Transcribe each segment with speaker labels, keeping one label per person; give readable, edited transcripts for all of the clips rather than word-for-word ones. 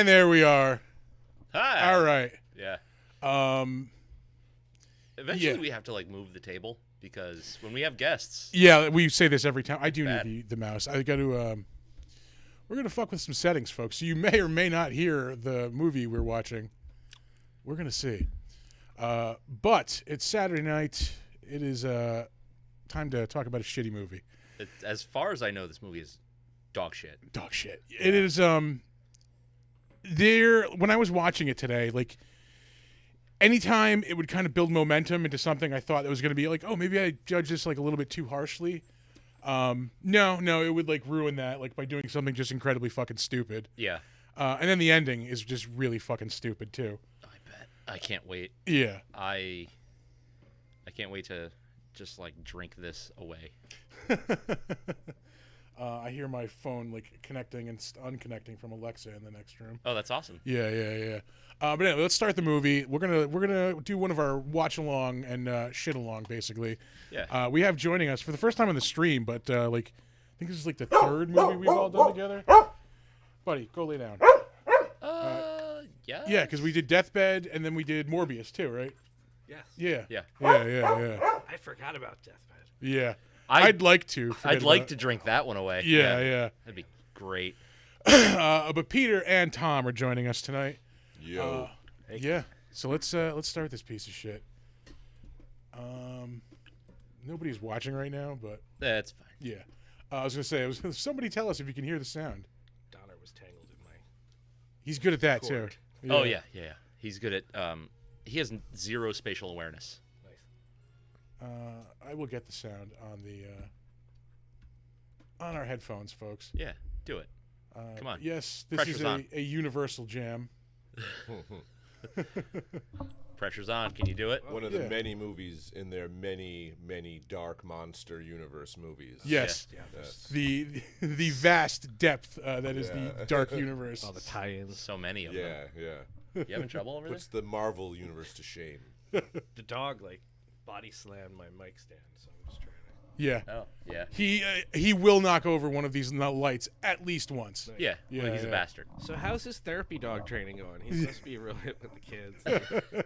Speaker 1: And there we are.
Speaker 2: Hi.
Speaker 1: All right.
Speaker 2: Yeah.
Speaker 1: Um,
Speaker 2: Eventually,
Speaker 1: yeah.
Speaker 2: we have to move the table because when we have guests,
Speaker 1: Yeah, we say this every time. I do
Speaker 2: bad.
Speaker 1: need the mouse. I got to. We're gonna fuck with some settings, folks. So you may or may not hear the movie we're watching. We're gonna see. But it's Saturday night. It is time to talk about a shitty movie.
Speaker 2: as far as I know, this movie is dog shit.
Speaker 1: Dog shit. It is. There. When I was watching it today, like, anytime it would kind of build momentum into something I thought that was going to be like, oh, maybe I judge this like a little bit too harshly. No, it would like ruin that like by doing something just incredibly fucking stupid.
Speaker 2: Yeah.
Speaker 1: And then the ending is just really fucking stupid too.
Speaker 2: I bet. I can't wait.
Speaker 1: Yeah.
Speaker 2: I can't wait to just drink this away.
Speaker 1: I hear my phone like connecting and unconnecting from Alexa in the next room.
Speaker 2: Oh, that's awesome.
Speaker 1: Yeah. But anyway, let's start the movie. We're gonna do one of our watch along and shit along basically.
Speaker 2: Yeah.
Speaker 1: We have joining us for the first time on the stream, but I think this is like the third movie we've all done together. Buddy, go lay down.
Speaker 2: Yeah.
Speaker 1: Yeah, because we did Deathbed and then we did Morbius too, right?
Speaker 3: Yes.
Speaker 1: Yeah.
Speaker 2: Yeah.
Speaker 3: I forgot about Deathbed.
Speaker 1: Yeah. I'd like to.
Speaker 2: I'd like to drink that one away.
Speaker 1: Yeah.
Speaker 2: That'd be great.
Speaker 1: But Peter and Tom are joining us tonight.
Speaker 4: Yo.
Speaker 1: Yeah. So let's start this piece of shit. Nobody's watching right now, but
Speaker 2: That's fine.
Speaker 1: yeah. I was gonna say, somebody tell us if you can hear the sound.
Speaker 3: Donner was tangled in my.
Speaker 1: He's good at that too.
Speaker 3: Cord.
Speaker 2: Oh yeah. He's good at. He has zero spatial awareness.
Speaker 3: Nice.
Speaker 1: I will get the sound on the on our headphones, folks.
Speaker 2: Yeah. Do it. Come on.
Speaker 1: Yes, this
Speaker 2: Pressure's
Speaker 1: is
Speaker 2: on.
Speaker 1: a universal jam.
Speaker 2: Pressure's on. Can you do it?
Speaker 4: One of
Speaker 1: Yeah.
Speaker 4: the many movies in their many, many dark monster universe movies.
Speaker 1: Yes.
Speaker 3: Yeah.
Speaker 4: Yes.
Speaker 1: The vast depth that is the
Speaker 4: Yeah.
Speaker 1: dark universe.
Speaker 3: All the tie-ins.
Speaker 2: So many of them.
Speaker 4: Yeah.
Speaker 2: You having trouble over there?
Speaker 4: Puts the Marvel universe to shame.
Speaker 3: The dog body slammed my mic stand, so I'm just trying to.
Speaker 1: Yeah.
Speaker 2: Oh yeah.
Speaker 1: He will knock over one of these lights at least once.
Speaker 2: Yeah.
Speaker 1: Yeah,
Speaker 2: Well, he's
Speaker 1: yeah.
Speaker 2: a bastard.
Speaker 3: So how's his therapy dog training going? He's supposed to be real hit with the kids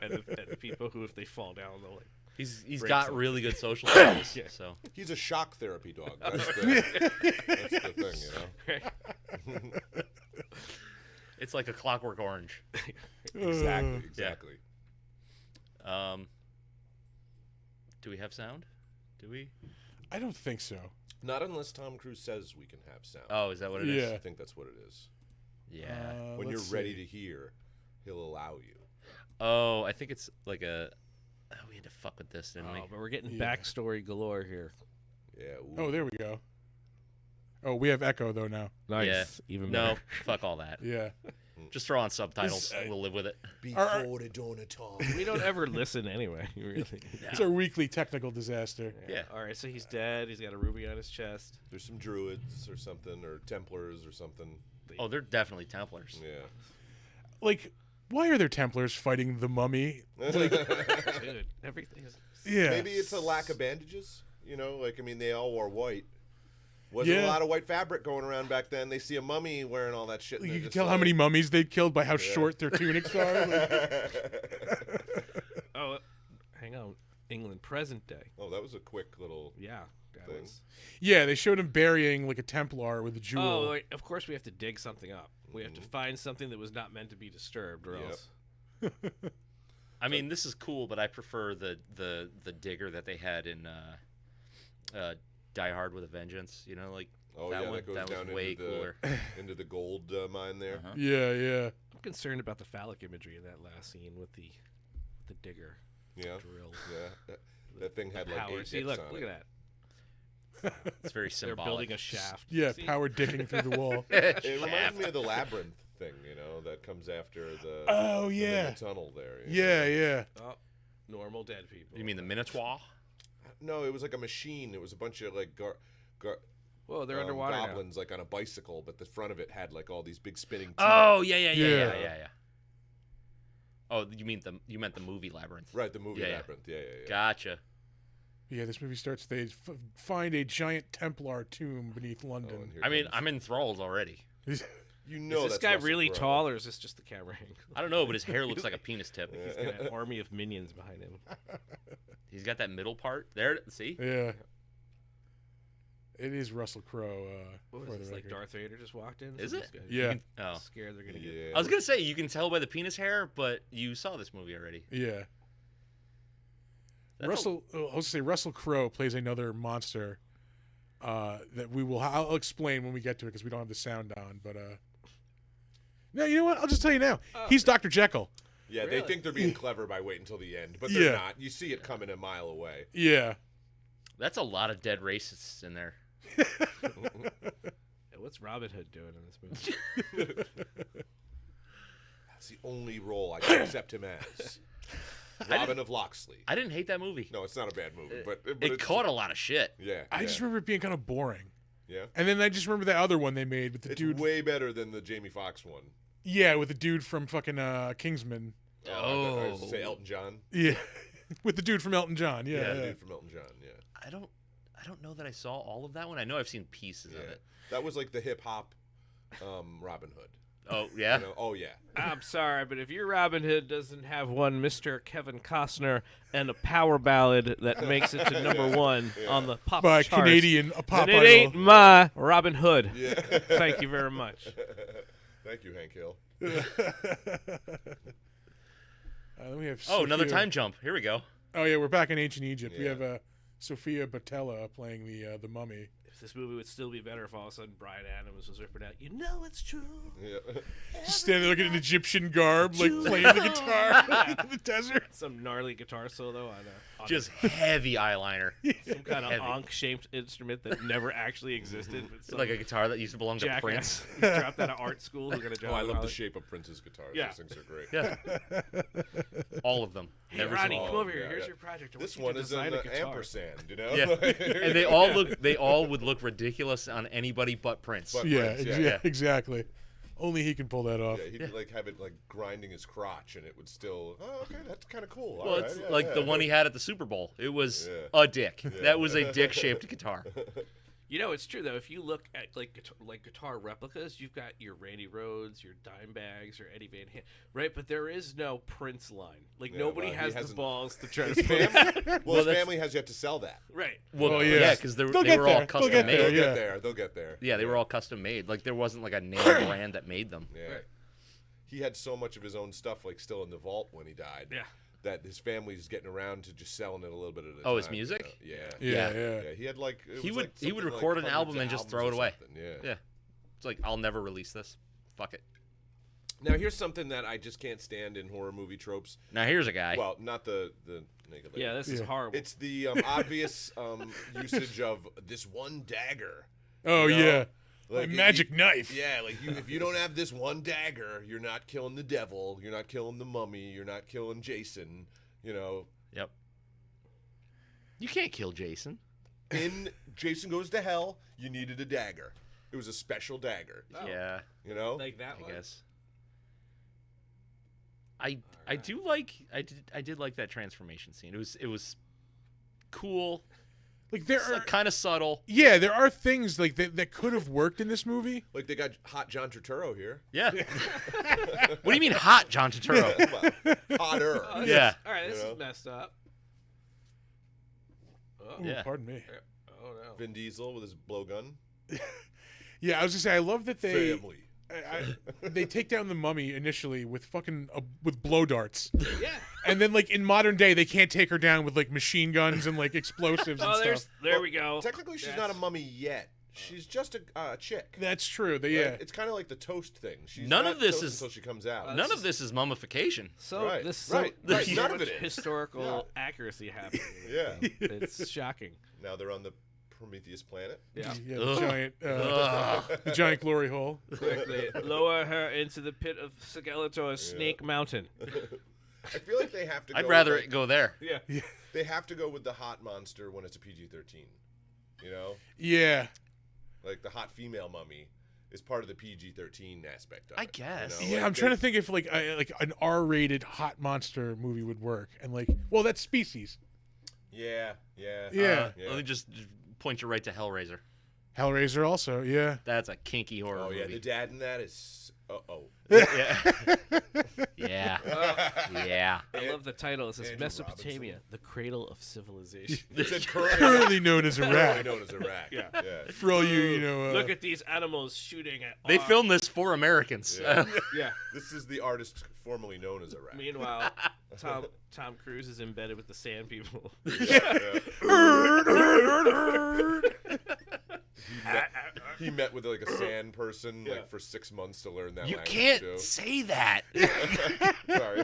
Speaker 3: and the people who, if they fall down, they'll
Speaker 2: He's
Speaker 3: Breaks
Speaker 2: got
Speaker 3: him.
Speaker 2: really good social skills.
Speaker 3: Yeah.
Speaker 2: So
Speaker 4: He's a shock therapy dog. That's the thing,
Speaker 2: it's like a Clockwork Orange.
Speaker 4: Exactly.
Speaker 2: Do we have sound? Do we?
Speaker 1: I don't think so.
Speaker 4: Not unless Tom Cruise says we can have sound.
Speaker 2: Oh, is that what it is?
Speaker 1: Yeah.
Speaker 4: I think that's what it is.
Speaker 2: Yeah.
Speaker 4: When you're
Speaker 1: let's
Speaker 4: ready
Speaker 1: see.
Speaker 4: to hear, he'll allow you.
Speaker 2: Oh, I think it's like a. Oh, we had to fuck with this, didn't we?
Speaker 3: Oh, but we're getting
Speaker 1: Yeah.
Speaker 3: backstory galore here.
Speaker 4: Yeah. Ooh.
Speaker 1: Oh, there we go. Oh, we have echo though now.
Speaker 3: Nice.
Speaker 2: Yeah.
Speaker 3: Even
Speaker 2: No,
Speaker 3: better.
Speaker 2: fuck all that.
Speaker 1: Yeah.
Speaker 2: Just throw on subtitles.
Speaker 1: This,
Speaker 2: We'll live with it.
Speaker 4: Before the dawn of time.
Speaker 3: We don't ever listen anyway. Really.
Speaker 1: It's our weekly technical disaster.
Speaker 2: Yeah.
Speaker 3: All right. So he's dead. He's got a ruby on his chest.
Speaker 4: There's some druids or something, or Templars or something.
Speaker 2: Oh, they're definitely Templars.
Speaker 4: Yeah.
Speaker 1: Like, why are there Templars fighting the mummy? Like,
Speaker 3: Dude, everything is.
Speaker 1: yeah.
Speaker 4: Maybe it's a lack of bandages. They all wore white. Wasn't
Speaker 1: Yeah.
Speaker 4: a lot of white fabric going around back then. They see a mummy wearing all that shit. and
Speaker 1: You
Speaker 4: they're
Speaker 1: can
Speaker 4: just
Speaker 1: tell how
Speaker 4: like-
Speaker 1: many mummies they killed by how short their tunics are. Like,
Speaker 3: Oh, hang on. England present day.
Speaker 4: Oh, that was a quick little
Speaker 3: Yeah. That
Speaker 4: thing.
Speaker 3: was.
Speaker 1: yeah, they showed him burying like a Templar with a jewel.
Speaker 3: Oh, like, of course we have to dig something up. We have to find something that was not meant to be disturbed, or
Speaker 4: Yep.
Speaker 3: else.
Speaker 2: I mean, this is cool, but I prefer the digger that they had in Die Hard with a Vengeance.
Speaker 4: Oh
Speaker 2: that
Speaker 4: yeah,
Speaker 2: one,
Speaker 4: that goes
Speaker 2: that was
Speaker 4: down
Speaker 2: way
Speaker 4: into the
Speaker 2: cooler.
Speaker 4: into the gold mine there.
Speaker 2: Uh-huh.
Speaker 1: Yeah.
Speaker 3: I'm concerned about the phallic imagery in that last scene with the digger
Speaker 4: Yeah,
Speaker 3: drill.
Speaker 4: yeah. That thing had like
Speaker 3: Power.
Speaker 4: 8
Speaker 3: See,
Speaker 4: dicks
Speaker 3: look
Speaker 4: on
Speaker 3: at
Speaker 4: it.
Speaker 3: that.
Speaker 2: It's very
Speaker 3: They're
Speaker 2: symbolic.
Speaker 3: building a shaft.
Speaker 1: Yeah,
Speaker 3: See?
Speaker 1: power dicking through the wall.
Speaker 4: It reminds me of the labyrinth thing, that comes after the.
Speaker 1: Oh,
Speaker 4: the
Speaker 1: yeah.
Speaker 4: tunnel there.
Speaker 1: Yeah.
Speaker 3: Oh, normal dead people.
Speaker 2: You mean the Minotaur?
Speaker 4: No, it was like a machine. It was a bunch of like
Speaker 3: Whoa, they're underwater now.
Speaker 4: goblins like on a bicycle, but the front of it had like all these big spinning. Teeth.
Speaker 2: Oh
Speaker 1: Yeah.
Speaker 2: yeah. Oh, you meant the movie Labyrinth?
Speaker 4: Right, the movie
Speaker 2: Yeah, yeah.
Speaker 4: labyrinth. Yeah.
Speaker 2: Gotcha.
Speaker 1: Yeah, this movie starts. They find a giant Templar tomb beneath
Speaker 4: Oh,
Speaker 1: London.
Speaker 4: and here
Speaker 2: I mean,
Speaker 4: comes-
Speaker 2: I'm enthralled already.
Speaker 4: You know,
Speaker 3: Is this
Speaker 4: that's
Speaker 3: guy
Speaker 4: Russell
Speaker 3: really
Speaker 4: Crowe.
Speaker 3: tall, or is this just the camera angle?
Speaker 2: I don't know, but his hair looks like a penis tip.
Speaker 3: He's got an army of minions behind him.
Speaker 2: He's got that middle part there. See,
Speaker 1: Yeah. It is Russell Crowe.
Speaker 3: What
Speaker 1: for
Speaker 3: was
Speaker 1: the
Speaker 3: this, like
Speaker 1: record.
Speaker 3: Darth Vader just walked in?
Speaker 2: Is
Speaker 3: So
Speaker 2: it?
Speaker 3: these guys
Speaker 1: Yeah.
Speaker 2: oh,
Speaker 3: Scared they're gonna get.
Speaker 4: Yeah.
Speaker 2: I was gonna say you can tell by the penis hair, but you saw this movie already.
Speaker 1: Yeah.
Speaker 2: That's
Speaker 1: Russell. I was say Russell Crowe plays another monster. That we will. I'll explain when we get to it because we don't have the sound on. But no, you know what? I'll just tell you now. He's Dr. Jekyll.
Speaker 4: Yeah,
Speaker 3: Really?
Speaker 4: they think they're being clever by waiting until the end, but they're
Speaker 1: Yeah.
Speaker 4: not. You see it coming a mile away.
Speaker 1: Yeah.
Speaker 2: That's a lot of dead racists in there.
Speaker 3: Yeah, what's Robin Hood doing in this movie?
Speaker 4: That's the only role I can accept him as. Robin of Locksley.
Speaker 2: I didn't hate that movie.
Speaker 4: No, it's not a bad movie, but
Speaker 2: It
Speaker 4: it's,
Speaker 2: caught a lot of shit.
Speaker 4: Yeah,
Speaker 1: I
Speaker 4: yeah,
Speaker 1: just remember it being kind of boring.
Speaker 4: yeah.
Speaker 1: And then I just remember that other one they made with the
Speaker 4: It's
Speaker 1: dude.
Speaker 4: way better than the Jamie Foxx one.
Speaker 1: Yeah, with the dude from fucking Kingsman.
Speaker 4: I was gonna say Elton John.
Speaker 1: Yeah. With the dude from Elton John. Yeah.
Speaker 2: Yeah,
Speaker 1: yeah.
Speaker 4: Dude from Elton John. Yeah,
Speaker 2: I don't know that I saw all of that one. I know I've seen pieces
Speaker 4: yeah.
Speaker 2: of it.
Speaker 4: That was like the hip hop Robin Hood.
Speaker 2: Oh yeah.
Speaker 4: You know? Oh yeah.
Speaker 3: I'm sorry, but if your Robin Hood doesn't have one Mr. Kevin Costner and a power ballad that makes it to number one on the pop
Speaker 1: By
Speaker 3: charts,
Speaker 1: Canadian pop
Speaker 3: then it
Speaker 1: idol.
Speaker 3: ain't my Robin Hood.
Speaker 4: Yeah.
Speaker 3: Thank you very much.
Speaker 4: Thank you, Hank Hill.
Speaker 1: Then we have
Speaker 2: Oh, another
Speaker 1: Sophia-
Speaker 2: time jump. Here we go.
Speaker 1: Oh yeah, we're back in ancient Egypt. We
Speaker 4: Yeah.
Speaker 1: have Sophia Botella playing the mummy.
Speaker 3: If this movie would still be better if all of a sudden Brian Adams was ripping out, you know it's true.
Speaker 4: Yeah.
Speaker 1: Just standing there looking in Egyptian garb, like playing the guitar in the desert.
Speaker 3: Some gnarly guitar solo on
Speaker 2: Just heavy eyeliner.
Speaker 3: some kind of
Speaker 2: heavy.
Speaker 3: Ankh-shaped instrument that never actually existed. But some
Speaker 2: Like a guitar that used to belong to
Speaker 3: jackass
Speaker 2: Prince.
Speaker 3: who dropped out of art school who's gonna
Speaker 4: Oh,
Speaker 3: drive
Speaker 4: I
Speaker 3: to
Speaker 4: love the
Speaker 3: college.
Speaker 4: shape of Prince's guitars.
Speaker 3: Yeah.
Speaker 4: Those things are great.
Speaker 2: Yeah. All of them.
Speaker 3: Hey,
Speaker 2: Every
Speaker 3: Ronnie,
Speaker 2: single
Speaker 3: come
Speaker 2: one.
Speaker 3: over here.
Speaker 4: Yeah,
Speaker 3: Here's
Speaker 4: yeah.
Speaker 3: your project. I
Speaker 4: This
Speaker 3: want
Speaker 4: one
Speaker 3: you to
Speaker 4: is an
Speaker 3: design a guitar.
Speaker 4: ampersand, you know?
Speaker 2: Yeah. And they all would look ridiculous on anybody but Prince.
Speaker 4: But-
Speaker 1: Yeah,
Speaker 4: Prince, yeah.
Speaker 1: yeah, exactly. Only he can pull that off.
Speaker 4: Yeah, he'd like have it like grinding his crotch, and it would still. Oh, okay, that's kind of cool.
Speaker 2: Well,
Speaker 4: All right,
Speaker 2: it's
Speaker 4: yeah,
Speaker 2: like
Speaker 4: yeah.
Speaker 2: the one he had at the Super Bowl. It was
Speaker 4: Yeah.
Speaker 2: a dick. That was a dick-shaped guitar.
Speaker 3: You know, it's true though. If you look at like guitar replicas, you've got your Randy Rhoads, your Dimebags, your Eddie Van Halen, right? But there is no Prince line. Like
Speaker 4: Yeah,
Speaker 3: nobody
Speaker 4: well, he
Speaker 3: has the
Speaker 4: hasn't-
Speaker 3: balls to try to
Speaker 4: His
Speaker 3: spin.
Speaker 4: family, well, his
Speaker 2: that's-
Speaker 4: family has yet to sell that.
Speaker 3: Right.
Speaker 2: Well,
Speaker 1: Oh,
Speaker 2: yeah,
Speaker 1: yeah.
Speaker 2: because they
Speaker 1: They'll
Speaker 2: were
Speaker 1: get
Speaker 2: all
Speaker 1: there. They'll
Speaker 2: custom
Speaker 1: get
Speaker 2: made.
Speaker 1: there,
Speaker 4: They'll
Speaker 1: yeah.
Speaker 4: get there. They'll get there.
Speaker 2: Yeah, they were all custom made. Like there wasn't like a name brand that made them.
Speaker 4: Yeah.
Speaker 3: Right.
Speaker 4: He had so much of his own stuff like still in the vault when he died.
Speaker 3: Yeah.
Speaker 4: That his family's getting around to just selling it a little bit at a time.
Speaker 2: Oh, his music?
Speaker 4: You know?
Speaker 1: Yeah,
Speaker 2: Yeah.
Speaker 1: yeah.
Speaker 4: Yeah, he had like it
Speaker 2: He
Speaker 4: was
Speaker 2: would-
Speaker 4: like
Speaker 2: he would
Speaker 4: something like
Speaker 2: record an
Speaker 4: hundreds
Speaker 2: album
Speaker 4: of
Speaker 2: and just
Speaker 4: albums
Speaker 2: throw
Speaker 4: or
Speaker 2: it away.
Speaker 4: something, Yeah.
Speaker 2: Yeah. It's like I'll never release this. Fuck it.
Speaker 4: Now here's something that I just can't stand in horror movie tropes.
Speaker 2: Now here's a guy.
Speaker 4: Well, not the naked lady.
Speaker 3: Yeah, this is
Speaker 1: Yeah.
Speaker 3: horrible.
Speaker 4: It's the obvious usage of this one dagger.
Speaker 1: Oh
Speaker 4: You know?
Speaker 1: yeah,
Speaker 4: Like,
Speaker 1: a
Speaker 4: if
Speaker 1: magic
Speaker 4: you-
Speaker 1: knife.
Speaker 4: Yeah, like if you don't have this one dagger, you're not killing the devil, you're not killing the mummy, you're not killing Jason. You know,
Speaker 2: Yep. You can't kill Jason.
Speaker 4: in Jason Goes to Hell, you needed a dagger. It was a special dagger.
Speaker 3: Oh,
Speaker 2: Yeah,
Speaker 4: You know,
Speaker 3: like that
Speaker 2: I
Speaker 3: one.
Speaker 2: guess. I do like I did like that transformation scene. It was cool.
Speaker 1: Like there
Speaker 2: It's
Speaker 1: are,
Speaker 2: like kind of subtle.
Speaker 1: yeah, there are things like that could have worked in this movie.
Speaker 4: like they got hot John Turturro here.
Speaker 2: Yeah. What do you mean hot John Turturro?
Speaker 4: Well, hotter.
Speaker 3: Oh, this
Speaker 2: Yeah.
Speaker 3: is- all right, this
Speaker 4: You know?
Speaker 3: is messed up. Oh,
Speaker 1: Ooh,
Speaker 2: Yeah.
Speaker 1: pardon me.
Speaker 3: oh no.
Speaker 4: Vin Diesel with his blowgun.
Speaker 1: Yeah, I was gonna say I love that they
Speaker 4: Family.
Speaker 1: they take down the mummy initially with fucking with blow darts,
Speaker 3: Yeah.
Speaker 1: and then like in modern day they can't take her down with like machine guns and like explosives and
Speaker 3: Oh,
Speaker 1: stuff.
Speaker 3: there we go.
Speaker 4: Technically, she's not a mummy yet. She's just a chick.
Speaker 1: That's true.
Speaker 4: Right?
Speaker 1: Yeah,
Speaker 4: It's kind of like the toast thing. She's
Speaker 2: None
Speaker 4: not
Speaker 2: of this
Speaker 4: toast
Speaker 2: is-
Speaker 4: until she comes out.
Speaker 2: None of this is mummification.
Speaker 3: So
Speaker 4: Right,
Speaker 3: this
Speaker 4: right,
Speaker 3: there's
Speaker 4: right,
Speaker 3: so
Speaker 4: none of
Speaker 3: much
Speaker 4: it is.
Speaker 3: historical accuracy happening. in
Speaker 4: Yeah.
Speaker 3: this film. It's shocking.
Speaker 4: Now they're on the Prometheus planet.
Speaker 3: Yeah.
Speaker 1: yeah,
Speaker 2: Ugh.
Speaker 1: the
Speaker 2: Ugh.
Speaker 1: giant glory hole.
Speaker 3: Quickly lower her into the pit of Skeletor's Snake Mountain.
Speaker 4: I feel like they have to.
Speaker 2: I'd
Speaker 4: go
Speaker 2: rather
Speaker 4: with,
Speaker 2: it go there.
Speaker 3: Yeah.
Speaker 4: They have to go with the hot monster when it's a PG-13. You know,
Speaker 1: Yeah,
Speaker 4: like the hot female mummy is part of the PG-13 aspect of
Speaker 2: I
Speaker 4: it,
Speaker 2: guess.
Speaker 4: You know?
Speaker 1: yeah.
Speaker 4: Like,
Speaker 1: I'm trying to
Speaker 4: they-
Speaker 1: think if like an R-rated hot monster movie would work, and like, well, that's Species.
Speaker 4: Yeah, yeah,
Speaker 1: Yeah.
Speaker 4: yeah.
Speaker 2: Let me just point you right to Hellraiser.
Speaker 1: Hellraiser also, yeah.
Speaker 2: That's a kinky horror
Speaker 4: Oh
Speaker 2: movie.
Speaker 4: yeah, the dad in that is.
Speaker 2: Yeah. Yeah. Yeah.
Speaker 3: I love the title. It says
Speaker 4: Andrew
Speaker 3: Mesopotamia,
Speaker 4: Robinson.
Speaker 3: the cradle of civilization.
Speaker 4: It said currently
Speaker 1: Currently known as Iraq.
Speaker 4: known as Iraq.
Speaker 3: Yeah.
Speaker 1: For all you know.
Speaker 3: Look at these animals shooting at.
Speaker 2: They filmed this for Americans.
Speaker 4: Yeah.
Speaker 3: Yeah.
Speaker 4: This is the artist formerly known as Iraq.
Speaker 3: Meanwhile, Tom Cruise is embedded with the Sand People.
Speaker 4: He met with like a sand person like for 6 months to learn that
Speaker 2: You
Speaker 4: language
Speaker 2: can't
Speaker 4: too.
Speaker 2: say that.
Speaker 4: Sorry.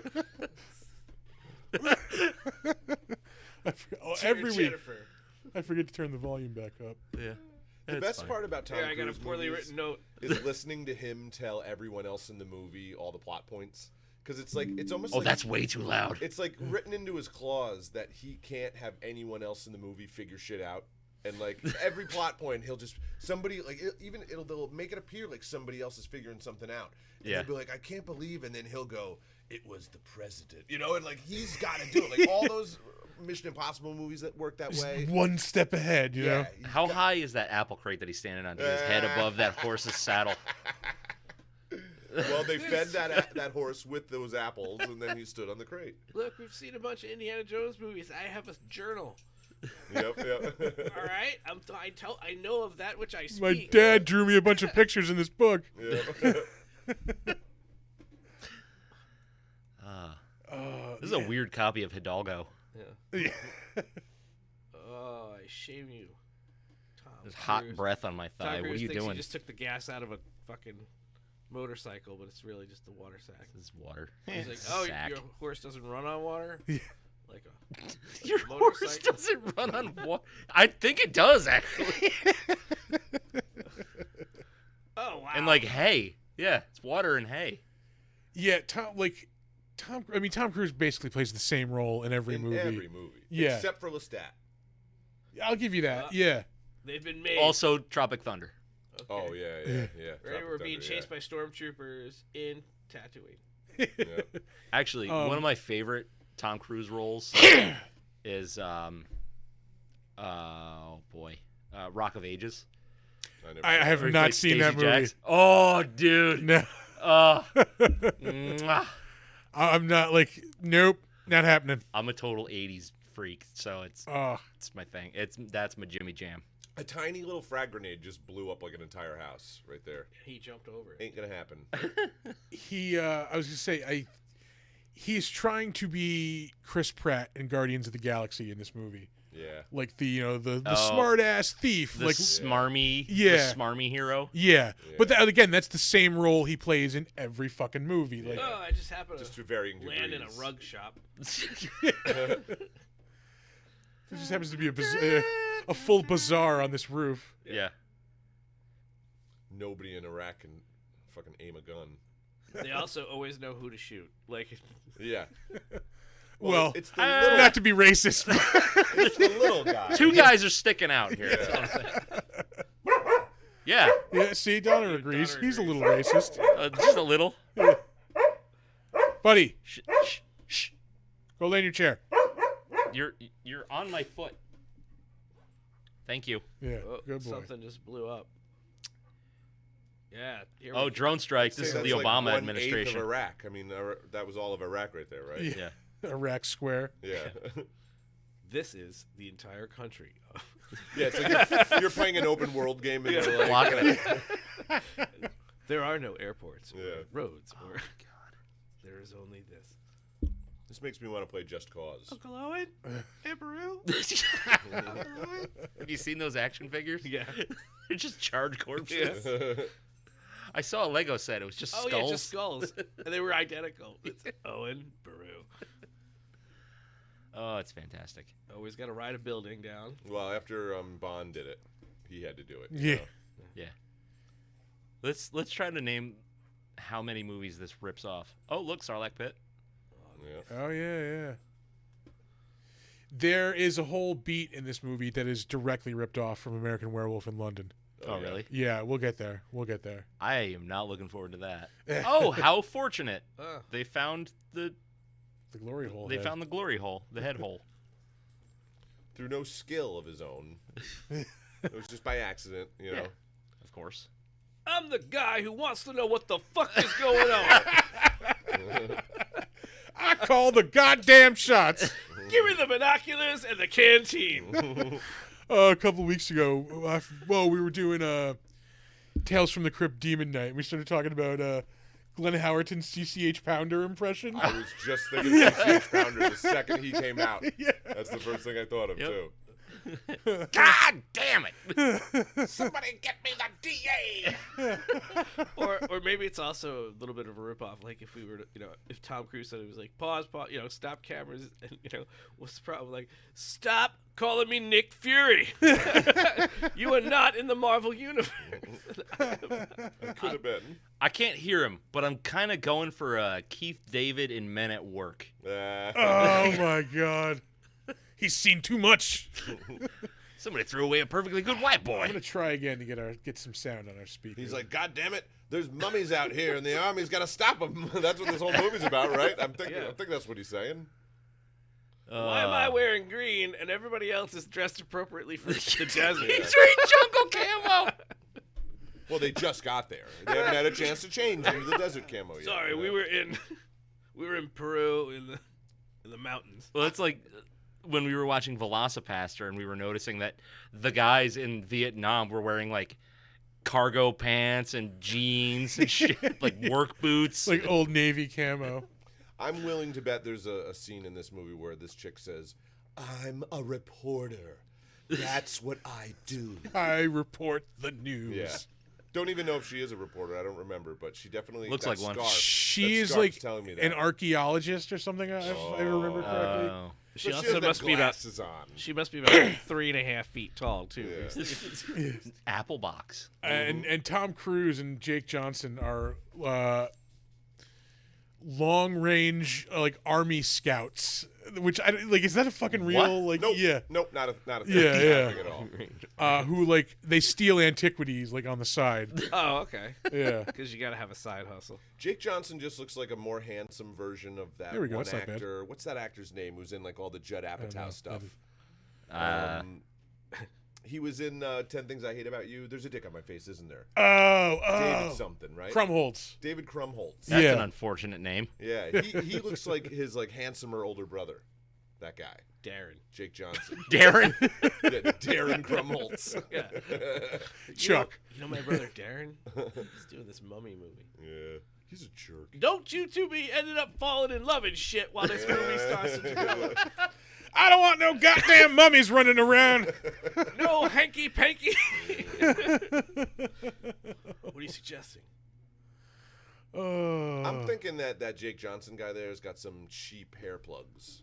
Speaker 1: Every week,
Speaker 3: Jennifer.
Speaker 1: I forget to turn the volume back up.
Speaker 2: Yeah.
Speaker 4: The best part about Tom
Speaker 3: Here, I got a
Speaker 4: Cruise
Speaker 3: poorly
Speaker 4: movies
Speaker 3: written note.
Speaker 4: is listening to him tell everyone else in the movie all the plot points. Because it's like, it's almost
Speaker 2: Oh,
Speaker 4: like...
Speaker 2: that's way too loud.
Speaker 4: It's like written into his clause that he can't have anyone else in the movie figure shit out. And like every plot point, he'll just somebody like they'll make it appear like somebody else is figuring something out. And
Speaker 2: Yeah.
Speaker 4: They'll be like, I can't believe, and then he'll go, it was the president, you know, and like he's got to do it. Like all those Mission Impossible movies that work that way.
Speaker 1: One step ahead, you know.
Speaker 4: he's
Speaker 2: How
Speaker 4: got-
Speaker 2: high is that apple crate that he's standing on to his head above that horse's saddle?
Speaker 4: Well, they fed that horse with those apples, and then he stood on the crate.
Speaker 3: Look, we've seen a bunch of Indiana Jones movies. I have a journal.
Speaker 4: Yep.
Speaker 3: All right, I know of that which I speak.
Speaker 1: My dad drew me a bunch of pictures in this book.
Speaker 4: Yep.
Speaker 2: This is a weird copy of Hidalgo.
Speaker 3: Yeah. Oh, I shame you, Tom.
Speaker 2: There's hot
Speaker 3: Cruise.
Speaker 2: breath on my
Speaker 3: Tom
Speaker 2: thigh. What are
Speaker 3: Cruise
Speaker 2: you
Speaker 3: thinks
Speaker 2: doing?
Speaker 3: He just took the gas out of a fucking motorcycle, but it's really just the water sack.
Speaker 2: This is water.
Speaker 3: He's like, oh,
Speaker 2: Sack.
Speaker 3: your horse doesn't run on water?
Speaker 1: Yeah.
Speaker 3: Like a
Speaker 2: Your horse
Speaker 3: motorcycle?
Speaker 2: doesn't run on water. I think it does, actually.
Speaker 3: Oh, wow.
Speaker 2: And like hay. Yeah, it's water and hay.
Speaker 1: Yeah, Tom Cruise basically plays the same role in every
Speaker 4: In
Speaker 1: movie.
Speaker 4: every movie.
Speaker 1: Yeah.
Speaker 4: Except for Lestat.
Speaker 1: I'll give you that. Yeah.
Speaker 3: They've been made.
Speaker 2: Also, Tropic Thunder.
Speaker 3: Okay.
Speaker 4: Oh yeah.
Speaker 3: Right,
Speaker 4: Tropic
Speaker 3: we're being
Speaker 4: Thunder,
Speaker 3: chased by stormtroopers in Tatooine.
Speaker 4: Yeah.
Speaker 2: Actually,
Speaker 1: Um,
Speaker 2: one of my favorite Tom Cruise roles is oh boy, Rock of Ages.
Speaker 4: never
Speaker 1: I
Speaker 4: saw
Speaker 1: have
Speaker 2: Where he
Speaker 1: not
Speaker 2: plays
Speaker 1: seen that
Speaker 2: Stacey
Speaker 1: movie.
Speaker 2: Jackson. Oh, dude.
Speaker 1: No.
Speaker 2: Mwah.
Speaker 1: I'm not like, nope, not happening.
Speaker 2: I'm a total '80s freak, so it's
Speaker 1: Oh,
Speaker 2: my thing. That's my Jimmy Jam.
Speaker 4: A tiny little frag grenade just blew up like an entire house right there.
Speaker 3: He jumped over it.
Speaker 4: Ain't gonna happen.
Speaker 1: I was gonna say, he's trying to be Chris Pratt in Guardians of the Galaxy in this movie,
Speaker 4: Yeah.
Speaker 1: like the
Speaker 2: Oh.
Speaker 1: smart ass thief,
Speaker 2: The
Speaker 1: like
Speaker 2: smarmy,
Speaker 1: Yeah.
Speaker 2: the smarmy hero.
Speaker 1: yeah. But
Speaker 4: Yeah.
Speaker 1: again, that's the same role he plays in every fucking movie. Like,
Speaker 3: Oh, I just happened
Speaker 4: Just
Speaker 3: to
Speaker 4: to varying
Speaker 3: land in a
Speaker 4: degrees.
Speaker 3: rug shop.
Speaker 1: there just happens to be a full bazaar on this roof.
Speaker 2: Yeah.
Speaker 4: Nobody in Iraq can fucking aim a gun.
Speaker 3: They also always know who to shoot. Like,
Speaker 4: Yeah.
Speaker 1: Well,
Speaker 4: it's the little,
Speaker 1: not to be racist.
Speaker 4: it's the little guy.
Speaker 2: Two guys are sticking out here. That's what I'm saying. Yeah,
Speaker 1: Yeah, see, Donner agrees.
Speaker 3: Donner
Speaker 1: He's a
Speaker 3: agrees.
Speaker 1: little racist.
Speaker 2: just a little.
Speaker 1: Buddy,
Speaker 2: Shh, shh, shh.
Speaker 1: go lay in your chair.
Speaker 2: You're on my foot. Thank you.
Speaker 1: Yeah,
Speaker 3: oh,
Speaker 1: good boy.
Speaker 3: something just blew up. Yeah. Here
Speaker 2: Oh,
Speaker 3: we
Speaker 2: drone strike. This
Speaker 4: Say
Speaker 2: is the
Speaker 4: that's like
Speaker 2: Obama
Speaker 4: 1/8
Speaker 2: administration.
Speaker 4: of Iraq. I mean, that was all of Iraq right there, right?
Speaker 1: Yeah.
Speaker 2: Yeah.
Speaker 1: Iraq Square.
Speaker 4: Yeah.
Speaker 3: This is the entire country.
Speaker 4: Yeah, it's like you're playing an open world game and you're like,
Speaker 2: Blocking it.
Speaker 3: There are no airports or
Speaker 4: Yeah.
Speaker 3: roads.
Speaker 2: Oh
Speaker 3: Or
Speaker 2: my god.
Speaker 3: there is only this.
Speaker 4: This makes me want to play Just Cause.
Speaker 3: Uncle Owen? In Peru?
Speaker 2: Have you seen those action figures?
Speaker 3: Yeah.
Speaker 2: They're just charred corpses. I saw a Lego set. It was just
Speaker 3: Oh,
Speaker 2: skulls.
Speaker 3: yeah, just skulls. And they were identical. It's Owen, Peru.
Speaker 2: Oh, it's fantastic.
Speaker 3: Always got to ride a building down.
Speaker 4: Well, after Bond did it, he had to do it.
Speaker 1: Yeah.
Speaker 2: Yeah. Let's try to name how many movies this rips off. Oh, look, Sarlacc Pit.
Speaker 4: Yeah.
Speaker 1: Oh yeah. There is a whole beat in this movie that is directly ripped off from American Werewolf in London.
Speaker 2: Oh,
Speaker 4: yeah.
Speaker 2: really?
Speaker 1: Yeah, we'll get there. We'll get there.
Speaker 2: I am not looking forward to that. Oh, how fortunate!
Speaker 3: Uh,
Speaker 2: They found the
Speaker 1: The glory hole.
Speaker 2: they
Speaker 1: head.
Speaker 2: found the glory hole, the head hole.
Speaker 4: Through no skill of his own, It was just by accident, you know.
Speaker 2: Of course.
Speaker 3: I'm the guy who wants to know what the fuck is going on.
Speaker 1: I call the goddamn shots.
Speaker 3: Give me the binoculars and the canteen.
Speaker 1: A couple weeks ago, we were doing Tales from the Crypt Demon Night. And we started talking about Glenn Howerton's CCH Pounder impression.
Speaker 4: I was just thinking CCH Pounder the second he came out.
Speaker 1: Yeah.
Speaker 4: That's the first thing I thought of,
Speaker 2: Yep.
Speaker 4: too.
Speaker 2: God damn it!
Speaker 4: Somebody get me the DA!
Speaker 3: or maybe it's also a little bit of a ripoff. Like if we were to, if Tom Cruise said it was like, pause, stop cameras. And, what's the problem? Like, stop calling me Nick Fury. You are not in the Marvel Universe.
Speaker 4: Could have been.
Speaker 2: I can't hear him, but I'm kind of going for Keith David in Men at Work.
Speaker 1: Oh my god. He's seen too much.
Speaker 2: Somebody threw away a perfectly good white
Speaker 1: I'm
Speaker 2: boy.
Speaker 1: gonna try again to get some sound on our speaker.
Speaker 4: He's like, God damn it! There's mummies out here, and the army's got to stop them. That's what this whole movie's about, right? I think that's what he's saying.
Speaker 3: Why am I wearing green and everybody else is dressed appropriately for the desert?
Speaker 2: He's wearing jungle camo.
Speaker 4: Well, they just got there. They haven't had a chance to change into the desert camo yet.
Speaker 3: Sorry,
Speaker 4: you know?
Speaker 3: we were in Peru in the mountains.
Speaker 2: Well, it's like when we were watching Velocipaster and we were noticing that the guys in Vietnam were wearing like cargo pants and jeans and shit, like work boots.
Speaker 1: like Old Navy camo.
Speaker 4: I'm willing to bet there's a scene in this movie where this chick says, "I'm a reporter. That's what I do."
Speaker 1: I report the news.
Speaker 4: Yeah. Don't even know if she is a reporter. I don't remember, but she definitely
Speaker 2: Looks
Speaker 4: that
Speaker 2: like one.
Speaker 4: Scarf,
Speaker 1: She
Speaker 4: that
Speaker 1: is
Speaker 4: scarf's
Speaker 1: like
Speaker 4: telling me that.
Speaker 1: an archaeologist or something, if I remember correctly.
Speaker 3: She
Speaker 4: But
Speaker 3: also
Speaker 4: has
Speaker 3: must
Speaker 4: the
Speaker 3: be about
Speaker 4: glasses on.
Speaker 3: She must be about 3.5 feet tall too.
Speaker 4: Yeah.
Speaker 2: Apple box.
Speaker 1: And Tom Cruise and Jake Johnson are long range like army scouts, which I like. Is that a fucking real like?
Speaker 4: Nope.
Speaker 1: Yeah.
Speaker 4: Nope. Not a thing.
Speaker 1: Yeah, yeah.
Speaker 4: Nothing at all.
Speaker 1: Who like they steal antiquities like on the side.
Speaker 3: Oh, okay.
Speaker 1: Yeah.
Speaker 3: Because you got to have a side hustle.
Speaker 4: Jake Johnson just looks like a more handsome version of that
Speaker 1: There we go,
Speaker 4: one
Speaker 1: that's not bad.
Speaker 4: actor. What's that actor's name who's in like all the Judd
Speaker 1: know.
Speaker 4: Apatow stuff? He was in 10 Things I Hate About You. There's a dick on my face, isn't there? David something, right?
Speaker 1: Crumholtz.
Speaker 4: David Krumholtz.
Speaker 2: That's
Speaker 1: Yeah.
Speaker 2: an unfortunate name.
Speaker 4: Yeah, he looks like his like handsomer older brother. That guy,
Speaker 3: Darren.
Speaker 4: Jake Johnson.
Speaker 2: Darren.
Speaker 4: Yeah, Darren Krumholtz.
Speaker 3: Yeah.
Speaker 1: Chuck.
Speaker 3: You know my brother Darren? He's doing this mummy movie.
Speaker 4: Yeah, he's a jerk.
Speaker 3: Don't you two be ended up falling in love and shit while this movie starts to develop.
Speaker 1: I don't want no goddamn mummies running around.
Speaker 3: No hanky panky. What are you suggesting?
Speaker 4: I'm thinking that Jake Johnson guy there has got some cheap hair plugs,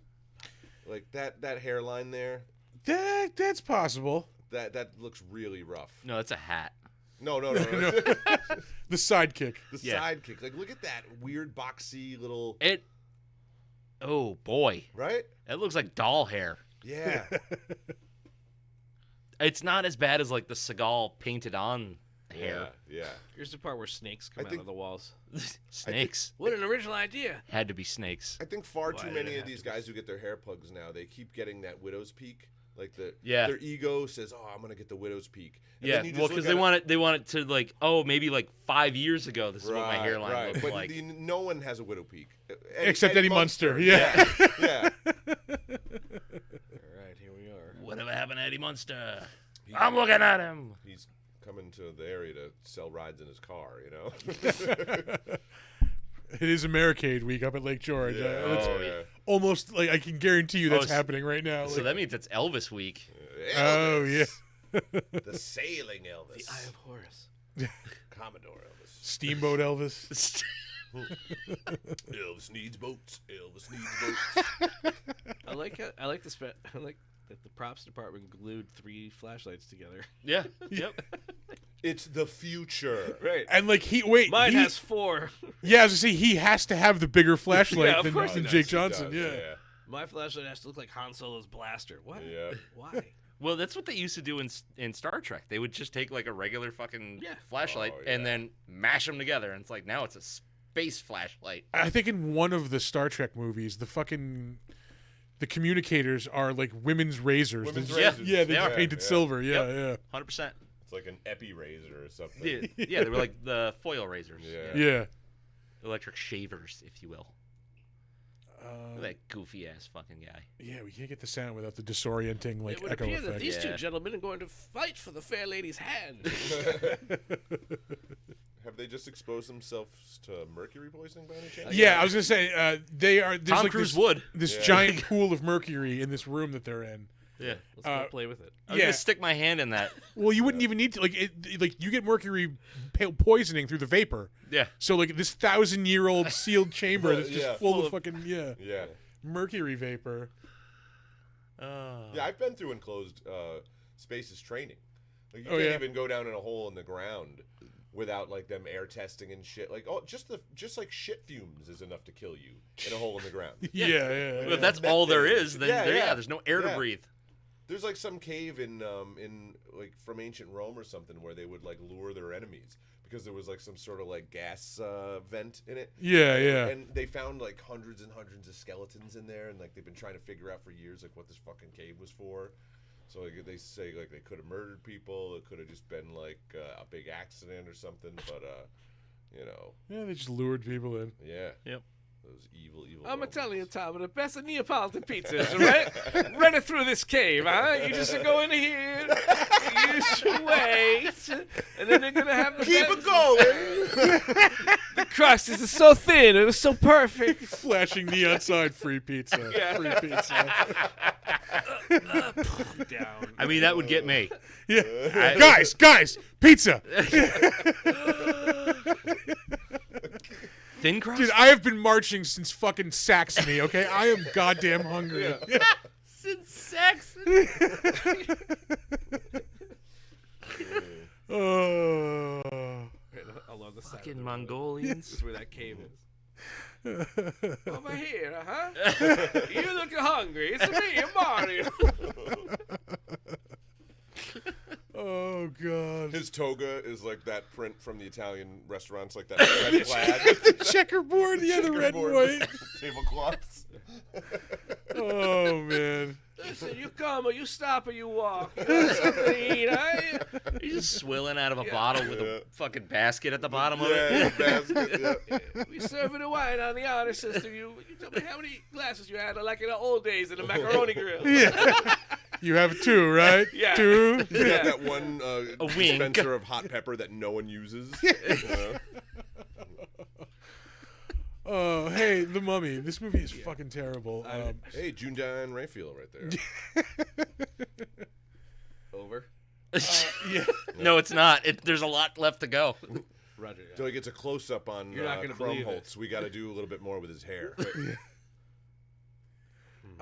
Speaker 4: like that hairline there.
Speaker 1: That's possible.
Speaker 4: That looks really rough.
Speaker 2: No, it's a hat.
Speaker 4: No.
Speaker 1: The sidekick.
Speaker 4: The
Speaker 2: Yeah.
Speaker 4: sidekick. Like, look at that weird boxy little.
Speaker 2: It. Oh boy,
Speaker 4: Right?
Speaker 2: it looks like doll hair.
Speaker 4: Yeah.
Speaker 2: It's not as bad as like the Seagal painted on hair.
Speaker 4: Yeah.
Speaker 3: Here's the part where snakes come
Speaker 4: I
Speaker 3: out
Speaker 4: think-
Speaker 3: of the walls.
Speaker 2: Snakes.
Speaker 3: What an original idea.
Speaker 2: Had to be snakes.
Speaker 4: I think far
Speaker 3: Why
Speaker 4: too
Speaker 3: did
Speaker 4: many
Speaker 3: it
Speaker 4: of
Speaker 3: have
Speaker 4: these
Speaker 3: to be
Speaker 4: guys who get their hair plugs now, they keep getting that widow's peak. Like
Speaker 2: Yeah.
Speaker 4: their ego says, "Oh, I'm gonna get the widow's peak." And
Speaker 2: Yeah,
Speaker 4: then you just
Speaker 2: well,
Speaker 4: look
Speaker 2: because
Speaker 4: at
Speaker 2: they want it to like, oh, maybe like 5 years ago, this is what my
Speaker 4: Right,
Speaker 2: hairline
Speaker 4: right.
Speaker 2: looked
Speaker 4: But
Speaker 2: like.
Speaker 4: no one has a widow peak
Speaker 1: Except Eddie Munster. Yeah.
Speaker 4: Yeah.
Speaker 3: All right, here we are.
Speaker 2: Whatever happened to Eddie Munster? I'm looking at him.
Speaker 4: He's coming to the area to sell rides in his car. You know.
Speaker 1: It is Americade week up at Lake George.
Speaker 4: Yeah.
Speaker 1: It's
Speaker 2: Oh, yeah.
Speaker 1: almost like I can guarantee you that's
Speaker 2: Oh, so-
Speaker 1: happening right now.
Speaker 2: So
Speaker 1: Like-
Speaker 2: that means it's Elvis week.
Speaker 1: oh yeah.
Speaker 4: Elvis. The sailing Elvis.
Speaker 3: The Eye of Horus.
Speaker 4: Commodore Elvis.
Speaker 1: Steamboat Elvis.
Speaker 4: Elvis needs boats. Elvis needs boats.
Speaker 3: I like that the props department glued 3 flashlights together.
Speaker 2: Yeah. Yep.
Speaker 4: It's the future.
Speaker 3: Right.
Speaker 1: And like he
Speaker 3: Mine
Speaker 1: he,
Speaker 3: has 4.
Speaker 1: yeah, I was gonna say he has to have the bigger flashlight
Speaker 3: Yeah, of
Speaker 1: than,
Speaker 3: course
Speaker 1: than
Speaker 3: he
Speaker 1: Jake
Speaker 4: He
Speaker 1: Johnson.
Speaker 4: does,
Speaker 1: Yeah.
Speaker 3: My flashlight has to look like Han Solo's blaster. What?
Speaker 4: Yeah.
Speaker 3: Why?
Speaker 2: Well, that's what they used to do in Star Trek. They would just take like a regular fucking
Speaker 3: Yeah.
Speaker 2: flashlight
Speaker 4: Oh,
Speaker 2: and
Speaker 4: yeah.
Speaker 2: then mash them together. And it's like now it's a space flashlight.
Speaker 1: I think in one of the Star Trek movies, the fucking the communicators are like women's razors.
Speaker 4: Women's
Speaker 1: They're
Speaker 4: razors.
Speaker 1: Yeah, they're
Speaker 2: They
Speaker 1: just
Speaker 2: are.
Speaker 1: painted
Speaker 4: Yeah.
Speaker 1: silver. Yeah,
Speaker 2: Yep. 100%.
Speaker 4: It's like an epi razor or something.
Speaker 2: Yeah, they were like the foil razors.
Speaker 4: Yeah.
Speaker 1: yeah.
Speaker 2: Electric shavers, if you will. That goofy ass fucking guy.
Speaker 1: Yeah, we can't get the sound without the disorienting like
Speaker 3: It would
Speaker 1: echo
Speaker 3: appear that
Speaker 1: effect.
Speaker 3: these two
Speaker 2: Yeah.
Speaker 3: gentlemen are going to fight for the fair lady's hand.
Speaker 4: Have they just exposed themselves to mercury poisoning by any chance?
Speaker 1: Yeah, I was gonna say they are. There's
Speaker 2: Tom
Speaker 1: like
Speaker 2: Cruise
Speaker 1: this,
Speaker 2: would.
Speaker 1: this
Speaker 4: Yeah.
Speaker 1: giant pool of mercury in this room that they're in.
Speaker 2: Yeah.
Speaker 3: Let's go play with it.
Speaker 2: I'm
Speaker 1: Yeah.
Speaker 2: gonna stick my hand in that.
Speaker 1: Well, you wouldn't even need to like you get mercury poisoning through the vapor.
Speaker 2: Yeah.
Speaker 1: So like this 1,000-year-old sealed chamber that's just
Speaker 4: Yeah.
Speaker 1: full of fucking
Speaker 4: Yeah.
Speaker 1: mercury vapor.
Speaker 4: Yeah, I've been through enclosed spaces training. Like you
Speaker 1: Oh,
Speaker 4: can't
Speaker 1: yeah?
Speaker 4: even go down in a hole in the ground without like them air testing and shit. Like just like shit fumes is enough to kill you in a hole in the ground.
Speaker 1: Yeah.
Speaker 2: But if that's all there is, then
Speaker 4: Yeah,
Speaker 2: there's no air to
Speaker 4: yeah.
Speaker 2: breathe.
Speaker 4: There's like some cave in like from ancient Rome or something where they would like lure their enemies because there was like some sort of like gas vent in it.
Speaker 1: Yeah.
Speaker 4: And they found like hundreds and hundreds of skeletons in there, and like they've been trying to figure out for years like what this fucking cave was for. So like, they say like they could have murdered people. It could have just been like a big accident or something. But you know,
Speaker 1: Yeah, they just lured people in.
Speaker 4: yeah.
Speaker 2: Yep.
Speaker 4: Those evil.
Speaker 3: I'm
Speaker 4: Romans.
Speaker 3: telling you, Tom, the best of Neapolitan pizzas, right? Run it through this cave, huh? You just go in here, you just wait, and then they're gonna have the
Speaker 4: Keep
Speaker 3: best-
Speaker 4: it going.
Speaker 3: The crust is so thin, it was so perfect.
Speaker 1: Flashing neon sign, free pizza.
Speaker 3: Yeah.
Speaker 1: Free pizza.
Speaker 3: Down.
Speaker 2: I mean, that would get me.
Speaker 1: Yeah. Guys, pizza.
Speaker 2: Thin crust?
Speaker 1: Dude, I have been marching since fucking Saxony, okay? I am goddamn hungry.
Speaker 2: Since Saxon.
Speaker 1: Oh.
Speaker 3: Along the side of
Speaker 2: Fucking
Speaker 3: the road.
Speaker 2: Mongolians.
Speaker 3: This is where that cave is. Over here, huh? You look hungry. It's me, Mario.
Speaker 1: Oh, God.
Speaker 4: His toga is like that print from the Italian restaurants, like that red flag.
Speaker 1: Checkerboard, yeah, the red and
Speaker 4: Checkerboard
Speaker 1: white.
Speaker 4: tablecloths.
Speaker 1: Oh, man.
Speaker 3: Listen, you come or you stop or you walk. You want something to eat, huh?
Speaker 2: He's just swilling out of a
Speaker 3: Yeah.
Speaker 2: bottle with
Speaker 4: Yeah.
Speaker 2: a fucking basket at the bottom of
Speaker 4: Yeah,
Speaker 2: it.
Speaker 4: basket, yeah.
Speaker 3: We serving the wine on the honor system. You tell me how many glasses you had, like in the old days in the macaroni grill.
Speaker 1: Yeah. You have two, right?
Speaker 3: Yeah.
Speaker 1: Two?
Speaker 4: You got that one
Speaker 2: A wink.
Speaker 4: dispenser of hot pepper that no one uses.
Speaker 1: Oh, hey, The Mummy. This movie is fucking terrible.
Speaker 4: Hey, June Diane Raphael right there.
Speaker 3: Over.
Speaker 1: Yeah.
Speaker 2: No, it's not. There's a lot left to go.
Speaker 3: Roger.
Speaker 4: So he gets a close up on
Speaker 3: You're not gonna believe it.
Speaker 4: Krumholtz. We got to do a little bit more with his hair.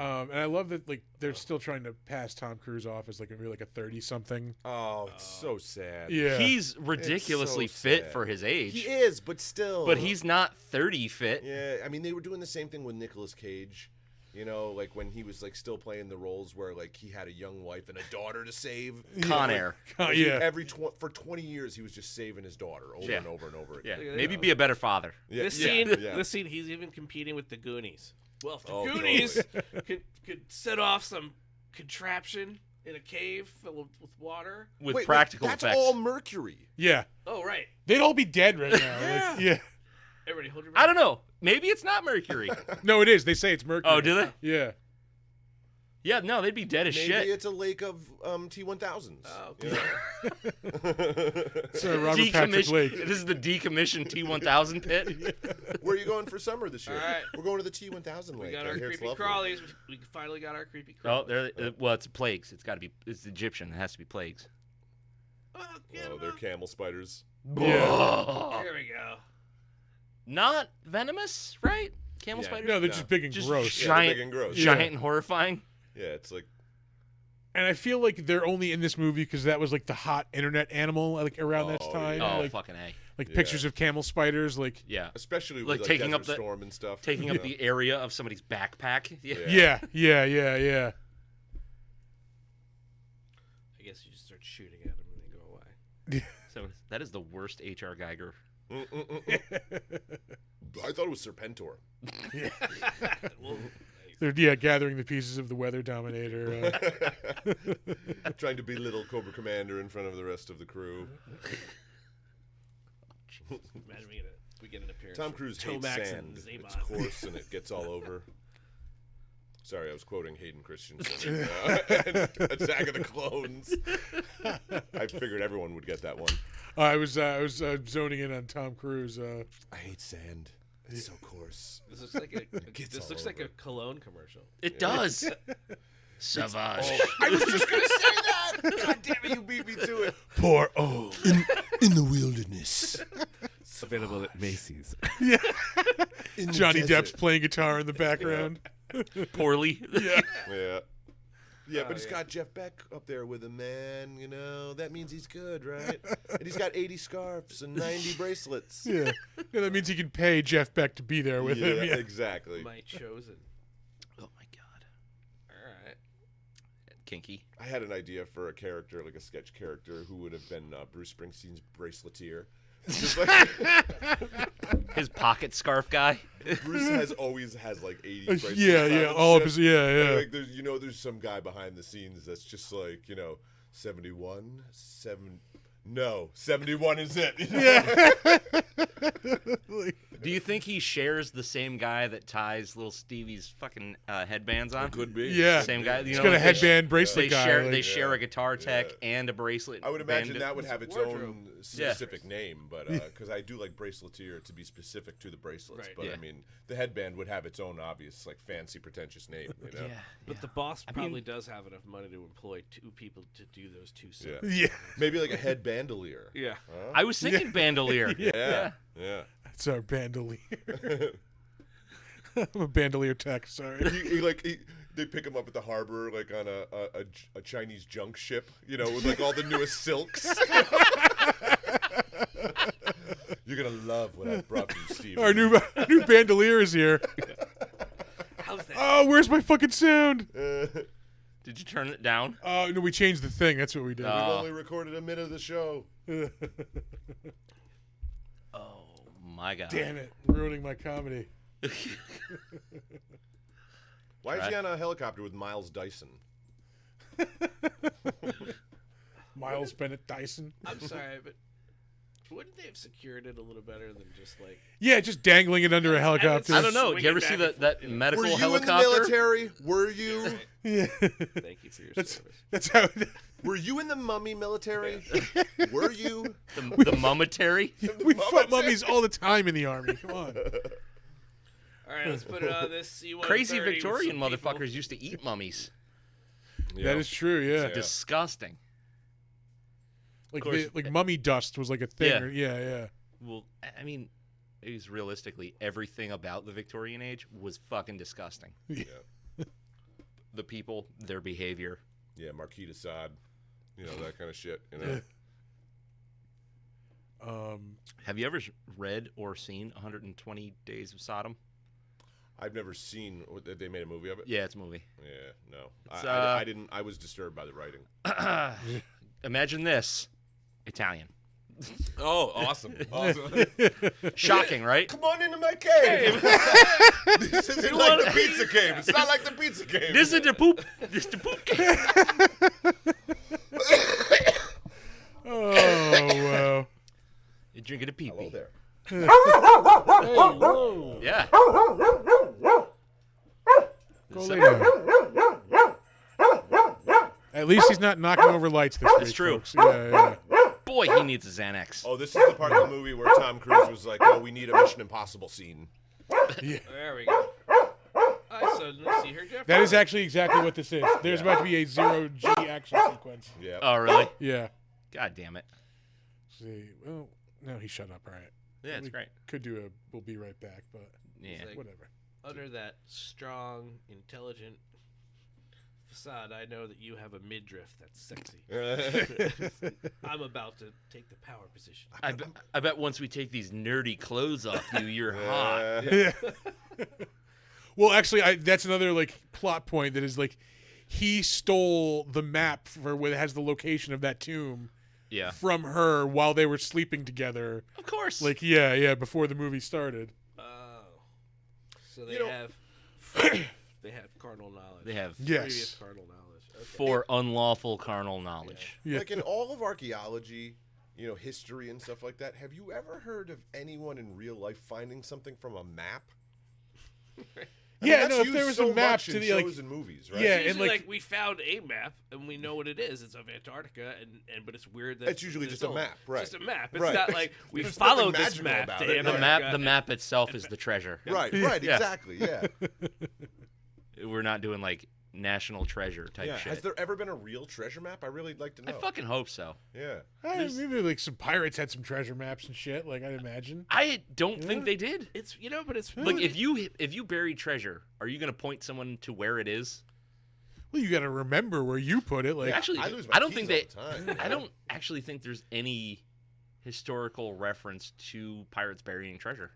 Speaker 1: And I love that like they're still trying to pass Tom Cruise off as like maybe like a 30-something.
Speaker 4: Oh, it's so sad.
Speaker 1: Yeah.
Speaker 2: He's ridiculously
Speaker 4: so
Speaker 2: fit
Speaker 4: sad.
Speaker 2: for his age.
Speaker 4: He is, but still.
Speaker 2: But he's not 30 fit.
Speaker 4: Yeah, I mean, they were doing the same thing with Nicolas Cage. You know, like when he was like still playing the roles where like he had a young wife and a daughter to save.
Speaker 2: Con Air.
Speaker 1: Oh, yeah.
Speaker 4: For 20 years, he was just saving his daughter over
Speaker 2: Yeah.
Speaker 4: and over and over
Speaker 2: Yeah,
Speaker 4: again.
Speaker 2: maybe be a better father.
Speaker 4: Yeah,
Speaker 3: This
Speaker 4: yeah,
Speaker 3: scene,
Speaker 4: yeah.
Speaker 3: this scene, he's even competing with the Goonies. Well, if the
Speaker 4: Oh,
Speaker 3: Goonies could set off some contraption in a cave filled with water.
Speaker 2: With
Speaker 4: Wait,
Speaker 2: practical
Speaker 4: that's
Speaker 2: effects.
Speaker 4: all mercury.
Speaker 1: Yeah.
Speaker 3: Oh, right.
Speaker 1: They'd all be dead right now. Like, yeah.
Speaker 3: Everybody hold your
Speaker 2: I don't know. Maybe it's not mercury.
Speaker 1: No, it is. They say it's mercury.
Speaker 2: Oh, do they?
Speaker 1: Yeah.
Speaker 2: Yeah, no, they'd be dead as
Speaker 4: Maybe
Speaker 2: shit.
Speaker 4: it's a lake of T-1000s.
Speaker 3: Oh,
Speaker 4: you know?
Speaker 1: So Robert Patrick Lake.
Speaker 2: This is the decommissioned T1000 pit.
Speaker 4: Where are you going for summer this year?
Speaker 3: All right.
Speaker 4: We're going to the T-1000 lake.
Speaker 3: We got
Speaker 4: I
Speaker 3: our
Speaker 4: hear it's
Speaker 3: creepy
Speaker 4: lovely.
Speaker 3: crawlies. We finally got our creepy
Speaker 2: Oh,
Speaker 3: crawlies.
Speaker 2: there. Well, it's plagues. It's got to be. It's Egyptian. It has to be plagues.
Speaker 3: Oh, get
Speaker 4: Oh,
Speaker 3: 'em
Speaker 4: they're
Speaker 3: up.
Speaker 4: camel spiders.
Speaker 2: Yeah.
Speaker 3: Here we go.
Speaker 2: Not venomous, right? Camel
Speaker 4: Yeah.
Speaker 2: spiders.
Speaker 1: No, they're
Speaker 4: No.
Speaker 1: just big and
Speaker 2: Just
Speaker 1: gross.
Speaker 4: Yeah,
Speaker 2: giant,
Speaker 4: they're big and gross.
Speaker 2: giant
Speaker 1: Yeah.
Speaker 2: and horrifying.
Speaker 4: Yeah, it's like
Speaker 1: And I feel like they're only in this movie because that was like the hot internet animal like around that
Speaker 4: Oh,
Speaker 1: time.
Speaker 4: yeah.
Speaker 2: Oh,
Speaker 1: Like,
Speaker 2: fucking A.
Speaker 1: like
Speaker 4: Yeah.
Speaker 1: pictures of camel spiders. Like,
Speaker 2: Yeah.
Speaker 4: especially
Speaker 2: Like
Speaker 4: with
Speaker 2: taking
Speaker 4: Desert
Speaker 2: up the-
Speaker 4: Storm and stuff.
Speaker 2: Taking
Speaker 4: you
Speaker 2: up
Speaker 4: know?
Speaker 2: the area of somebody's backpack. Yeah.
Speaker 4: Yeah.
Speaker 1: yeah.
Speaker 3: I guess you just start shooting at them and they go away.
Speaker 2: So that is the worst H.R. Geiger.
Speaker 4: I thought it was Serpentor.
Speaker 3: Well,
Speaker 1: They're gathering the pieces of the Weather Dominator.
Speaker 4: Trying to belittle Cobra Commander in front of the rest of the crew.
Speaker 3: Imagine we get an appearance.
Speaker 4: Tom
Speaker 3: from
Speaker 4: Cruise hates
Speaker 3: Tomax
Speaker 4: sand.
Speaker 3: and Zabon.
Speaker 4: It's coarse and it gets all over. Sorry, I was quoting Hayden Christensen in Attack of the Clones. I figured everyone would get that one.
Speaker 1: I was zoning in on Tom Cruise.
Speaker 4: I hate sand. It's so coarse.
Speaker 3: This looks like
Speaker 4: Gets
Speaker 3: this
Speaker 4: all
Speaker 3: looks like a
Speaker 4: over.
Speaker 3: cologne commercial.
Speaker 2: It does. Savage.
Speaker 4: I was just gonna say that. God damn it, you beat me to it.
Speaker 1: Poor
Speaker 4: In the wilderness.
Speaker 3: Available at Macy's.
Speaker 4: In the
Speaker 1: Johnny
Speaker 4: desert.
Speaker 1: Depp's playing guitar in the background.
Speaker 2: Poorly.
Speaker 1: Yeah.
Speaker 4: Yeah. Yeah, but
Speaker 3: Oh,
Speaker 4: he's
Speaker 3: yeah.
Speaker 4: got Jeff Beck up there with him, man. You know, that means he's good, right? And he's got 80 scarves and 90 bracelets.
Speaker 1: Yeah. That means he can pay Jeff Beck to be there with him. Yeah.
Speaker 4: Exactly.
Speaker 3: My chosen.
Speaker 2: Oh my god.
Speaker 3: All right.
Speaker 2: Kinky.
Speaker 4: I had an idea for a character, like a sketch character, who would have been Bruce Springsteen's braceletier. Just like,
Speaker 2: His pocket scarf guy.
Speaker 4: Bruce always has like 80 bracelets.
Speaker 1: Yeah,
Speaker 4: on
Speaker 1: yeah.
Speaker 4: and
Speaker 1: All of
Speaker 4: shit.
Speaker 1: his, yeah.
Speaker 4: Like there's some guy behind the scenes that's just like, 71, 71 is it.
Speaker 2: Do you think he shares the same guy that ties little Stevie's fucking headbands on?
Speaker 4: Could be.
Speaker 1: Yeah.
Speaker 2: Same guy.
Speaker 1: He's
Speaker 2: You
Speaker 1: got
Speaker 2: know,
Speaker 1: a headband bracelet
Speaker 2: They
Speaker 1: guy.
Speaker 2: share.
Speaker 1: like-
Speaker 2: They share a guitar tech
Speaker 4: Yeah.
Speaker 2: and a bracelet.
Speaker 4: I would imagine
Speaker 2: band.
Speaker 4: that would have its
Speaker 3: wardrobe.
Speaker 4: own specific name, but because I do like braceletier to be specific to the bracelets.
Speaker 3: Right.
Speaker 4: But
Speaker 2: Yeah.
Speaker 4: I mean, the headband would have its own obvious, like fancy, pretentious name. You know?
Speaker 2: Yeah.
Speaker 3: But the boss
Speaker 2: I
Speaker 3: probably
Speaker 2: mean-
Speaker 3: does have enough money to employ 2 people to do those 2
Speaker 4: Yeah.
Speaker 3: sets.
Speaker 1: Yeah.
Speaker 4: Maybe like a head bandolier.
Speaker 3: Yeah.
Speaker 4: Huh?
Speaker 2: I was thinking bandolier.
Speaker 4: Yeah. Yeah.
Speaker 1: That's our bandolier. I'm a bandolier tech, sorry.
Speaker 4: They pick him up at the harbor, like on a Chinese junk ship, with like all the newest silks. You're gonna love what I brought you, Steve.
Speaker 1: Our new bandolier is here.
Speaker 3: How's that?
Speaker 1: Oh, where's my fucking sound?
Speaker 2: Did you turn it down?
Speaker 1: Oh, no, we changed the thing. That's what we did.
Speaker 4: We've only recorded a minute of the show.
Speaker 2: Oh my god.
Speaker 1: Damn it. Ruining my comedy.
Speaker 4: Why is
Speaker 2: Right.
Speaker 4: he on a helicopter with Miles Dyson?
Speaker 1: Miles Bennett Dyson.
Speaker 3: I'm sorry, but wouldn't they have secured it a little better than just like?
Speaker 1: Yeah, just dangling it under a helicopter.
Speaker 2: I don't know.
Speaker 3: Swing
Speaker 2: Do you ever
Speaker 3: it
Speaker 2: see
Speaker 3: back and
Speaker 2: that
Speaker 3: forth,
Speaker 2: medical
Speaker 4: Were you
Speaker 2: helicopter?
Speaker 4: in the military? Were you?
Speaker 1: Yeah.
Speaker 3: Thank you for your
Speaker 1: That's
Speaker 3: service.
Speaker 1: that's how.
Speaker 4: Were you in the mummy military? Were you?
Speaker 2: The mummitary?
Speaker 1: We fought mummies all the time in the army. Come on.
Speaker 3: All right, let's put it on this C-130
Speaker 2: Crazy
Speaker 3: with
Speaker 2: Victorian
Speaker 3: some people.
Speaker 2: motherfuckers used to eat mummies.
Speaker 1: That is true. Yeah.
Speaker 4: Yeah.
Speaker 2: Disgusting.
Speaker 1: Like
Speaker 2: course.
Speaker 1: like mummy dust was like a thing.
Speaker 2: Yeah.
Speaker 1: Or, yeah.
Speaker 2: Well, I mean, it was realistically everything about the Victorian age was fucking disgusting.
Speaker 1: Yeah.
Speaker 2: The people, their behavior.
Speaker 4: Yeah, Marquis de Sade. That kind of shit. You know.
Speaker 2: Have you ever read or seen 120 Days of Sodom?
Speaker 4: I've never seen. They made a movie of it.
Speaker 2: Yeah, it's a movie.
Speaker 4: Yeah, no.
Speaker 2: It's,
Speaker 4: I didn't. I was disturbed by the writing.
Speaker 2: Imagine this. Italian.
Speaker 4: Oh, awesome! Awesome.
Speaker 2: Shocking, right?
Speaker 4: Come on into my cave. This isn't like the pizza cave. It's not like the pizza cave.
Speaker 2: This is the poop. This is the poop game.
Speaker 1: Oh wow.
Speaker 2: You're drinking a pee
Speaker 4: Hello
Speaker 2: pee.
Speaker 4: there.
Speaker 2: Yeah.
Speaker 1: Go lay down. At least he's not knocking over lights this week.
Speaker 2: It's true.
Speaker 1: Folks. Yeah.
Speaker 2: Boy, he needs a Xanax.
Speaker 4: Oh, this is the part of the movie where Tom Cruise was like, "Oh, we need a Mission Impossible scene."
Speaker 3: There we go. So let's see here, Jeff.
Speaker 1: That is actually exactly what this is. There's about to be a 0G action sequence.
Speaker 4: Yeah.
Speaker 2: Oh, really?
Speaker 1: Yeah.
Speaker 2: God damn it.
Speaker 1: See, well, no, he shut up. All right.
Speaker 2: Yeah, it's
Speaker 1: We
Speaker 2: great.
Speaker 1: Could do a. We'll be right back, but
Speaker 2: Yeah.
Speaker 3: like-
Speaker 1: whatever.
Speaker 3: Under that strong, intelligent facade, I know that you have a midriff that's sexy. I'm about to take the power position.
Speaker 2: I bet once we take these nerdy clothes off you, you're hot.
Speaker 1: Yeah. Well, actually, that's another like plot point that is like he stole the map for where it has the location of that tomb
Speaker 2: Yeah.
Speaker 1: from her while they were sleeping together.
Speaker 2: Of course.
Speaker 1: Like yeah, before the movie started.
Speaker 3: Oh. So they
Speaker 4: You know-
Speaker 3: have They have carnal knowledge.
Speaker 2: They have
Speaker 3: Previous
Speaker 1: Yes.
Speaker 3: carnal knowledge. Okay.
Speaker 2: for unlawful carnal knowledge.
Speaker 1: Yeah.
Speaker 4: Like in all of archaeology, history and stuff like that, have you ever heard of anyone in real life finding something from a map?
Speaker 1: Yeah,
Speaker 4: that's
Speaker 1: no, if
Speaker 4: used
Speaker 1: there was
Speaker 4: so
Speaker 1: a map
Speaker 4: much
Speaker 1: to
Speaker 4: in
Speaker 1: the, like-
Speaker 4: shows and movies, right?
Speaker 1: Yeah,
Speaker 3: It's
Speaker 1: and,
Speaker 3: usually
Speaker 1: like-
Speaker 3: like we found a map and we know what it is. It's of Antarctica, and but it's weird that
Speaker 4: It's usually just a
Speaker 3: old.
Speaker 4: map, right.
Speaker 3: Just a map. It's
Speaker 4: Right.
Speaker 3: not like we
Speaker 4: There's
Speaker 3: followed
Speaker 4: nothing
Speaker 3: this
Speaker 4: magical
Speaker 3: map
Speaker 4: about
Speaker 3: to
Speaker 4: it.
Speaker 2: The
Speaker 3: Antarctica.
Speaker 2: map itself is the treasure.
Speaker 4: Right,
Speaker 1: Yeah.
Speaker 4: exactly, yeah.
Speaker 2: We're not doing like national treasure type
Speaker 4: Yeah.
Speaker 2: shit.
Speaker 4: Has there ever been a real treasure map? I really like to
Speaker 2: I
Speaker 4: know.
Speaker 2: fucking hope so.
Speaker 4: Yeah.
Speaker 1: Maybe like some pirates had some treasure maps and shit. Like I'd imagine.
Speaker 2: I don't
Speaker 1: Yeah.
Speaker 2: think they did.
Speaker 3: It's but it's
Speaker 2: Like if you bury treasure, are you gonna point someone to where it is?
Speaker 1: Well, you got to remember where you put it. Like,
Speaker 2: Actually,
Speaker 4: I lose my
Speaker 2: I don't
Speaker 4: keys
Speaker 2: think
Speaker 4: all the time.
Speaker 2: I don't actually think there's any historical reference to pirates burying treasure.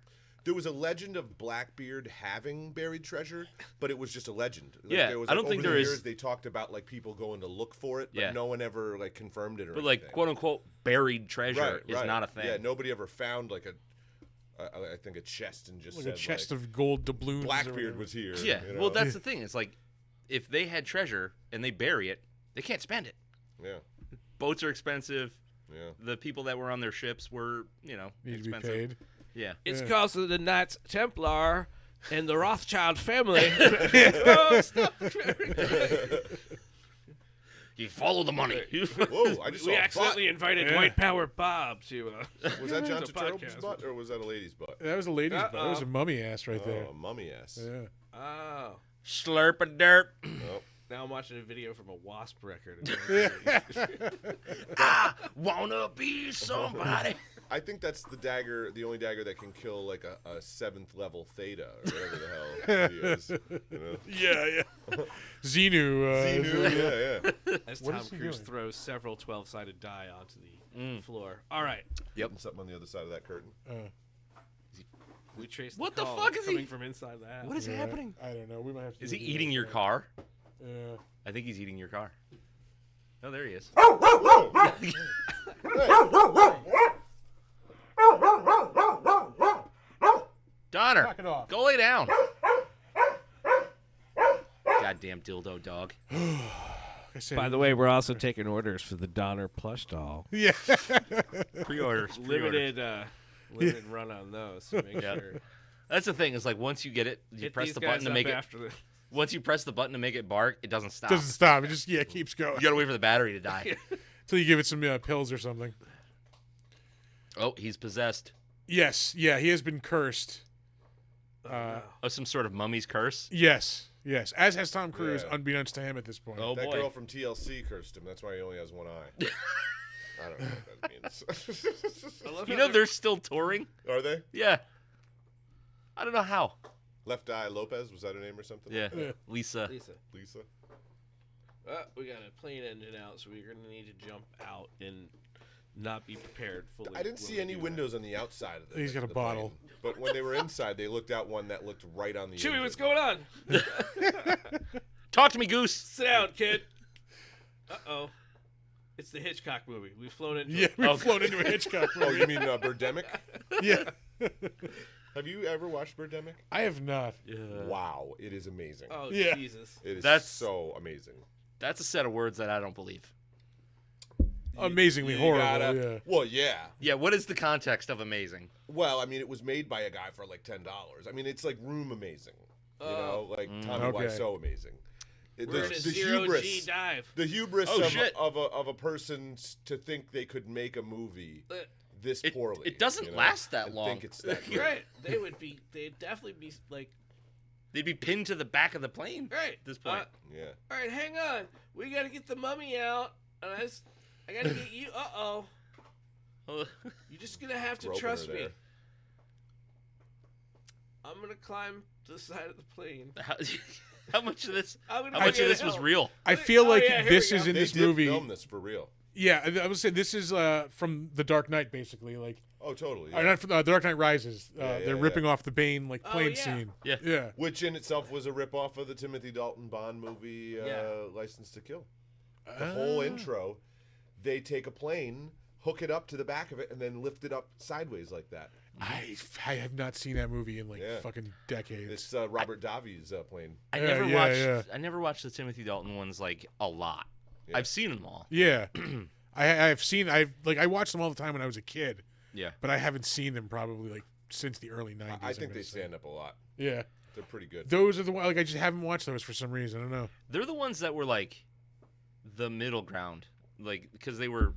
Speaker 4: There was a legend of Blackbeard having buried treasure, but it was just a legend. Like,
Speaker 2: Yeah,
Speaker 4: there was,
Speaker 2: I don't
Speaker 4: over
Speaker 2: think
Speaker 4: the
Speaker 2: there is-
Speaker 4: years, They talked about like people going to look for it, but
Speaker 2: Yeah.
Speaker 4: no one ever like confirmed it or
Speaker 2: But like
Speaker 4: anything.
Speaker 2: quote unquote buried treasure
Speaker 4: right,
Speaker 2: is
Speaker 4: right.
Speaker 2: not a thing.
Speaker 4: Yeah, nobody ever found like I think a chest and just
Speaker 1: like
Speaker 4: said
Speaker 1: a chest
Speaker 4: like,
Speaker 1: of gold doubloons. or
Speaker 4: Blackbeard
Speaker 1: whatever.
Speaker 4: was here.
Speaker 2: Yeah,
Speaker 4: you know?
Speaker 2: well that's the thing. It's like if they had treasure and they bury it, they can't spend it.
Speaker 4: yeah,
Speaker 2: Boats are expensive.
Speaker 4: yeah.
Speaker 2: The people that were on their ships were,
Speaker 1: Need to
Speaker 2: expensive.
Speaker 1: be paid.
Speaker 2: Yeah.
Speaker 3: It's
Speaker 1: Yeah.
Speaker 3: because of the Knights Templar and the Rothschild family. Oh, stop.
Speaker 2: You follow the money.
Speaker 4: Whoa! I just saw
Speaker 3: We
Speaker 4: a
Speaker 3: accidentally invited
Speaker 1: Yeah.
Speaker 3: White Power Bob to.
Speaker 4: butt. Was that John
Speaker 3: to
Speaker 4: Turturro's
Speaker 3: podcast.
Speaker 4: butt or was that a lady's butt?
Speaker 1: That was a lady's butt. That was a
Speaker 3: Uh-oh.
Speaker 1: mummy ass right there.
Speaker 4: Oh, mummy ass.
Speaker 1: Yeah.
Speaker 3: Oh.
Speaker 2: Slurp a derp.
Speaker 4: Oh.
Speaker 3: Now I'm watching a video from a Wasp record.
Speaker 2: I wanna be somebody.
Speaker 4: I think that's the only dagger that can kill like a 7th level theta or whatever the hell he is. You know?
Speaker 1: Yeah, yeah. Xenu.
Speaker 4: Xenu, yeah.
Speaker 3: As
Speaker 1: What
Speaker 3: Tom
Speaker 1: is he
Speaker 3: Cruise
Speaker 1: doing?
Speaker 3: throws several 12-sided die onto the floor. All right.
Speaker 4: Yep. Something on the other side of that curtain.
Speaker 3: We traced
Speaker 2: What
Speaker 3: the
Speaker 2: the
Speaker 3: call
Speaker 2: fuck is he-
Speaker 3: coming from inside the house.
Speaker 2: What is
Speaker 1: Yeah,
Speaker 2: happening?
Speaker 1: I don't know. We might have to.
Speaker 2: Is
Speaker 1: do
Speaker 2: he
Speaker 1: the
Speaker 2: eating
Speaker 1: other
Speaker 2: your
Speaker 1: side.
Speaker 2: car?
Speaker 1: Yeah.
Speaker 2: I think he's eating your car. Oh, there he is. Donner,
Speaker 1: Knock it off.
Speaker 2: go lay down. Goddamn dildo dog.
Speaker 1: Like I said,
Speaker 3: By the way, we're also taking orders for the Donner plush doll.
Speaker 1: yeah.
Speaker 2: Pre-orders.
Speaker 3: Limited run on those. So make
Speaker 2: Yeah.
Speaker 3: sure.
Speaker 2: That's the thing. Is like once you get it, you
Speaker 3: Hit
Speaker 2: press
Speaker 3: these
Speaker 2: the
Speaker 3: guys
Speaker 2: button to
Speaker 3: up
Speaker 2: make it.
Speaker 3: after the.
Speaker 2: Once you press the button to make it bark, it doesn't stop.
Speaker 1: Doesn't stop. It just keeps going
Speaker 2: You gotta wait for the battery to die.
Speaker 1: until you give it some pills or something.
Speaker 2: Oh, he's possessed.
Speaker 1: Yes. Yeah. He has been cursed.
Speaker 2: Oh, some sort of mummy's curse.
Speaker 1: Yes. Yes. As has Tom Cruise,
Speaker 4: Yeah.
Speaker 1: unbeknownst to him at this point.
Speaker 2: Oh
Speaker 4: That
Speaker 2: boy.
Speaker 4: girl from TLC cursed him. That's why he only has one eye. I don't know what that means.
Speaker 3: I love
Speaker 2: You
Speaker 3: how
Speaker 2: know
Speaker 3: they're-
Speaker 2: they're still touring.
Speaker 4: Are they?
Speaker 2: Yeah. I don't know how.
Speaker 4: Left Eye Lopez, was that her name or something?
Speaker 2: Yeah.
Speaker 1: Yeah.
Speaker 2: Lisa.
Speaker 3: Lisa.
Speaker 4: Lisa?
Speaker 3: We got a plane engine out, so we're gonna need to jump out and not be prepared fully.
Speaker 4: I didn't
Speaker 3: when
Speaker 4: see
Speaker 3: we
Speaker 4: any
Speaker 3: do that.
Speaker 4: windows on the outside of the
Speaker 1: He's got a
Speaker 4: the
Speaker 1: bottle.
Speaker 4: plane. But when they were inside, they looked out one that looked right on the
Speaker 3: Chewie,
Speaker 4: engine.
Speaker 3: what's going on?
Speaker 2: Talk to me, Goose.
Speaker 3: Sit down, kid. Uh-oh. It's the Hitchcock movie. We've flown into
Speaker 1: Yeah.
Speaker 3: it.
Speaker 1: We've
Speaker 2: Okay.
Speaker 1: flown into a Hitchcock
Speaker 4: Oh,
Speaker 1: movie.
Speaker 4: you mean Birdemic?
Speaker 1: Yeah.
Speaker 4: Have you ever watched Birdemic?
Speaker 1: I have not.
Speaker 4: Wow, it is amazing.
Speaker 3: Oh,
Speaker 1: Yeah.
Speaker 3: Jesus.
Speaker 4: It is
Speaker 2: That's-
Speaker 4: so amazing.
Speaker 2: That's a set of words that I don't believe.
Speaker 1: Amazingly
Speaker 4: You
Speaker 1: horrible.
Speaker 4: gotta-
Speaker 1: Yeah.
Speaker 4: Well, yeah.
Speaker 2: Yeah, what is the context of amazing?
Speaker 4: Well, I mean, it was made by a guy for like $10. I mean, it's like Room amazing. You know, like Tommy
Speaker 1: Okay.
Speaker 4: Wiseau amazing.
Speaker 3: We're in a zero-G dive.
Speaker 4: The hubris
Speaker 2: Oh, shit.
Speaker 4: of a person to think they could make a movie this
Speaker 2: It-
Speaker 4: poorly.
Speaker 2: it doesn't
Speaker 4: you know?
Speaker 2: last that
Speaker 4: I
Speaker 2: long.
Speaker 4: think it's that good.
Speaker 3: Right. They'd definitely be like,
Speaker 2: They'd be pinned to the back of the plane
Speaker 3: right.
Speaker 2: at this point.
Speaker 4: Yeah.
Speaker 3: All right, hang on. We got to get the mummy out. And I got to get you. Uh-oh. You're just going to have to
Speaker 4: Groping
Speaker 3: trust
Speaker 4: her
Speaker 3: me.
Speaker 4: there.
Speaker 3: I'm going to climb the side of the plane.
Speaker 2: How much of this?
Speaker 3: I'm gonna
Speaker 2: How much
Speaker 3: get
Speaker 2: of this
Speaker 3: it
Speaker 2: was
Speaker 3: out.
Speaker 2: real?
Speaker 1: I feel
Speaker 3: Oh,
Speaker 1: like
Speaker 3: yeah, here
Speaker 1: this
Speaker 3: we
Speaker 1: is
Speaker 3: go.
Speaker 1: in
Speaker 4: They
Speaker 1: this
Speaker 4: did
Speaker 1: movie.
Speaker 4: film this for real.
Speaker 1: Yeah, I would say this is from The Dark Knight, basically. Like,
Speaker 4: Oh, totally.
Speaker 1: or
Speaker 4: Yeah.
Speaker 1: not from The Dark Knight Rises.
Speaker 4: Yeah,
Speaker 1: They're
Speaker 4: yeah,
Speaker 1: ripping
Speaker 4: yeah.
Speaker 1: off the Bane like
Speaker 3: Oh,
Speaker 1: plane
Speaker 3: yeah.
Speaker 1: scene.
Speaker 2: Yeah.
Speaker 1: Yeah.
Speaker 4: Which in itself was a ripoff of the Timothy Dalton Bond movie,
Speaker 3: Yeah.
Speaker 4: License to Kill. The whole intro, they take a plane, hook it up to the back of it, and then lift it up sideways like that.
Speaker 1: I have not seen that movie in like
Speaker 4: Yeah.
Speaker 1: fucking decades.
Speaker 4: It's Robert Davi's playing.
Speaker 2: I
Speaker 1: Yeah,
Speaker 2: never
Speaker 1: yeah,
Speaker 2: watched.
Speaker 1: yeah.
Speaker 2: I never watched the Timothy Dalton ones like a lot.
Speaker 4: Yeah.
Speaker 2: I've seen them all.
Speaker 1: Yeah, I've seen. I watched them all the time when I was a kid,
Speaker 2: Yeah.
Speaker 1: but I haven't seen them probably like since the early '90s.
Speaker 4: I think
Speaker 1: I'm
Speaker 4: they
Speaker 1: gonna say.
Speaker 4: stand up a lot.
Speaker 1: Yeah,
Speaker 4: They're pretty good.
Speaker 1: those are the ones. Like I just haven't watched those for some reason. I don't know.
Speaker 2: They're the ones that were like the middle ground, like because they were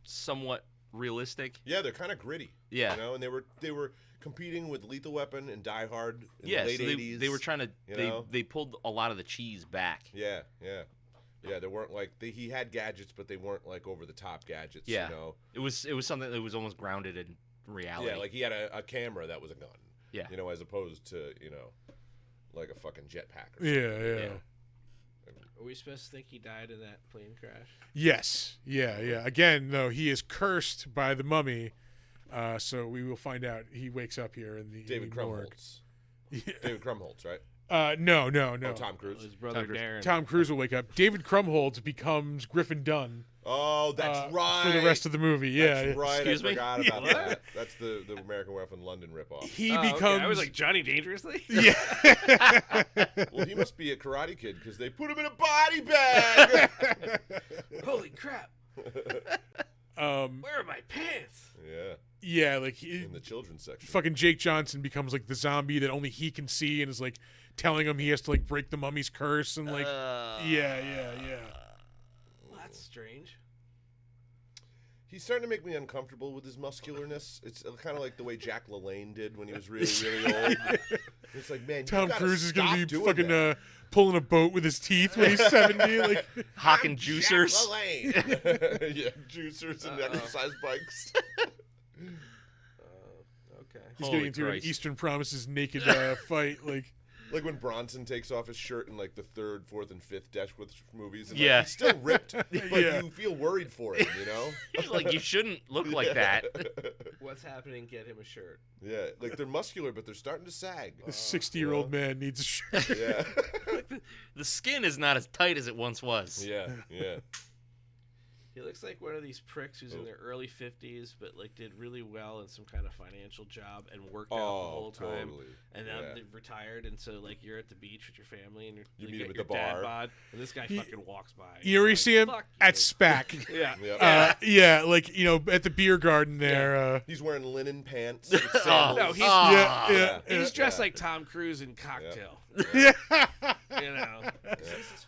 Speaker 2: somewhat realistic.
Speaker 4: Yeah, they're kind of gritty.
Speaker 2: Yeah.
Speaker 4: You know, and they were competing with Lethal Weapon and Die Hard in
Speaker 2: Yeah,
Speaker 4: the late
Speaker 2: so
Speaker 4: 80s.
Speaker 2: they were trying to.
Speaker 4: you know?
Speaker 2: They pulled a lot of the cheese back.
Speaker 4: Yeah, yeah. Yeah, they weren't like he had gadgets, but they weren't like over the top gadgets.
Speaker 2: Yeah.
Speaker 4: You know?
Speaker 2: It was something that was almost grounded in reality.
Speaker 4: Yeah, like he had a camera that was a gun.
Speaker 2: Yeah.
Speaker 4: You know, as opposed to, like a fucking jetpack or something.
Speaker 1: Yeah.
Speaker 3: Are we supposed to think he died in that plane crash?
Speaker 1: Yes. Yeah. Again, though, he is cursed by the mummy. So we will find out. He wakes up here in the
Speaker 4: David
Speaker 1: morgue.
Speaker 4: Krumholtz.
Speaker 1: Yeah.
Speaker 4: David Krumholtz, right?
Speaker 1: No.
Speaker 4: Oh, Tom Cruise.
Speaker 3: His brother
Speaker 2: Cruise.
Speaker 3: Darren.
Speaker 1: Tom Cruise will wake up. David Krumholtz becomes Griffin Dunn
Speaker 4: Oh, that's right.
Speaker 1: for the rest of the movie. Yeah.
Speaker 4: That's right.
Speaker 2: Excuse
Speaker 4: I
Speaker 2: me?
Speaker 4: forgot about
Speaker 3: Yeah.
Speaker 4: that. That's the American Werewolf in London ripoff.
Speaker 1: He
Speaker 3: Oh, okay.
Speaker 1: becomes.
Speaker 3: I was like Johnny Dangerously.
Speaker 1: yeah.
Speaker 4: Well, he must be a Karate Kid because they put him in a body bag.
Speaker 3: Holy crap! Where are my pants?
Speaker 4: Yeah,
Speaker 1: Yeah. Like he,
Speaker 4: in the children's section.
Speaker 1: fucking Jake Johnson becomes like the zombie that only he can see and is like telling him he has to like break the mummy's curse and like. Yeah.
Speaker 3: Well, that's strange.
Speaker 4: He's starting to make me uncomfortable with his muscularness. It's kind of like the way Jack LaLanne did when he was really, really old. It's like, man,
Speaker 1: Tom
Speaker 4: you gotta
Speaker 1: Cruise is gonna
Speaker 4: stop
Speaker 1: be
Speaker 4: doing
Speaker 1: fucking
Speaker 4: that.
Speaker 1: pulling a boat with his teeth when he's 70. Like,
Speaker 2: Hawking
Speaker 4: I'm
Speaker 2: juicers.
Speaker 4: Jack LaLanne. Yeah, juicers and
Speaker 3: Uh-oh.
Speaker 4: exercise bikes.
Speaker 3: Okay.
Speaker 1: he's
Speaker 2: Holy
Speaker 1: getting into
Speaker 2: Christ.
Speaker 1: an Eastern Promises naked fight. Like,
Speaker 4: Like when Bronson takes off his shirt in like the third, fourth, and fifth Death Wish movies. And,
Speaker 2: Yeah.
Speaker 4: like, he's still ripped, but
Speaker 1: Yeah.
Speaker 4: you feel worried for him, you know?
Speaker 2: Like you shouldn't look like that.
Speaker 3: What's happening? Get him a shirt.
Speaker 4: Yeah, like they're muscular, but they're starting to sag.
Speaker 1: a 60-year-old man needs a shirt.
Speaker 4: Yeah,
Speaker 2: The skin is not as tight as it once was.
Speaker 4: yeah, yeah.
Speaker 3: He looks like one of these pricks who's in their early 50s, but like did really well in some kind of financial job and worked out the whole time.
Speaker 4: Totally.
Speaker 3: And now
Speaker 4: Yeah.
Speaker 3: they've retired, and so like you're at the beach with your family, and
Speaker 4: You
Speaker 3: you
Speaker 4: meet
Speaker 3: get
Speaker 4: him at
Speaker 3: your
Speaker 4: the
Speaker 3: dad
Speaker 4: bar.
Speaker 3: bod, and this guy fucking walks by.
Speaker 1: You know where you
Speaker 3: He's
Speaker 1: see him?
Speaker 3: like, "Fuck
Speaker 1: At
Speaker 3: you."
Speaker 1: SPAC.
Speaker 3: Yeah.
Speaker 4: Yep.
Speaker 1: Yeah, like, at the beer garden there.
Speaker 4: He's wearing linen pants. With
Speaker 2: Oh,
Speaker 4: sandals.
Speaker 3: No, he's
Speaker 2: ah.
Speaker 1: Yeah.
Speaker 3: he's dressed
Speaker 4: Yeah.
Speaker 3: like Tom Cruise in Cocktail.
Speaker 1: Yeah.
Speaker 3: You know.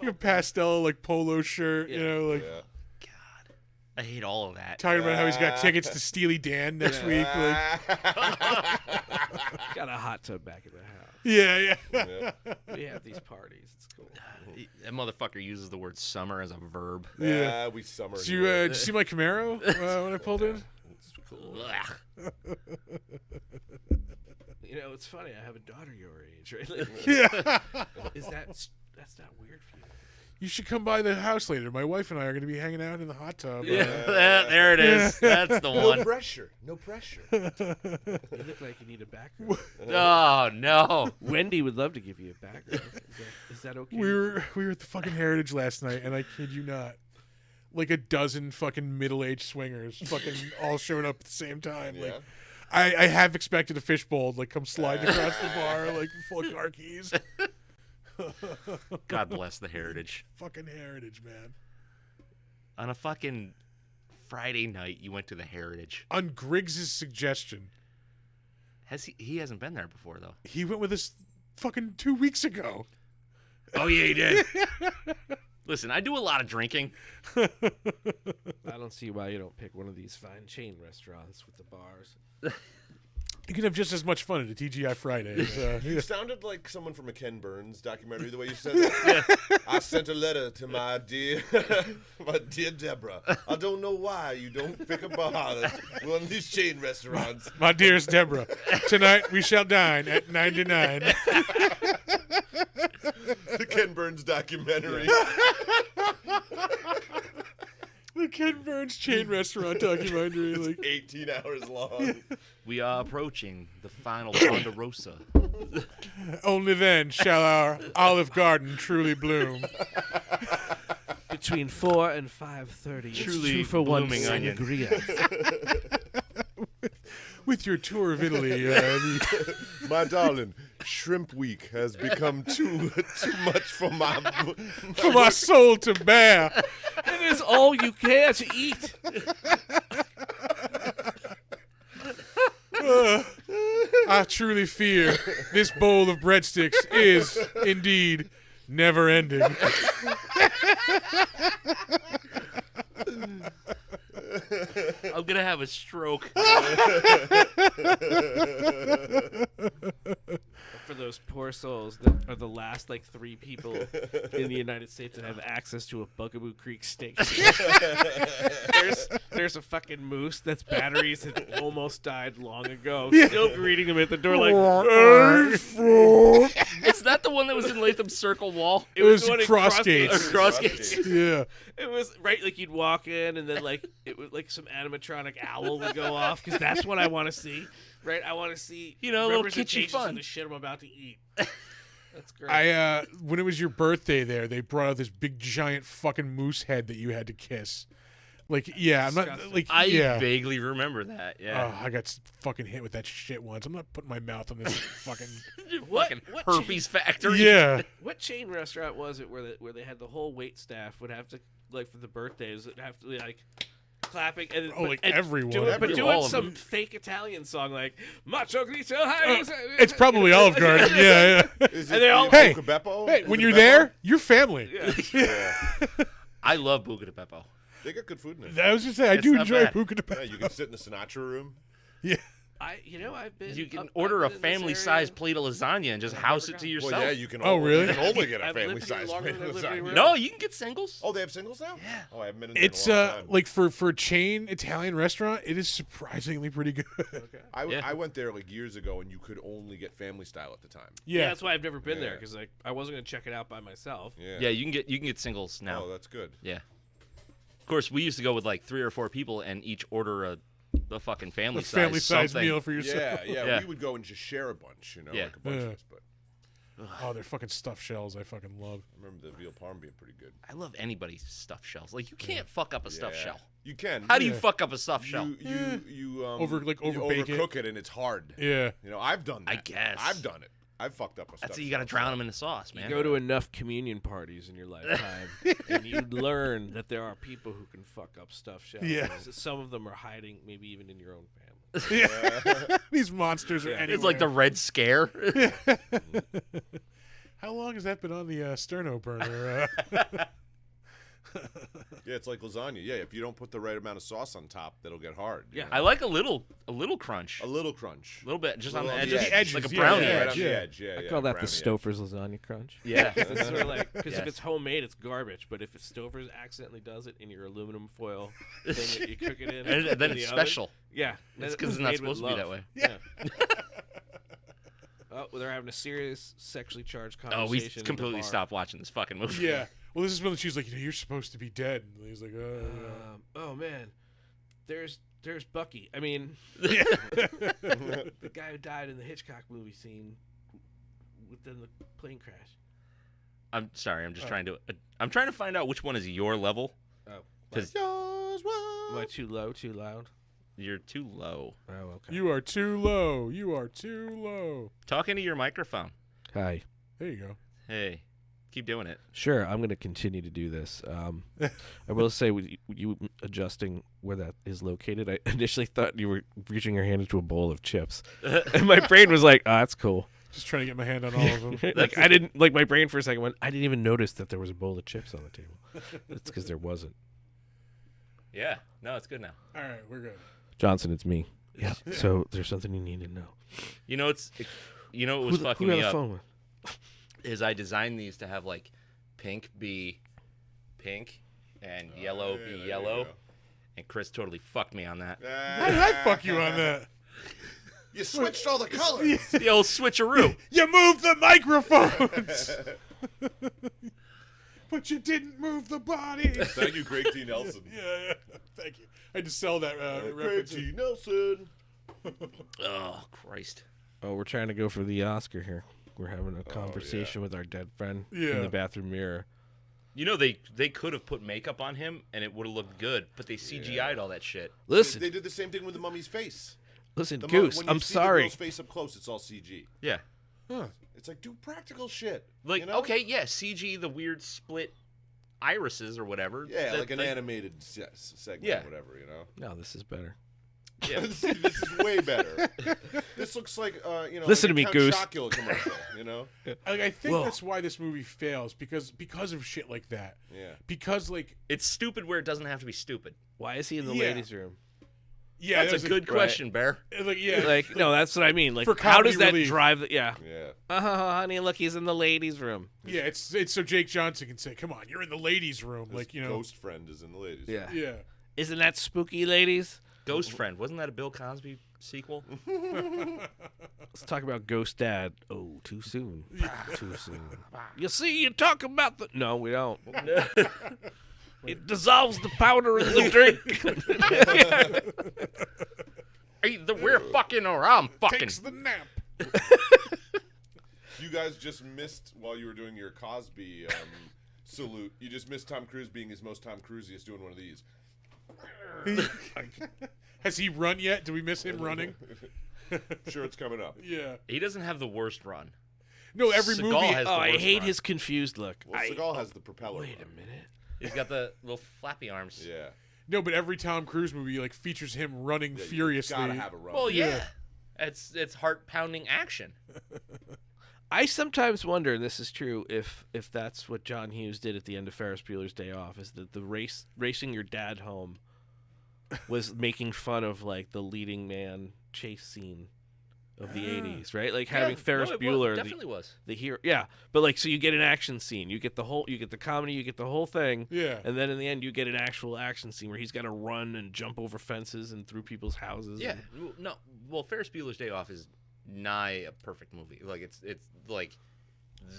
Speaker 1: Your pastel, like, polo shirt,
Speaker 3: Yeah.
Speaker 1: like,
Speaker 4: Yeah.
Speaker 2: God, I hate all of that.
Speaker 1: talking about how he's got tickets to Steely Dan next week. Like,
Speaker 3: Got a hot tub back in the house.
Speaker 1: yeah.
Speaker 4: Yeah.
Speaker 3: We have these parties. It's cool.
Speaker 2: That motherfucker uses the word summer as a verb.
Speaker 4: Yeah, we summer.
Speaker 1: Did you,
Speaker 4: here.
Speaker 1: did you see my Camaro when I pulled in?
Speaker 3: It's cool.
Speaker 2: Ugh.
Speaker 3: You know, it's funny. I have a daughter your age, right? Like,
Speaker 1: Yeah.
Speaker 3: that's not weird for you.
Speaker 1: You should come by the house later. My wife and I are going to be hanging out in the hot tub.
Speaker 2: There it is. That's the
Speaker 4: No
Speaker 2: one.
Speaker 4: pressure. No pressure.
Speaker 3: You look like you need a background.
Speaker 2: Oh no.
Speaker 3: Wendy would love to give you a background. Is that okay?
Speaker 1: We were at the fucking Heritage last night, and I kid you not, like a dozen fucking middle-aged swingers fucking all showed up at the same time.
Speaker 4: Yeah.
Speaker 1: Like, I have expected a fishbowl to like come sliding across the bar like full of car keys.
Speaker 2: God bless the heritage.
Speaker 1: Fucking Heritage, man.
Speaker 2: On a fucking Friday night, you went to the heritage.
Speaker 1: On Griggs's suggestion,
Speaker 2: Has he hasn't been there before though.
Speaker 1: he went with us fucking 2 weeks ago.
Speaker 2: Oh yeah, he did. Listen, I do a lot of drinking.
Speaker 3: I don't see why you don't pick one of these fine chain restaurants with the bars.
Speaker 1: You can have just as much fun at a TGI Fridays.
Speaker 4: You sounded like someone from a Ken Burns documentary the way you said that. I sent a letter to my dear Deborah. I don't know why you don't pick a bar at one of these chain restaurants.
Speaker 1: My dearest Deborah, tonight we shall dine at 99.
Speaker 4: The Ken Burns documentary.
Speaker 1: The Ken Burns chain restaurant documentary. Like,
Speaker 4: 18 hours long.
Speaker 2: We are approaching the final Ponderosa.
Speaker 1: only then shall our Olive Garden truly bloom.
Speaker 3: Between 4 and 5:30, it's
Speaker 2: Truly
Speaker 3: true for one
Speaker 2: blooming onion.
Speaker 3: sangria.
Speaker 1: with your tour of Italy,
Speaker 4: My darling, Shrimp Week has become too much for my
Speaker 1: for my soul to bear.
Speaker 3: It is all you care to eat.
Speaker 1: I truly fear this bowl of breadsticks is indeed never ending.
Speaker 2: I'm gonna have a stroke.
Speaker 3: For those poor souls that are the last like 3 people in the United States that have access to a Bugaboo Creek steak. there's a fucking moose that's batteries had almost died long ago. Still greeting him at the door like,
Speaker 2: Is that the one that was in Latham's Circle Wall?
Speaker 1: It was
Speaker 3: the one in
Speaker 1: Crossgates.
Speaker 2: Crossgates.
Speaker 1: Yeah.
Speaker 3: It was right, like you'd walk in and then like it was like some animatronic owl would go off because that's what I want to see. Right, I want to see
Speaker 2: You know, a little kitschy
Speaker 3: representations
Speaker 2: fun.
Speaker 3: of the shit I'm about to eat. That's great.
Speaker 1: I when it was your birthday there, they brought out this big giant fucking moose head that you had to kiss. Like, yeah, I'm not
Speaker 3: Disgusting.
Speaker 1: like
Speaker 2: I
Speaker 1: yeah.
Speaker 2: vaguely remember that. Yeah.
Speaker 1: I got fucking hit with that shit once. I'm not putting my mouth on this fucking.
Speaker 3: What-
Speaker 2: Fucking
Speaker 3: what
Speaker 2: herpes factory.
Speaker 1: Yeah.
Speaker 3: What chain restaurant was it where they had the whole wait staff would have to like for the birthdays would have to be like clapping and
Speaker 1: Oh, like
Speaker 3: and
Speaker 1: everyone.
Speaker 3: doing, but
Speaker 2: Everyone.
Speaker 3: doing
Speaker 2: All of
Speaker 3: some
Speaker 2: them.
Speaker 3: fake Italian song like Macho Grito.
Speaker 1: It's probably Olive Garden. Yeah, yeah.
Speaker 4: Is
Speaker 3: And they all-
Speaker 1: Hey,
Speaker 4: Buca Beppo?
Speaker 1: Hey,
Speaker 4: Is
Speaker 1: when
Speaker 4: it
Speaker 1: you're
Speaker 4: Beppo?
Speaker 1: there, you're family.
Speaker 3: Yeah.
Speaker 4: Yeah.
Speaker 2: I love Buca de Beppo.
Speaker 4: They got good food in it.
Speaker 1: I was just saying, I
Speaker 2: It's
Speaker 1: do
Speaker 2: not
Speaker 1: enjoy
Speaker 2: bad.
Speaker 1: Buca de
Speaker 4: Yeah,
Speaker 1: Beppo.
Speaker 4: you can sit in the Sinatra room.
Speaker 1: Yeah.
Speaker 3: I've been.
Speaker 2: You can
Speaker 3: I've
Speaker 2: order a
Speaker 3: been in this
Speaker 2: family-sized
Speaker 3: area.
Speaker 2: plate of lasagna and just house it to yourself.
Speaker 4: Well, yeah, you can.
Speaker 1: Oh, really?
Speaker 4: You can only get a
Speaker 3: I've lived
Speaker 4: family
Speaker 3: here
Speaker 4: size
Speaker 3: longer than I've lived
Speaker 4: lasagna.
Speaker 3: anywhere
Speaker 2: No, you can get singles.
Speaker 4: Oh, they have singles now.
Speaker 2: Yeah.
Speaker 4: Oh, I haven't been in there
Speaker 1: It's
Speaker 4: in a long time.
Speaker 1: like for a chain Italian restaurant, it is surprisingly pretty good.
Speaker 2: Yeah.
Speaker 4: I went there like years ago, and you could only get family style at the time.
Speaker 3: Yeah,
Speaker 1: Yeah.
Speaker 3: that's why I've never been there
Speaker 4: Yeah.
Speaker 3: because like I wasn't gonna check it out by myself.
Speaker 4: Yeah.
Speaker 2: Yeah, you can get singles now.
Speaker 4: Oh, that's good.
Speaker 2: Yeah. Of course, we used to go with like 3 or 4 people and each order a fucking family
Speaker 1: A family size
Speaker 2: something.
Speaker 1: meal for yourself.
Speaker 4: Yeah,
Speaker 2: Yeah.
Speaker 4: We would go and just share a bunch, you know,
Speaker 2: Yeah.
Speaker 4: like a bunch
Speaker 1: Yeah.
Speaker 4: of us. But
Speaker 1: Oh, they're fucking stuffed shells. I fucking love.
Speaker 4: I remember the veal parm being pretty good.
Speaker 2: I love anybody's stuffed shells. Like you can't fuck up a stuffed
Speaker 4: Yeah.
Speaker 2: shell.
Speaker 4: You can.
Speaker 2: How do you
Speaker 1: Yeah.
Speaker 2: fuck up a stuffed shell?
Speaker 4: You
Speaker 1: Overbake it.
Speaker 4: overcook it, and it's hard.
Speaker 1: Yeah.
Speaker 4: You know, I've done that.
Speaker 2: I guess.
Speaker 4: I've done it. I've fucked up a stuff.
Speaker 2: That's you got to drown them in the sauce, man.
Speaker 3: You go to enough communion parties in your lifetime, and you learn that there are people who can fuck up stuffed shells.
Speaker 1: Yeah.
Speaker 3: Some of them are hiding, maybe even in your own family.
Speaker 1: Yeah. These monsters are anywhere.
Speaker 2: It's like the Red Scare.
Speaker 1: How long has that been on the sterno burner?
Speaker 4: Yeah, it's like lasagna. Yeah, if you don't put the right amount of sauce on top, that'll get hard. you
Speaker 3: Yeah.
Speaker 4: know?
Speaker 2: I like a little crunch,
Speaker 4: a little crunch.
Speaker 2: a little bit, just on the
Speaker 4: Little
Speaker 2: edges,
Speaker 4: on the
Speaker 1: edges,
Speaker 2: like a
Speaker 1: yeah,
Speaker 2: brownie
Speaker 1: yeah,
Speaker 4: right
Speaker 2: edge.
Speaker 4: on
Speaker 1: yeah.
Speaker 4: the edge. Yeah,
Speaker 3: I
Speaker 4: yeah,
Speaker 3: call that the
Speaker 4: brownie edge.
Speaker 3: Stouffer's lasagna crunch.
Speaker 2: Yeah.
Speaker 3: It's sort of like because
Speaker 2: Yes.
Speaker 3: if it's homemade, it's garbage. But if Stouffer's accidentally does it in your aluminum foil thing that you cook it in,
Speaker 2: And then
Speaker 3: in
Speaker 2: it's
Speaker 3: the oven,
Speaker 2: special.
Speaker 3: yeah,
Speaker 2: It's
Speaker 3: then
Speaker 2: because it's not
Speaker 3: made with
Speaker 2: supposed to be that
Speaker 3: love.
Speaker 2: way.
Speaker 3: Yeah. Oh, well, they're having a serious sexually charged
Speaker 2: Oh,
Speaker 3: conversation.
Speaker 2: we
Speaker 3: in the
Speaker 2: completely
Speaker 3: bar.
Speaker 2: stopped watching this fucking movie.
Speaker 1: yeah. Well, this is when she's like, you're supposed to be dead. And he's like, oh.
Speaker 3: Oh man, there's Bucky. I mean, the guy who died in the Hitchcock movie scene within the plane crash.
Speaker 2: I'm sorry. I'm just trying to. I'm trying to find out which one is your level.
Speaker 3: Oh,
Speaker 2: Because
Speaker 3: am I too low? Too loud?
Speaker 2: you're too low.
Speaker 3: Oh, okay.
Speaker 1: You are too low. You are too low.
Speaker 2: Talk into your microphone.
Speaker 3: Hi.
Speaker 1: There you go.
Speaker 2: Hey, keep doing it.
Speaker 3: Sure, I'm going to continue to do this. I will say, with you adjusting where that is located, I initially thought you were reaching your hand into a bowl of chips, and my brain was like, "Oh, that's cool."
Speaker 1: Just trying to get my hand on all of them.
Speaker 3: Like I didn't like my brain for a second went. I didn't even notice that there was a bowl of chips on the table. That's because there wasn't.
Speaker 2: Yeah. No, it's good now.
Speaker 1: All right, we're good.
Speaker 3: Johnson, it's me. Yeah. So there's something you need to know.
Speaker 2: You know what was fucking
Speaker 3: who
Speaker 2: me
Speaker 3: got the
Speaker 2: up
Speaker 3: phone with?
Speaker 2: is I designed these to have like pink be pink and yellow
Speaker 4: yeah,
Speaker 2: be
Speaker 4: there you
Speaker 2: yellow,
Speaker 4: go.
Speaker 2: and Chris totally fucked me on that.
Speaker 1: How did I fuck you on that?
Speaker 4: You switched all the colors.
Speaker 2: The old switcheroo.
Speaker 1: You moved the microphones, but you didn't move the body.
Speaker 4: Thank you, Greg T. Nelson.
Speaker 1: Yeah. Thank you. I had to sell that
Speaker 4: Greg
Speaker 1: reference.
Speaker 4: T. Nelson.
Speaker 2: Oh Christ.
Speaker 3: Oh, we're trying to go for the Oscar here. We're having a conversation with our dead friend in
Speaker 1: Yeah.
Speaker 3: the bathroom mirror.
Speaker 2: You know they could have put makeup on him and it would have looked good, but they CGI'd all that shit.
Speaker 3: Listen,
Speaker 4: They did the same thing with the mummy's face.
Speaker 3: Listen,
Speaker 4: The
Speaker 3: Goose,
Speaker 4: when you
Speaker 3: I'm
Speaker 4: see
Speaker 3: sorry.
Speaker 4: The girl's face up close, it's all CG.
Speaker 2: Yeah.
Speaker 1: Huh.
Speaker 4: It's like do practical shit.
Speaker 2: Like,
Speaker 4: you know?
Speaker 2: okay, yeah, CG, the weird split irises or whatever.
Speaker 4: Yeah,
Speaker 2: That-
Speaker 4: like an
Speaker 2: that-
Speaker 4: animated segment,
Speaker 2: Yeah.
Speaker 4: or whatever. You know.
Speaker 3: No, this is better.
Speaker 2: Yeah.
Speaker 4: this is way better. This looks like
Speaker 3: Listen
Speaker 4: like
Speaker 3: to me,
Speaker 4: a Count
Speaker 3: Goose.
Speaker 4: Chocula commercial. You know.
Speaker 1: Like, I think
Speaker 3: Whoa.
Speaker 1: that's why this movie fails because of shit like that.
Speaker 4: Yeah.
Speaker 1: Because like
Speaker 2: It's stupid where it doesn't have to be stupid.
Speaker 3: Why is he in the
Speaker 1: Yeah.
Speaker 3: ladies' room?
Speaker 1: yeah,
Speaker 2: That's a good question, Bear.
Speaker 1: like yeah.
Speaker 3: Like, no, that's what I mean. Like,
Speaker 1: For
Speaker 3: how does
Speaker 1: comedy
Speaker 3: that
Speaker 1: relief.
Speaker 3: drive the? Yeah.
Speaker 4: Yeah.
Speaker 3: Honey, look, he's in the ladies' room.
Speaker 1: Yeah, it's so Jake Johnson can say, "Come on, you're in the ladies' room."
Speaker 4: His
Speaker 1: Like, you know.
Speaker 4: ghost friend is in the ladies.
Speaker 3: Yeah.
Speaker 1: Yeah.
Speaker 3: Isn't that spooky, ladies?
Speaker 2: Ghost Friend. Wasn't that a Bill Cosby sequel?
Speaker 3: Let's talk about Ghost Dad. Oh, too soon. Too soon. You see, you talk about the. No, we don't. It dissolves the powder in the drink.
Speaker 2: Either we're fucking or I'm fucking.
Speaker 1: Takes the nap.
Speaker 4: You guys just missed while you were doing your Cosby salute. You just missed Tom Cruise being his most Tom Cruisiest doing one of these.
Speaker 1: Has he run yet? Do we miss him running?
Speaker 4: Sure, it's coming up.
Speaker 1: Yeah.
Speaker 2: He doesn't have the worst run.
Speaker 1: No, every
Speaker 2: Seagal
Speaker 1: movie.
Speaker 2: has
Speaker 3: Oh,
Speaker 2: the
Speaker 3: I
Speaker 2: worst
Speaker 3: hate
Speaker 2: run.
Speaker 3: his confused look.
Speaker 4: Well, Seagal has the propeller.
Speaker 3: Wait
Speaker 4: run.
Speaker 3: a minute.
Speaker 2: He's got the little flappy arms.
Speaker 4: Yeah.
Speaker 1: No, but every Tom Cruise movie like features him running
Speaker 4: Yeah,
Speaker 1: furiously.
Speaker 4: You gotta have a run.
Speaker 2: Well,
Speaker 1: Yeah.
Speaker 2: yeah. It's heart pounding action.
Speaker 3: I sometimes wonder, and this is true, if that's what John Hughes did at the end of Ferris Bueller's Day Off, is that the racing your dad home was making fun of like the leading man chase scene of the 80s, right? Like having Ferris
Speaker 2: no, it
Speaker 3: Bueller,
Speaker 2: definitely was.
Speaker 3: the hero. Yeah, but like so you get an action scene, you get the comedy, you get the whole thing.
Speaker 1: Yeah.
Speaker 3: And then in the end, you get an actual action scene where he's got to run and jump over fences and through people's houses.
Speaker 2: Yeah.
Speaker 3: and-
Speaker 2: No. Well, Ferris Bueller's Day Off is nigh a perfect movie. Like it's like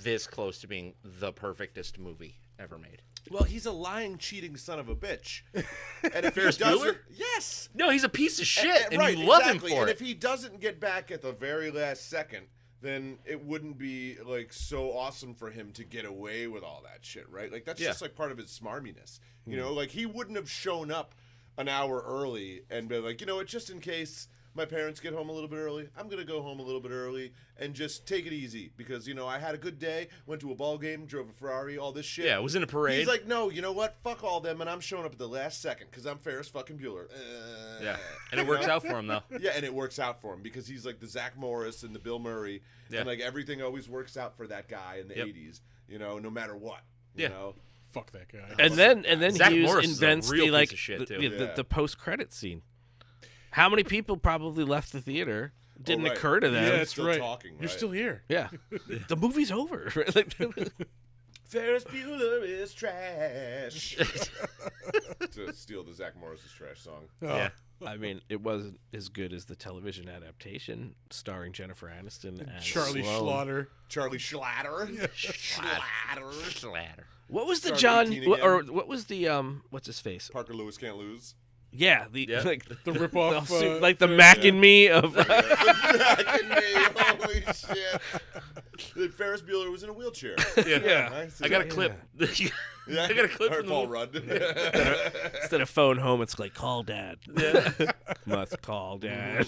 Speaker 2: this close to being the perfectest movie ever made.
Speaker 4: Well, he's a lying, cheating son of a bitch. And if
Speaker 2: Ferris
Speaker 4: he doesn't,
Speaker 2: Bueller?
Speaker 4: yes,
Speaker 2: No, he's a piece of shit, and
Speaker 4: right,
Speaker 2: you love
Speaker 4: exactly.
Speaker 2: him for
Speaker 4: and
Speaker 2: it.
Speaker 4: if he doesn't get back at the very last second, then it wouldn't be like so awesome for him to get away with all that shit, right? Like that's
Speaker 2: Yeah.
Speaker 4: just like part of his smarminess, you know. Like he wouldn't have shown up an hour early and been like, you know what, just in case my parents get home a little bit early, I'm gonna go home a little bit early and just take it easy because you know I had a good day, went to a ball game, drove a Ferrari, all this shit.
Speaker 2: Yeah, it was in a parade.
Speaker 4: He's like, no, you know what? Fuck all them, and I'm showing up at the last second because I'm Ferris fucking Bueller.
Speaker 2: Yeah, and it works out for him though.
Speaker 4: Yeah, and it works out for him because he's like the Zach Morris and the Bill Murray,
Speaker 2: Yeah.
Speaker 4: and like everything always works out for that guy in the
Speaker 2: Yep.
Speaker 4: '80s. You know, no matter what.
Speaker 2: Yeah.
Speaker 4: You know,
Speaker 1: Fuck that guy.
Speaker 3: And then
Speaker 2: Zach
Speaker 3: Hughes
Speaker 2: Morris is a
Speaker 3: invents
Speaker 2: real
Speaker 3: the like
Speaker 2: piece of shit,
Speaker 3: the,
Speaker 2: too.
Speaker 3: the post credit scene. How many people probably left the theater? Didn't
Speaker 4: Oh, right.
Speaker 3: occur to them.
Speaker 1: yeah,
Speaker 4: He's
Speaker 1: that's
Speaker 4: still
Speaker 1: right.
Speaker 4: talking,
Speaker 1: You're
Speaker 4: right?
Speaker 1: still here.
Speaker 3: Yeah. The movie's over. Like,
Speaker 4: Ferris Bueller is trash. To steal the Zach Morris's trash song.
Speaker 1: Oh.
Speaker 2: Yeah.
Speaker 3: I mean, it wasn't as good as the television adaptation starring Jennifer Aniston and
Speaker 1: Charlie
Speaker 3: Sloane.
Speaker 1: Schlatter.
Speaker 4: Charlie Schlatter.
Speaker 2: Slatter.
Speaker 3: What was the
Speaker 4: Starring
Speaker 3: John
Speaker 4: 18 again.
Speaker 3: or what was the what's his face?
Speaker 4: Parker Lewis can't lose.
Speaker 3: Yeah, the
Speaker 2: Yeah.
Speaker 3: like
Speaker 1: The ripoff.
Speaker 3: like the Mac and Me of
Speaker 4: Holy shit! That Ferris Bueller was in a wheelchair.
Speaker 3: yeah.
Speaker 4: Nice.
Speaker 2: I got a clip.
Speaker 4: Yeah.
Speaker 2: I got a clip
Speaker 4: Or
Speaker 2: from the
Speaker 4: Paul
Speaker 2: movie.
Speaker 4: Rudd.
Speaker 3: Instead of phone home, it's like call dad.
Speaker 2: Yeah.
Speaker 3: Must call dad.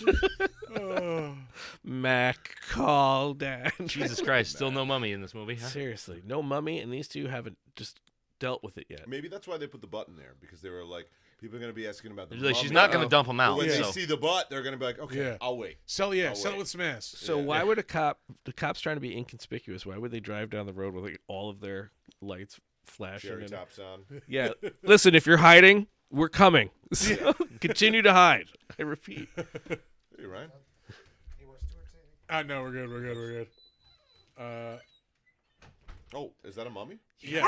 Speaker 1: Oh.
Speaker 3: Mac, call dad.
Speaker 2: Jesus Christ, still no mummy in this movie, huh?
Speaker 3: Seriously, no mummy, and these two haven't just dealt with it yet.
Speaker 4: Maybe that's why they put the button there because they were like, people are going to be asking about the.
Speaker 2: Like, she's
Speaker 4: mummy.
Speaker 2: not going to dump him
Speaker 4: But
Speaker 2: out.
Speaker 4: when
Speaker 1: Yeah.
Speaker 4: they
Speaker 2: So.
Speaker 4: see the butt, they're going to be like, okay,
Speaker 1: Yeah.
Speaker 4: I'll wait.
Speaker 1: Sell
Speaker 4: Oh,
Speaker 1: it
Speaker 4: wait.
Speaker 1: with some ass.
Speaker 3: So
Speaker 4: Yeah.
Speaker 3: why would the cops trying to be inconspicuous? Why would they drive down the road with like all of their lights flashing?
Speaker 4: Cherry
Speaker 3: and-
Speaker 4: tops on.
Speaker 3: Yeah, listen, if you're hiding, we're coming. So continue to hide. I repeat.
Speaker 4: Hey, Ryan.
Speaker 1: No, we're good. We're good. We're good.
Speaker 4: Oh, is that a mummy?
Speaker 1: Yes.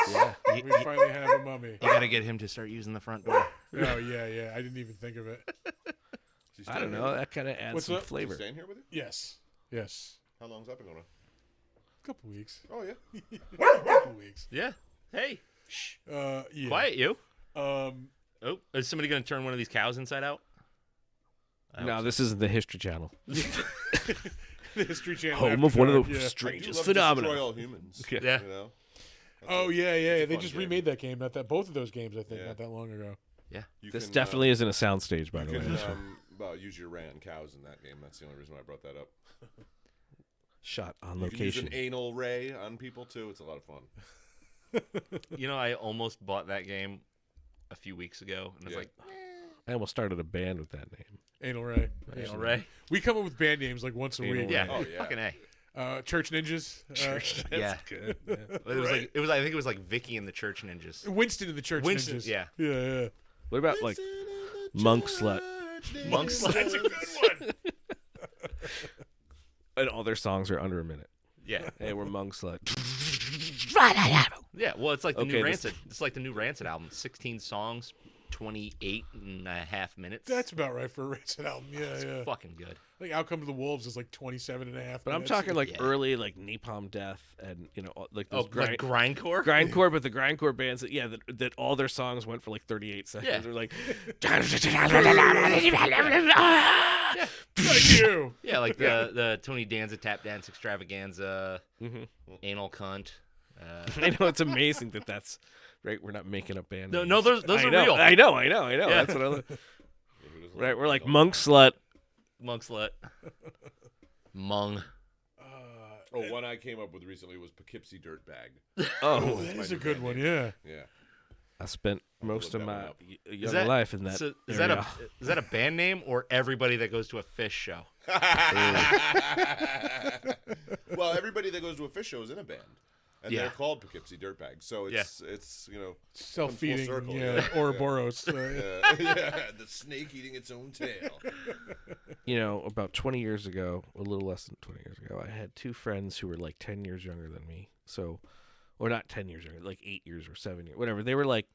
Speaker 1: We finally have a mummy.
Speaker 2: You got to get him to start using the front door.
Speaker 1: Oh yeah. I didn't even think of it.
Speaker 4: Is she
Speaker 3: I don't
Speaker 4: staying
Speaker 3: know.
Speaker 4: here?
Speaker 3: That kind of adds
Speaker 1: What's
Speaker 3: some
Speaker 1: up?
Speaker 4: Is she
Speaker 3: flavor.
Speaker 4: staying here with you?
Speaker 1: Yes. Yes.
Speaker 4: How long's that been going on?
Speaker 1: A couple weeks.
Speaker 4: Oh yeah.
Speaker 1: A couple weeks.
Speaker 2: Yeah. Hey. Shh.
Speaker 1: Yeah.
Speaker 2: Quiet you.
Speaker 1: Um.
Speaker 2: Oh, is somebody going to turn one of these cows inside out? I
Speaker 3: No,
Speaker 2: hope
Speaker 3: this isn't the History Channel.
Speaker 1: The History Channel.
Speaker 3: Home
Speaker 1: after
Speaker 3: of one of
Speaker 1: dark,
Speaker 3: the
Speaker 1: yeah.
Speaker 4: I do
Speaker 3: strangest
Speaker 4: love
Speaker 3: phenomena.
Speaker 4: Destroy All Humans.
Speaker 3: Yeah.
Speaker 2: Yeah.
Speaker 4: You know? That's
Speaker 1: Oh
Speaker 4: a-
Speaker 1: yeah.
Speaker 4: a
Speaker 1: They
Speaker 4: fun
Speaker 1: just
Speaker 4: game.
Speaker 1: remade that game. Both of those games, I think,
Speaker 4: Yeah.
Speaker 1: not that long ago.
Speaker 4: You
Speaker 3: This
Speaker 4: can,
Speaker 3: definitely isn't a soundstage, by
Speaker 4: You
Speaker 3: the way.
Speaker 4: can use your ray on cows in that game. That's the only reason why I brought that up.
Speaker 5: Shot on
Speaker 4: You can use
Speaker 5: location.
Speaker 4: an anal ray on people too. It's a lot of fun.
Speaker 2: You know, I almost bought that game a few weeks ago, and I was
Speaker 4: Yeah.
Speaker 2: like,
Speaker 5: I almost started a band with that name.
Speaker 1: Anal Ray.
Speaker 2: "Hey, all right,
Speaker 1: We come up with band names like once a
Speaker 5: Anal
Speaker 1: week.
Speaker 5: Ray.
Speaker 2: yeah,
Speaker 4: Oh, yeah.
Speaker 2: fucking A."
Speaker 1: Church Ninjas.
Speaker 2: Yeah,
Speaker 5: Good.
Speaker 2: it was like it was. I think it was like Vicky and the Church Ninjas.
Speaker 1: Winston and the Church
Speaker 2: Winston,
Speaker 1: Ninjas.
Speaker 2: yeah.
Speaker 1: Yeah.
Speaker 5: What about like Monk Slut?
Speaker 2: Monk Slut.
Speaker 1: That's a good one.
Speaker 5: And all their songs are under a minute.
Speaker 2: Yeah,
Speaker 5: Hey, we're Monk Slut.
Speaker 2: yeah. Well, it's like the
Speaker 5: Okay,
Speaker 2: new
Speaker 5: this-
Speaker 2: Rancid. It's like the new Rancid album. 16 songs, 28.5 minutes.
Speaker 1: That's about right for a Rancid album. Yeah, yeah.
Speaker 2: fucking good.
Speaker 1: Like Outcome of the Wolves is like 27 and a half
Speaker 5: But I'm
Speaker 1: minutes.
Speaker 5: talking like
Speaker 2: Yeah.
Speaker 5: early, like Napalm Death, and like those
Speaker 2: Oh, like grindcore.
Speaker 5: grindcore, but the grindcore bands that all their songs went for like 38 seconds.
Speaker 2: Yeah.
Speaker 5: They're like,
Speaker 1: Thank you.
Speaker 2: Yeah, like the Tony Danza tap dance extravaganza,
Speaker 5: Mhm.
Speaker 2: anal cunt.
Speaker 5: I know it's amazing that's right. We're not making up band.
Speaker 2: No,
Speaker 5: names.
Speaker 2: no, those
Speaker 5: I
Speaker 2: are
Speaker 5: know,
Speaker 2: real.
Speaker 5: I know.
Speaker 2: Yeah.
Speaker 5: That's what I love. Right, we're like Monk Slut.
Speaker 2: Monk Slut. Mung.
Speaker 4: Oh, one I came up with recently was Poughkeepsie Dirtbag.
Speaker 5: Oh,
Speaker 1: That is a good one. Yeah.
Speaker 4: Yeah.
Speaker 5: I spent most of
Speaker 4: look that
Speaker 5: my
Speaker 4: one up.
Speaker 5: younger life in that.
Speaker 2: So, is
Speaker 5: area.
Speaker 2: that a band name or everybody that goes to a fish show?
Speaker 4: Well, everybody that goes to a fish show is in a band, and
Speaker 2: Yeah.
Speaker 4: they're called Poughkeepsie Dirtbags. So it's
Speaker 1: Self-feeding.
Speaker 4: circle,
Speaker 1: Yeah.
Speaker 4: yeah.
Speaker 1: Ouroboros.
Speaker 4: yeah, the snake eating its own tail.
Speaker 5: About 20 years ago, a little less than 20 years ago, I had two friends who were like 10 years younger than me. So, or not 10 years younger, like 8 years or 7 years, whatever. They were like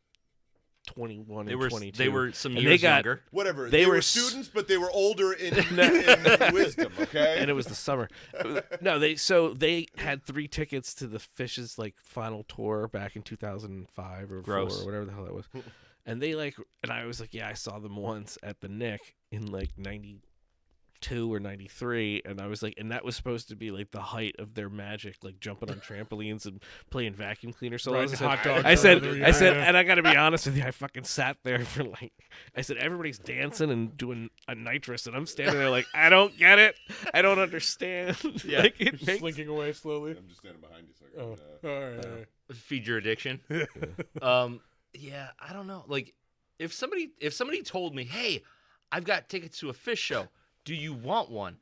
Speaker 5: 21
Speaker 2: They
Speaker 5: and
Speaker 2: were
Speaker 5: 22.
Speaker 2: they were some
Speaker 5: And
Speaker 2: years
Speaker 5: they got-
Speaker 2: younger.
Speaker 4: Whatever.
Speaker 5: They
Speaker 4: They
Speaker 5: were
Speaker 4: were
Speaker 5: s-
Speaker 4: students, but they were older in wisdom. Okay.
Speaker 5: and it was the summer. No, they had 3 tickets to the Fish's like final tour back in 2005 or
Speaker 2: Gross.
Speaker 5: 4 or whatever the hell that was. And I was like, yeah, I saw them once at the Nick in like 92 or 93, and I was like, and that was supposed to be like the height of their magic, like jumping on trampolines and playing vacuum cleaner solos.
Speaker 1: Riding hot dogs
Speaker 5: I said,
Speaker 1: over there,
Speaker 5: I said,
Speaker 1: yeah.
Speaker 5: and I got to be honest with you, I fucking sat there for like, I said, everybody's dancing and doing a nitrous, and I'm standing there like, I don't get it, I don't understand.
Speaker 2: Yeah.
Speaker 5: Like it makes,
Speaker 1: Slinking away slowly.
Speaker 4: I'm just standing behind you. So I
Speaker 1: Oh,
Speaker 4: can,
Speaker 1: all right. All right.
Speaker 2: Feed your addiction. Yeah, I don't know. Like, if somebody told me, "Hey, I've got tickets to a fish show. Do you want one?"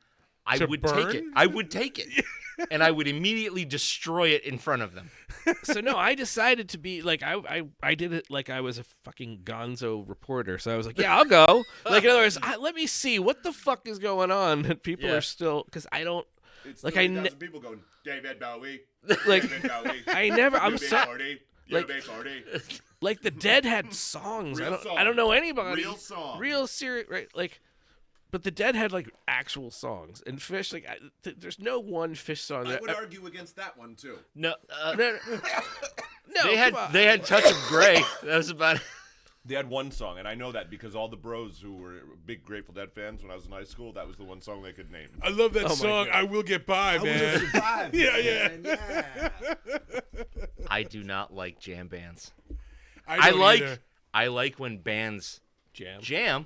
Speaker 2: I
Speaker 1: To
Speaker 2: would take it.
Speaker 1: burn?
Speaker 2: I would take it, and I would immediately destroy it in front of them.
Speaker 5: so no, I decided to be like, I did it like I was a fucking gonzo reporter. So I was like, yeah, I'll go. Like in other words, let me see what the fuck is going on. And people
Speaker 2: Yeah.
Speaker 5: are still, because I don't,
Speaker 4: it's
Speaker 5: like,
Speaker 4: 30,000 people going, David Bowie.
Speaker 5: like,
Speaker 4: David Bowie.
Speaker 5: I never, I'm
Speaker 4: You be
Speaker 5: sorry.
Speaker 4: 40, you
Speaker 5: like-
Speaker 4: be 40.
Speaker 5: Like the Dead had songs.
Speaker 4: Real
Speaker 5: I don't know anybody.
Speaker 4: Real song.
Speaker 5: Real serious, right? Like, but the Dead had like actual songs, and Fish, like, there's no one Fish song
Speaker 4: I
Speaker 5: that.
Speaker 4: would argue against that one too.
Speaker 2: No,
Speaker 5: no, no,
Speaker 2: they
Speaker 5: come on.
Speaker 2: had Touch of Grey. That was about it.
Speaker 4: They had one song, and I know that because all the bros who were big Grateful Dead fans when I was in high school, that was the one song they could name.
Speaker 1: I love that
Speaker 5: Oh my
Speaker 1: song.
Speaker 5: God.
Speaker 1: I will get by, man. Yeah, yeah.
Speaker 2: I do not like jam bands.
Speaker 1: I don't either.
Speaker 2: I like when bands
Speaker 5: Jam.
Speaker 2: jam.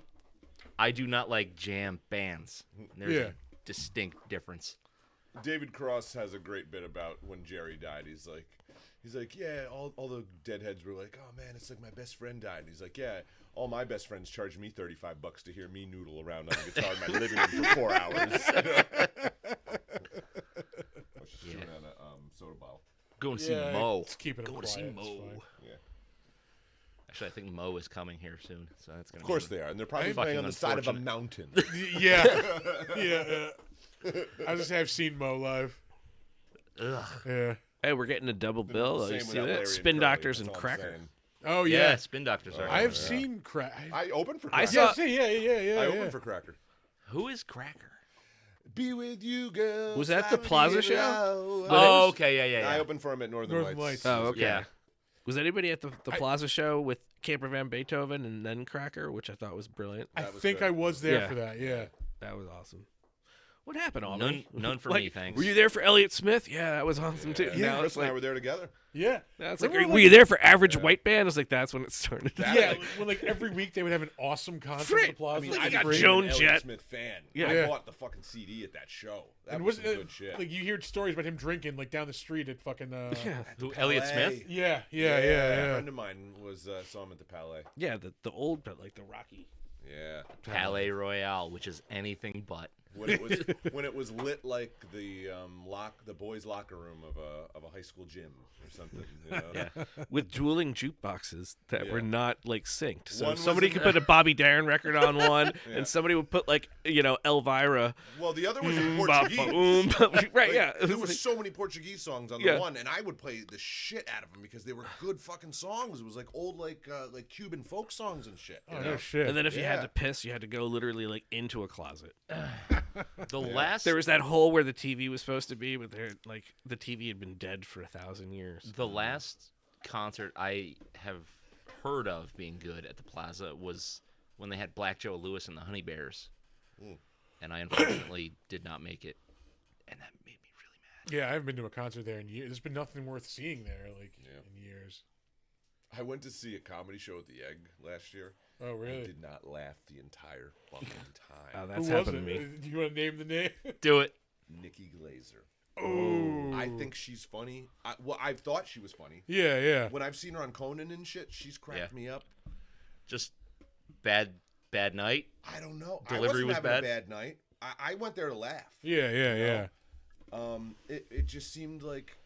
Speaker 2: I do not like jam bands. There's
Speaker 1: Yeah.
Speaker 2: a distinct difference.
Speaker 4: David Cross has a great bit about when Jerry died. He's like, yeah, all the Deadheads were like, oh man, it's like my best friend died. And he's like, yeah, all my best friends charged me $35 to hear me noodle around on the guitar in my living room for 4 hours. She's chewing on a soda bottle.
Speaker 2: Going to
Speaker 1: Yeah,
Speaker 2: see Mo.
Speaker 1: let's keep it
Speaker 2: Going to see
Speaker 1: quiet, it's
Speaker 2: Mo.
Speaker 1: fine.
Speaker 4: Yeah.
Speaker 2: Actually, I think Mo is coming here soon, so that's gonna.
Speaker 4: Of course they are, and they're probably
Speaker 2: Fucking
Speaker 4: playing on the side of a
Speaker 2: unfortunate.
Speaker 4: mountain.
Speaker 1: Yeah. Yeah. I just have seen Mo live.
Speaker 2: Ugh.
Speaker 1: Yeah.
Speaker 5: Hey, we're getting a double bill.
Speaker 4: Same
Speaker 5: You see
Speaker 4: without Larry
Speaker 5: that?
Speaker 4: and
Speaker 5: Spin
Speaker 4: Curly,
Speaker 5: Doctors
Speaker 4: that's
Speaker 5: and
Speaker 4: all I'm
Speaker 5: Cracker.
Speaker 4: saying.
Speaker 1: Oh
Speaker 2: Yeah,
Speaker 1: yeah.
Speaker 2: Spin Doctors are.
Speaker 1: I have
Speaker 4: yeah.
Speaker 1: seen Crack.
Speaker 4: I opened for
Speaker 5: I
Speaker 4: Cracker.
Speaker 5: saw-
Speaker 1: Yeah.
Speaker 4: I opened for Cracker.
Speaker 2: Who is Cracker?
Speaker 4: Be with you, girl.
Speaker 5: Was that the Plaza show?
Speaker 2: Oh, okay, yeah.
Speaker 4: I opened for him at Northern
Speaker 1: Northern
Speaker 4: Lights.
Speaker 1: Lights.
Speaker 5: Oh, okay.
Speaker 2: Yeah.
Speaker 5: Was anybody at the Plaza show with Camper Van Beethoven and then Cracker, which I thought was brilliant?
Speaker 1: I
Speaker 4: That was
Speaker 1: think
Speaker 4: good.
Speaker 1: I was there
Speaker 5: Yeah.
Speaker 1: for that. Yeah.
Speaker 5: That was awesome. What happened, Aubrey?
Speaker 2: None for
Speaker 5: Like,
Speaker 2: me, thanks.
Speaker 5: Were you there for Elliott Smith? Yeah, that was awesome too.
Speaker 4: Yeah,
Speaker 5: Now
Speaker 4: Chris
Speaker 5: it's
Speaker 4: and I
Speaker 5: like,
Speaker 4: were there together.
Speaker 1: Yeah.
Speaker 5: that's like,
Speaker 1: Remember,
Speaker 5: were you there for Average White Band? It's like that's when it started.
Speaker 1: Yeah, like, when like every week they would have an awesome concert at the Plaza.
Speaker 4: I mean,
Speaker 5: Like,
Speaker 4: I
Speaker 5: you got
Speaker 4: was
Speaker 5: Joan
Speaker 4: an Elliott
Speaker 5: Jett.
Speaker 4: Smith fan.
Speaker 5: Yeah.
Speaker 4: I
Speaker 1: Yeah.
Speaker 4: bought the fucking CD at that show. That
Speaker 1: and
Speaker 4: was
Speaker 1: was
Speaker 4: some good shit.
Speaker 1: like you hear stories about him drinking like down the street at fucking
Speaker 5: Yeah,
Speaker 2: Who, Elliott Smith?
Speaker 1: yeah.
Speaker 4: A friend of mine was saw him at the Palais.
Speaker 5: yeah, the old, but like the Rocky.
Speaker 4: Yeah.
Speaker 2: Palais Royale, which is anything but.
Speaker 4: When it was lit like the the boys' locker room of a high school gym or something. You know?
Speaker 2: Yeah.
Speaker 5: With dueling jukeboxes that were
Speaker 4: Yeah.
Speaker 5: not like synced. So
Speaker 4: One was
Speaker 5: somebody
Speaker 4: in-
Speaker 5: could put a Bobby Darin record on one,
Speaker 4: Yeah.
Speaker 5: and somebody would put like Elvira.
Speaker 4: Well, the other was in
Speaker 5: Boom, bop,
Speaker 4: Portuguese.
Speaker 5: boom, bop. Right?
Speaker 4: Like,
Speaker 5: Yeah. It
Speaker 4: there
Speaker 5: was
Speaker 4: was
Speaker 5: like-
Speaker 4: so many Portuguese songs on
Speaker 5: Yeah.
Speaker 4: the one, and I would play the shit out of them because they were good fucking songs. It was like old like Cuban folk songs and shit.
Speaker 1: Oh
Speaker 4: you
Speaker 1: no
Speaker 4: know?
Speaker 1: shit.
Speaker 5: and then if you had
Speaker 4: Yeah.
Speaker 5: to piss, you had to go literally like into a closet.
Speaker 2: The last
Speaker 5: There was that hole where the TV was supposed to be, but the TV had been dead for 1,000 years.
Speaker 2: the last concert I have heard of being good at the Plaza was when they had Black Joe Lewis and the Honey Bears.
Speaker 4: Mm.
Speaker 2: And I unfortunately did not make it. And that made me really mad.
Speaker 1: Yeah, I haven't been to a concert there in years. There's been nothing worth seeing there like
Speaker 4: Yeah.
Speaker 1: in years.
Speaker 4: I went to see a comedy show at the Egg last year.
Speaker 1: Oh
Speaker 4: I
Speaker 1: really?
Speaker 4: did not laugh the entire fucking time.
Speaker 5: Oh,
Speaker 1: Who
Speaker 5: that's
Speaker 1: was
Speaker 5: happened
Speaker 1: it?
Speaker 5: to me.
Speaker 1: Do you want to name the name?
Speaker 2: Do it.
Speaker 4: Nikki Glazer.
Speaker 1: Oh.
Speaker 4: I think she's funny. I've thought she was funny.
Speaker 1: Yeah, yeah.
Speaker 4: When I've seen her on Conan and shit, she's cracked me up.
Speaker 2: Just bad night.
Speaker 4: I don't know.
Speaker 2: Delivery
Speaker 4: I wasn't
Speaker 2: was
Speaker 4: having
Speaker 2: bad?
Speaker 4: a bad night. I went there to laugh.
Speaker 1: Yeah, yeah,
Speaker 4: You
Speaker 1: yeah.
Speaker 4: know? It just seemed like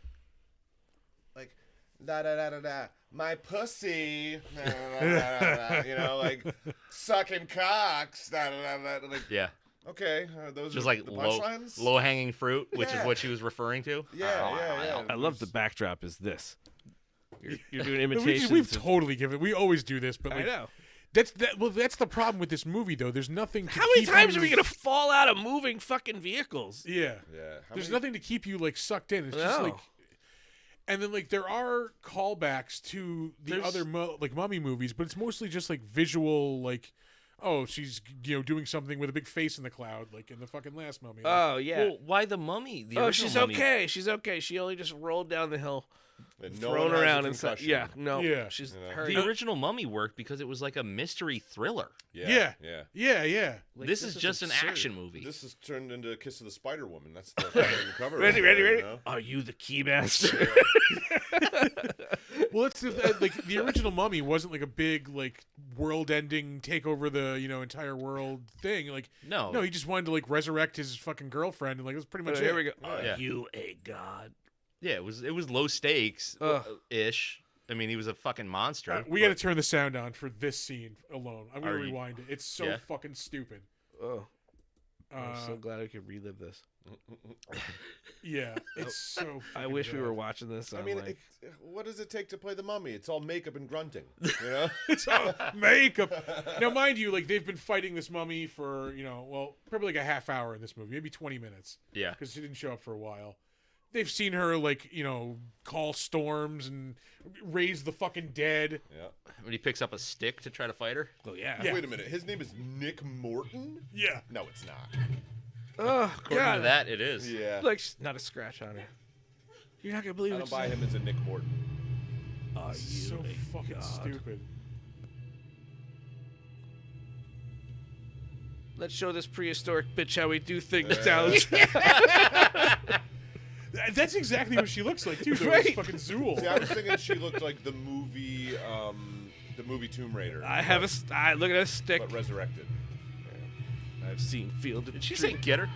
Speaker 4: da da da da da my pussy, da, da, da, da, da, you know, like sucking cocks, da da da da. Like,
Speaker 2: Yeah.
Speaker 4: okay, those
Speaker 2: Just
Speaker 4: are
Speaker 2: like
Speaker 4: the punchlines.
Speaker 2: low hanging fruit, which
Speaker 4: Yeah.
Speaker 2: is what she was referring to.
Speaker 4: Yeah.
Speaker 5: I love the backdrop is this. You're doing
Speaker 1: No,
Speaker 5: imitations.
Speaker 1: we've
Speaker 5: of-
Speaker 1: totally given. We always do this, but
Speaker 5: I
Speaker 1: like,
Speaker 5: know.
Speaker 1: That's the problem with this movie, though. There's nothing. To
Speaker 5: How many
Speaker 1: keep
Speaker 5: times
Speaker 1: you-
Speaker 5: are we gonna fall out of moving fucking vehicles?
Speaker 1: Yeah.
Speaker 4: Yeah. How
Speaker 1: There's
Speaker 4: many-
Speaker 1: nothing to keep you like sucked in. It's just
Speaker 5: No.
Speaker 1: like, and then like there are callbacks to the
Speaker 2: There's-
Speaker 1: other like mummy movies, but it's mostly just like visual, like, oh, she's doing something with a big face in the cloud, like in the fucking last mummy. Like,
Speaker 5: Oh yeah.
Speaker 2: Well, why the mummy? The
Speaker 5: Oh,
Speaker 2: original
Speaker 5: she's
Speaker 2: mummy,
Speaker 5: okay. She's okay. She only just rolled down the hill,
Speaker 4: And no
Speaker 5: thrown
Speaker 4: one has a
Speaker 5: around and stuff.
Speaker 4: concussion.
Speaker 5: Yeah, no.
Speaker 1: Yeah.
Speaker 5: She's
Speaker 4: You know.
Speaker 5: her.
Speaker 2: The original mummy worked because it was like a mystery thriller.
Speaker 1: Yeah.
Speaker 4: Yeah.
Speaker 1: yeah.
Speaker 5: Like,
Speaker 2: this is just an
Speaker 5: absurd.
Speaker 2: action movie.
Speaker 4: This has turned into Kiss of the Spider Woman. That's the fucking cover.
Speaker 5: Ready,
Speaker 4: right
Speaker 5: ready,
Speaker 4: there,
Speaker 5: ready.
Speaker 4: you know?
Speaker 5: Are you the key master?
Speaker 1: Well, it's like the original mummy wasn't like a big like world-ending take over the entire world thing. Like,
Speaker 2: no,
Speaker 1: no, he just wanted to like resurrect his fucking girlfriend, and like it was pretty much
Speaker 5: Here
Speaker 1: it.
Speaker 5: we go.
Speaker 4: Oh,
Speaker 5: Are
Speaker 2: yeah.
Speaker 5: you a god?
Speaker 2: yeah, it was low stakes
Speaker 5: Ugh.
Speaker 2: ish. I mean, he was a fucking monster.
Speaker 1: We got to turn the sound on for this scene alone. I'm gonna
Speaker 2: Are you-
Speaker 1: rewind it. It's so
Speaker 2: Yeah.
Speaker 1: fucking stupid.
Speaker 5: Oh, I'm so
Speaker 1: Uh,
Speaker 5: glad I could relive this.
Speaker 1: yeah, it's so.
Speaker 5: I
Speaker 1: fucking
Speaker 5: wish we
Speaker 1: bad.
Speaker 5: were watching this.
Speaker 4: I
Speaker 5: On,
Speaker 4: mean,
Speaker 5: like,
Speaker 4: what does it take to play the mummy? It's all makeup and grunting. You know?
Speaker 1: It's all makeup. Now, mind you, like they've been fighting this mummy for probably like a half hour in this movie, maybe 20 minutes,
Speaker 2: Yeah,
Speaker 1: because she didn't show up for a while. They've seen her like call storms and raise the fucking dead.
Speaker 4: Yeah.
Speaker 2: when he picks up a stick to try to fight her.
Speaker 5: oh yeah.
Speaker 1: Yeah.
Speaker 4: Wait a minute. His name is Nick Morton?
Speaker 1: Yeah.
Speaker 4: No, it's not.
Speaker 5: Oh
Speaker 2: According
Speaker 5: god.
Speaker 2: to that, it is.
Speaker 4: Yeah.
Speaker 5: Like not a scratch on her. You're not gonna believe
Speaker 4: I
Speaker 5: it.
Speaker 4: don't buy him as a Nick Morton.
Speaker 5: Are
Speaker 1: This is
Speaker 5: you
Speaker 1: so
Speaker 5: a
Speaker 1: fucking
Speaker 5: god?
Speaker 1: stupid.
Speaker 5: Let's show this prehistoric bitch how we do things down.
Speaker 1: That's exactly what she looks like too. Though.
Speaker 5: Right.
Speaker 1: It's fucking Zool.
Speaker 4: See, I was thinking she looked like the movie Tomb Raider.
Speaker 5: I have a look at a stick.
Speaker 4: but resurrected.
Speaker 5: I've seen Field of
Speaker 2: Did she say get her?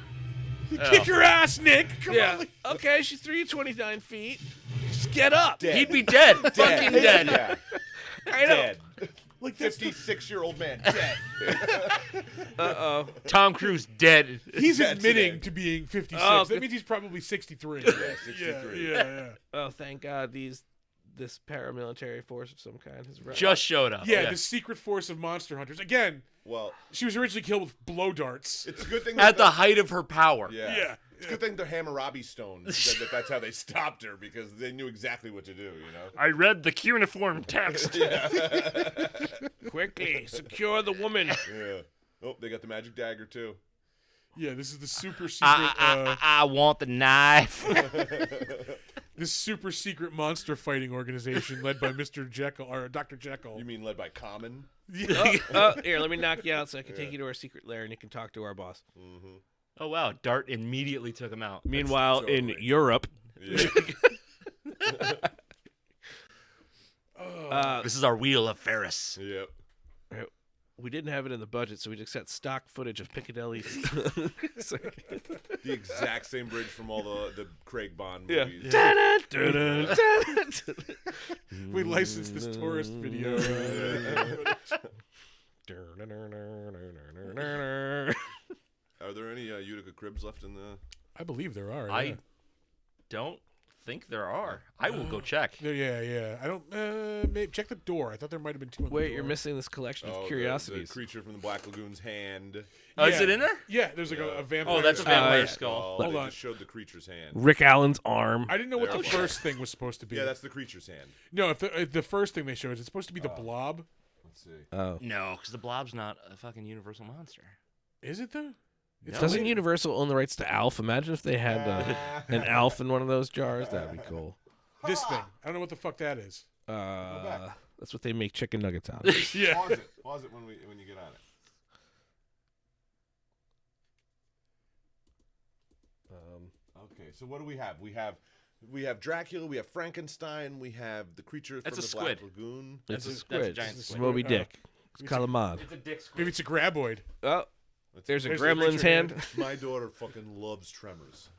Speaker 1: Kick your ass, Nick. Come
Speaker 5: Yeah.
Speaker 1: on.
Speaker 5: Okay, she's 329 feet. Just get up.
Speaker 4: Dead.
Speaker 2: He'd be dead. Fucking dead.
Speaker 4: Yeah.
Speaker 5: I know.
Speaker 4: Dead.
Speaker 1: Like that's the,
Speaker 4: 56-year-old man dead.
Speaker 5: Uh-oh.
Speaker 2: Tom Cruise dead.
Speaker 1: he's
Speaker 4: That's
Speaker 1: admitting
Speaker 4: it.
Speaker 1: to being 56.
Speaker 5: Oh,
Speaker 1: that means he's probably 63.
Speaker 4: Yeah, 63.
Speaker 1: Yeah.
Speaker 5: Oh, thank God this paramilitary force of some kind has arrived.
Speaker 2: Just showed up.
Speaker 1: Yeah, the secret force of monster hunters. Again,
Speaker 4: Well,
Speaker 1: she was originally killed with blow darts.
Speaker 4: it's a good thing
Speaker 2: At the height of her power.
Speaker 4: yeah.
Speaker 1: Yeah.
Speaker 4: It's a good thing the Hammurabi stone said that that's how they stopped her because they knew exactly what to do,
Speaker 2: I read the cuneiform text.
Speaker 5: Quickly, secure the woman.
Speaker 4: Yeah. Oh, they got the magic dagger too.
Speaker 1: Yeah, this is the super secret.
Speaker 2: I want the knife.
Speaker 1: This super secret monster fighting organization led by Mr. Jekyll or Dr. Jekyll.
Speaker 4: You mean led by Common?
Speaker 3: Here, let me knock you out so I can take you to our secret lair and you can talk to our boss.
Speaker 4: Mm-hmm.
Speaker 2: Oh wow, Dart immediately took him out.
Speaker 5: Meanwhile, in
Speaker 4: totally-
Speaker 5: Europe,
Speaker 4: Yeah.
Speaker 2: This is our wheel of Ferris.
Speaker 4: Yep.
Speaker 3: We didn't have it in the budget, so we just got stock footage of Piccadilly.
Speaker 4: The exact same bridge from all the Craig Bond
Speaker 3: Yeah.
Speaker 4: movies.
Speaker 1: We licensed this tourist video.
Speaker 4: Are there any Utica Cribs left in the?
Speaker 1: I believe there are.
Speaker 2: I
Speaker 1: yeah.
Speaker 2: don't think there are. I will go check.
Speaker 1: Yeah. I don't. Maybe check the door. I thought there might have been two. On the
Speaker 3: Wait,
Speaker 1: door.
Speaker 3: you're missing this collection of
Speaker 4: Oh,
Speaker 3: curiosities.
Speaker 4: The creature from the Black Lagoon's hand.
Speaker 2: Oh, is
Speaker 1: Yeah.
Speaker 2: it in there?
Speaker 1: Yeah, there's like a vampire.
Speaker 2: Oh, that's a vampire
Speaker 3: yeah.
Speaker 2: skull.
Speaker 4: Oh,
Speaker 1: Hold
Speaker 4: they
Speaker 1: on.
Speaker 4: just showed the creature's hand.
Speaker 5: Rick Allen's arm.
Speaker 1: I didn't know what the
Speaker 4: There.
Speaker 1: first thing was supposed to be.
Speaker 4: Yeah, that's the creature's hand.
Speaker 1: No, if the first thing they showed is it's supposed to be the blob.
Speaker 4: Let's see.
Speaker 5: Oh.
Speaker 2: No, because the Blob's not a fucking Universal monster.
Speaker 1: Is it though? It's
Speaker 5: Doesn't
Speaker 1: weird.
Speaker 5: Universal own the rights to Alf? Imagine if they had an Alf in one of those jars. That'd be cool.
Speaker 1: This thing? I don't know what the fuck that is.
Speaker 5: That's what they make chicken nuggets out of.
Speaker 1: Yeah.
Speaker 4: Pause it. Pause it when you get on it. Okay, so what do we have? We have Dracula, we have Frankenstein, we have the creature
Speaker 2: That's
Speaker 4: from
Speaker 2: a
Speaker 4: the Black
Speaker 2: squid.
Speaker 4: Lagoon.
Speaker 5: It's a
Speaker 2: That's a
Speaker 5: squid.
Speaker 2: giant
Speaker 5: It's
Speaker 2: squid.
Speaker 5: Moby
Speaker 1: Oh.
Speaker 5: Dick. It's Calamad.
Speaker 2: It's a dick squid.
Speaker 1: Maybe it's a graboid.
Speaker 3: Oh, there's a
Speaker 1: There's the
Speaker 3: gremlin's
Speaker 1: creature
Speaker 3: hand.
Speaker 4: My daughter fucking loves Tremors.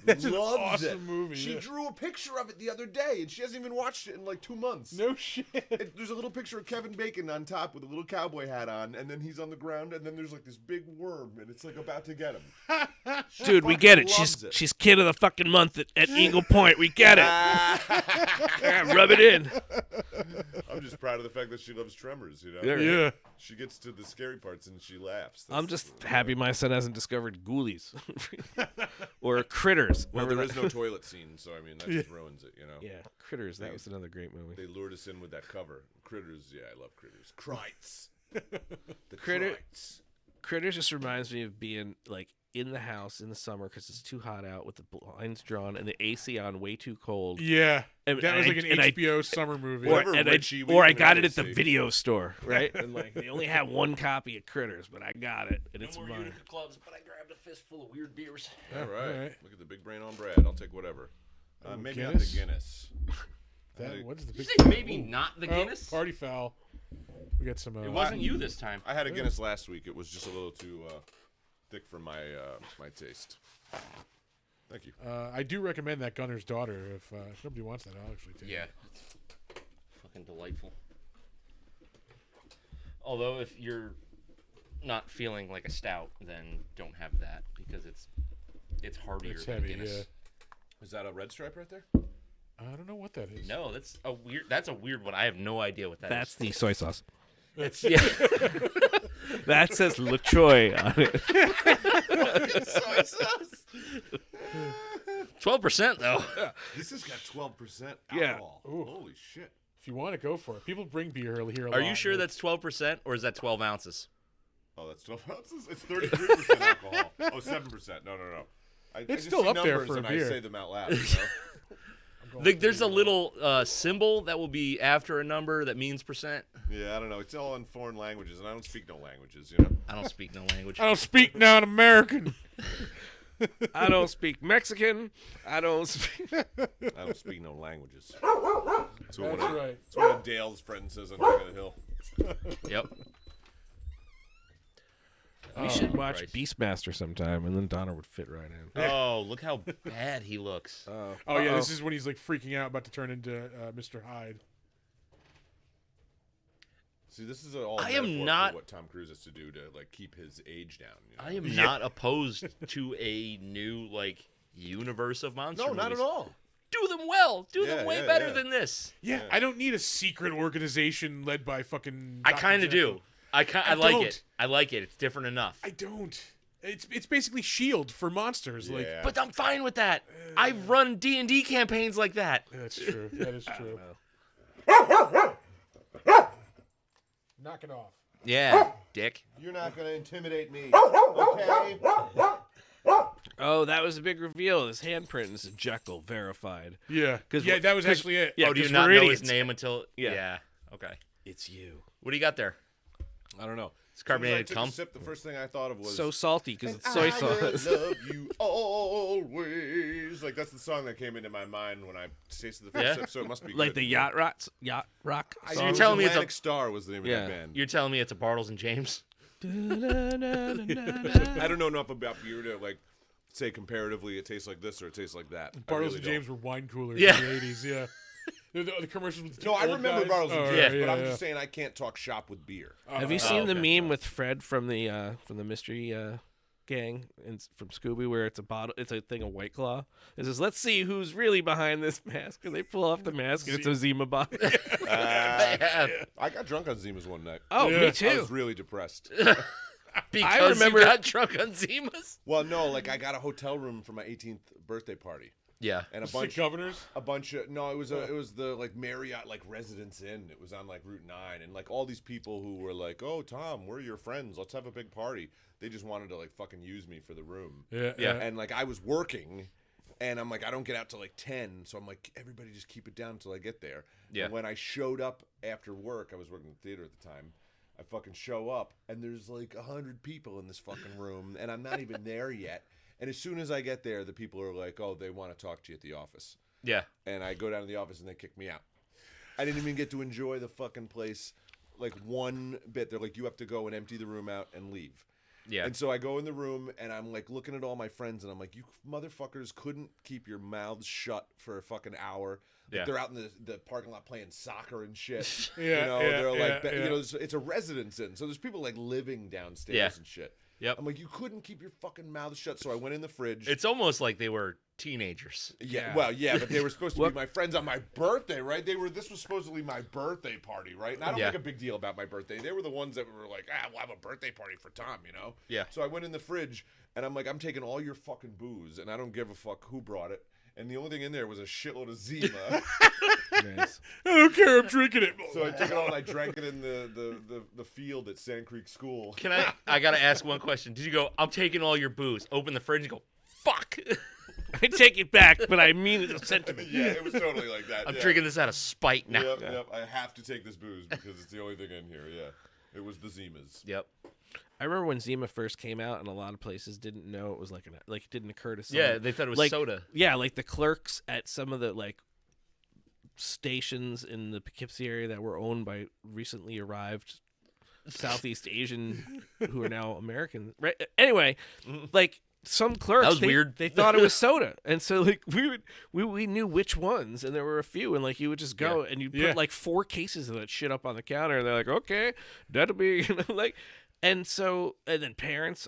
Speaker 1: That's an
Speaker 4: Loves
Speaker 1: awesome
Speaker 4: it.
Speaker 1: movie.
Speaker 4: She
Speaker 1: yeah.
Speaker 4: drew a picture of it the other day, and she hasn't even watched it in like 2 months.
Speaker 1: No shit.
Speaker 4: There's a little picture of Kevin Bacon on top with a little cowboy hat on, and then he's on the ground, and then there's like this big worm, and it's like about to get him.
Speaker 5: Dude, we get it.
Speaker 4: Loves it.
Speaker 5: She's kid of the fucking month at Eagle Point. We get it. Yeah, rub it in.
Speaker 4: I'm just proud of the fact that she loves Tremors. You know,
Speaker 1: Yeah.
Speaker 4: she gets to the scary parts and she laughs.
Speaker 5: I'm just happy my son hasn't discovered Ghoulies or Critters.
Speaker 4: Well,
Speaker 5: Remember
Speaker 4: there
Speaker 5: that?
Speaker 4: is no toilet scene, so I mean that just ruins it. You know.
Speaker 5: Yeah, Critters. That was another great movie.
Speaker 4: They lured us in with that cover. Critters, yeah, I love Critters. Krites. The
Speaker 3: Critter-
Speaker 4: Krites.
Speaker 3: Critters just reminds me of being like in the house in the summer because it's too hot out with the blinds drawn and the AC on way too cold.
Speaker 1: Yeah.
Speaker 3: And
Speaker 1: That was like an
Speaker 3: I-
Speaker 1: HBO summer movie.
Speaker 4: Whatever, Richie, we
Speaker 3: I
Speaker 4: can
Speaker 3: got it
Speaker 4: really
Speaker 3: at the
Speaker 4: see.
Speaker 3: video store, right? And like they only have one copy of Critters, but I got it and it's
Speaker 2: No more
Speaker 3: mine.
Speaker 2: Utica clubs, but I grabbed a fistful of weird beers.
Speaker 4: All right.
Speaker 1: All right.
Speaker 4: Look at the big brain on Brad. I'll take whatever. Maybe not the
Speaker 1: Guinness?
Speaker 4: Guinness.
Speaker 1: That, what is the
Speaker 2: Did
Speaker 1: big?
Speaker 2: you say maybe not the
Speaker 1: Oh,
Speaker 2: Guinness?
Speaker 1: party foul. We got some.
Speaker 2: It wasn't you this time.
Speaker 4: I had a Guinness last week. It was just a little too thick for my my taste. Thank you.
Speaker 1: I do recommend that Gunner's Daughter. If nobody wants that, I'll actually take
Speaker 2: Yeah.
Speaker 1: it.
Speaker 2: Fucking delightful. Although if you're not feeling like a stout, then don't have that because it's heartier
Speaker 1: It's
Speaker 2: than
Speaker 1: heavy.
Speaker 2: Guinness.
Speaker 4: Is that a red stripe right there?
Speaker 1: I don't know what that is.
Speaker 2: No, that's a weird one. I have no idea what that
Speaker 3: That's
Speaker 2: is.
Speaker 3: the soy sauce.
Speaker 2: It's yeah.
Speaker 3: That says LaCroix on it.
Speaker 2: 12% though.
Speaker 4: This has got 12%
Speaker 3: Yeah.
Speaker 4: alcohol.
Speaker 1: Ooh.
Speaker 4: Holy shit.
Speaker 1: If you want to go for it, people bring beer here. A
Speaker 2: Are
Speaker 1: lot,
Speaker 2: you sure
Speaker 1: but-
Speaker 2: that's 12% or is that 12 ounces?
Speaker 4: Oh, that's 12 ounces? It's 33% alcohol. Oh, 7%. No. I just
Speaker 1: still
Speaker 4: see
Speaker 1: up there
Speaker 4: numbers
Speaker 1: for a
Speaker 4: and
Speaker 1: beer.
Speaker 4: I say them out loud. You know?
Speaker 2: There's a little symbol that will be after a number that means percent.
Speaker 4: Yeah, I don't know. It's all in foreign languages, and I don't speak no languages, you know?
Speaker 2: I don't speak no language.
Speaker 1: I don't speak non-American.
Speaker 3: I don't speak Mexican. I don't speak.
Speaker 4: I don't speak no languages. That's what,
Speaker 1: That's
Speaker 4: one of,
Speaker 1: right.
Speaker 4: that's what one of Dale's friends says on King of the Hill.
Speaker 2: Yep.
Speaker 3: We should watch
Speaker 2: Christ.
Speaker 3: Beastmaster sometime, and then Donna would fit right in.
Speaker 2: Oh, look how bad he looks.
Speaker 1: Oh yeah, this is when he's like freaking out, about to turn into Mr. Hyde.
Speaker 4: See, this is all
Speaker 2: I am
Speaker 4: metaphor
Speaker 2: not-
Speaker 4: for what Tom Cruise has to do to like keep his age down. You know?
Speaker 2: I am not opposed to a new like universe of monster
Speaker 4: No, not
Speaker 2: movies.
Speaker 4: at all.
Speaker 2: Do them well. Do
Speaker 4: Yeah,
Speaker 2: them way
Speaker 4: yeah,
Speaker 2: better
Speaker 4: yeah.
Speaker 2: than this.
Speaker 1: Yeah, I don't need a secret organization led by fucking.
Speaker 2: I
Speaker 1: Dr.
Speaker 2: kind of
Speaker 1: Jekyll.
Speaker 2: do. I
Speaker 1: I
Speaker 2: like
Speaker 1: don't.
Speaker 2: it. I like it. It's different enough.
Speaker 1: I don't. It's basically Shield for monsters. Like
Speaker 4: Yeah.
Speaker 2: But I'm fine with that. I've run D&D campaigns like that.
Speaker 1: that's true. That is true. Knock it off.
Speaker 2: Yeah, dick.
Speaker 4: You're not going to intimidate me. Okay?
Speaker 5: Oh, that was a big reveal. His handprint is Jekyll verified.
Speaker 1: Yeah.
Speaker 5: 'Cause
Speaker 1: Yeah,
Speaker 5: what-
Speaker 1: that was
Speaker 5: 'cause-
Speaker 1: actually it.
Speaker 5: Yeah,
Speaker 2: Oh, do you
Speaker 5: 'cause
Speaker 2: not
Speaker 5: we're
Speaker 2: know
Speaker 5: idiots.
Speaker 2: his name until?
Speaker 5: Yeah.
Speaker 2: Yeah. Okay.
Speaker 5: It's you.
Speaker 2: What do you got there?
Speaker 4: I don't know.
Speaker 2: It's carbonated
Speaker 4: As soon as I
Speaker 2: cum.
Speaker 4: took a sip, the first thing I thought of was
Speaker 5: So salty because
Speaker 4: "And
Speaker 5: it's soy
Speaker 4: I will
Speaker 5: sauce.
Speaker 4: love you always. Like that's the song that came into my mind when I tasted the first
Speaker 2: Yeah?
Speaker 4: sip. So it must be
Speaker 5: Like
Speaker 4: good.
Speaker 5: the yacht rock.
Speaker 4: I,
Speaker 5: song.
Speaker 2: you're telling me it's a-
Speaker 4: Atlantic Star was the name of
Speaker 5: Yeah.
Speaker 4: that band.
Speaker 2: You're telling me it's a Bartles and James?
Speaker 4: I don't know enough about beer to like say comparatively it tastes like this or it tastes like that. I
Speaker 1: Bartles
Speaker 4: really
Speaker 1: and
Speaker 4: don't.
Speaker 1: James were wine coolers
Speaker 2: Yeah.
Speaker 1: in the 80s, yeah. The commercials with the
Speaker 4: No, I
Speaker 1: old
Speaker 4: remember
Speaker 1: guys.
Speaker 4: Bartles and
Speaker 1: Oh,
Speaker 4: James,
Speaker 2: yeah,
Speaker 4: but
Speaker 1: yeah,
Speaker 4: I'm
Speaker 1: yeah.
Speaker 4: just saying I can't talk shop with beer.
Speaker 5: Have you seen the
Speaker 2: okay.
Speaker 5: meme with Fred from the mystery gang and from Scooby where it's a bottle, it's a thing of White Claw. It says, "Let's see who's really behind this mask," and they pull off the mask and it's a Zima bottle.
Speaker 4: I got drunk on Zimas one night.
Speaker 5: Oh,
Speaker 1: Yeah.
Speaker 5: me
Speaker 4: I
Speaker 5: too.
Speaker 4: was really depressed.
Speaker 2: Because
Speaker 5: remember-
Speaker 2: you got drunk on Zimas?
Speaker 4: Well, no, like I got a hotel room for my 18th birthday party,
Speaker 2: Yeah.
Speaker 4: and a
Speaker 1: It's the
Speaker 4: bunch,
Speaker 1: governors.
Speaker 4: no, it was the like Marriott like Residence Inn. It was on like Route 9, and like all these people who were like, "Oh, Tom, we're your friends. Let's have a big party." They just wanted to like fucking use me for the room.
Speaker 1: Yeah,
Speaker 2: Yeah.
Speaker 4: And like I was working, and I'm like, I don't get out till like 10, so I'm like, everybody just keep it down until I get there.
Speaker 2: Yeah.
Speaker 4: And when I showed up after work, I was working in the theater at the time. I fucking show up, and there's like 100 people in this fucking room, and I'm not even there yet. And as soon as I get there, the people are like, "Oh, they want to talk to you at the office."
Speaker 2: Yeah.
Speaker 4: And I go down to the office, and they kick me out. I didn't even get to enjoy the fucking place like one bit. They're like, "You have to go and empty the room out and leave."
Speaker 2: Yeah.
Speaker 4: And so I go in the room and I'm like looking at all my friends and I'm like, you motherfuckers couldn't keep your mouths shut for a fucking hour. Like
Speaker 2: Yeah.
Speaker 4: they're out in the parking lot playing soccer and shit.
Speaker 1: Yeah,
Speaker 4: you know,
Speaker 1: yeah,
Speaker 4: they're like,
Speaker 1: yeah,
Speaker 4: you
Speaker 1: yeah.
Speaker 4: know, it's a residence inn. So there's people like living downstairs
Speaker 2: Yeah.
Speaker 4: and shit.
Speaker 2: Yep.
Speaker 4: I'm like, you couldn't keep your fucking mouths shut. So I went in the fridge.
Speaker 2: It's almost like they were teenagers.
Speaker 4: Yeah, well, yeah, but they were supposed to
Speaker 5: What-
Speaker 4: be my friends on my birthday, right? This was supposedly my birthday party, right? And I don't
Speaker 2: Yeah.
Speaker 4: make a big deal about my birthday. They were the ones that were like, we'll have a birthday party for Tom, you know?
Speaker 2: Yeah.
Speaker 4: So I went in the fridge, and I'm like, I'm taking all your fucking booze, and I don't give a fuck who brought it. And the only thing in there was a shitload of Zima.
Speaker 5: Nice.
Speaker 1: I don't care. I'm drinking it.
Speaker 4: So I took it all and I drank it in the field at Sand Creek School.
Speaker 2: Can I gotta ask one question. Did you go, I'm taking all your booze, open the fridge and go, fuck.
Speaker 5: I take it back, but I mean it a sentiment.
Speaker 4: Yeah, it was totally like that.
Speaker 2: I'm
Speaker 4: yeah.
Speaker 2: drinking this out of spite now.
Speaker 4: Yep. I have to take this booze because it's the only thing in here. Yeah, it was the Zimas.
Speaker 2: Yep.
Speaker 5: I remember when Zima first came out, and a lot of places didn't know it was like it didn't occur to someone.
Speaker 2: Yeah, they thought it was
Speaker 5: like,
Speaker 2: soda.
Speaker 5: Yeah, like the clerks at some of the like stations in the Poughkeepsie area that were owned by recently arrived Southeast Asian who are now American. Right? Anyway, like some clerks,
Speaker 2: That was
Speaker 5: they,
Speaker 2: weird.
Speaker 5: They thought it was soda, and so like we knew which ones, and there were a few, and like you would just go and you put
Speaker 1: Yeah.
Speaker 5: like 4 cases of that shit up on the counter, and they're like, okay, that'll be like. And so, and then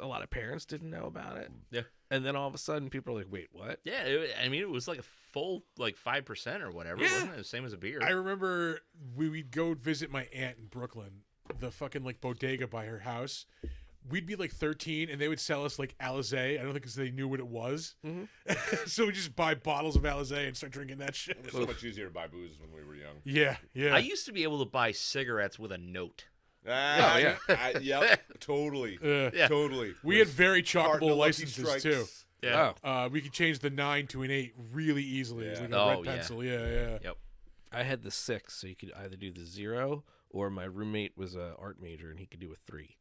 Speaker 5: a lot of parents didn't know about it.
Speaker 2: Yeah.
Speaker 5: And then all of a sudden, people are like, wait, what?
Speaker 2: Yeah, I mean, it was like a full, like 5% or whatever.
Speaker 1: Yeah.
Speaker 2: Wasn't it? The same as a beer.
Speaker 1: I remember we'd go visit my aunt in Brooklyn, the fucking like bodega by her house. We'd be like 13, and they would sell us like Alizé. I don't think because they knew what it was. So we just buy bottles of Alizé and start drinking that shit.
Speaker 4: It was so much easier to buy booze when we were young.
Speaker 1: Yeah, yeah.
Speaker 2: I used to be able to buy cigarettes with a note.
Speaker 4: Yeah. Yep. Totally.
Speaker 2: Yeah.
Speaker 4: Totally.
Speaker 1: we had very
Speaker 4: Carton
Speaker 1: chalkable
Speaker 4: of Lucky
Speaker 1: licenses
Speaker 4: Strikes.
Speaker 1: too.
Speaker 2: Yeah.
Speaker 5: Oh,
Speaker 1: We could change the 9 to an 8 really easily. It was
Speaker 4: Yeah.
Speaker 1: like a
Speaker 2: Oh,
Speaker 1: red
Speaker 2: yeah.
Speaker 1: pencil. Yeah.
Speaker 2: Yep.
Speaker 5: I had the 6, so you could either do the 0, or my roommate was a art major, and he could do a 3.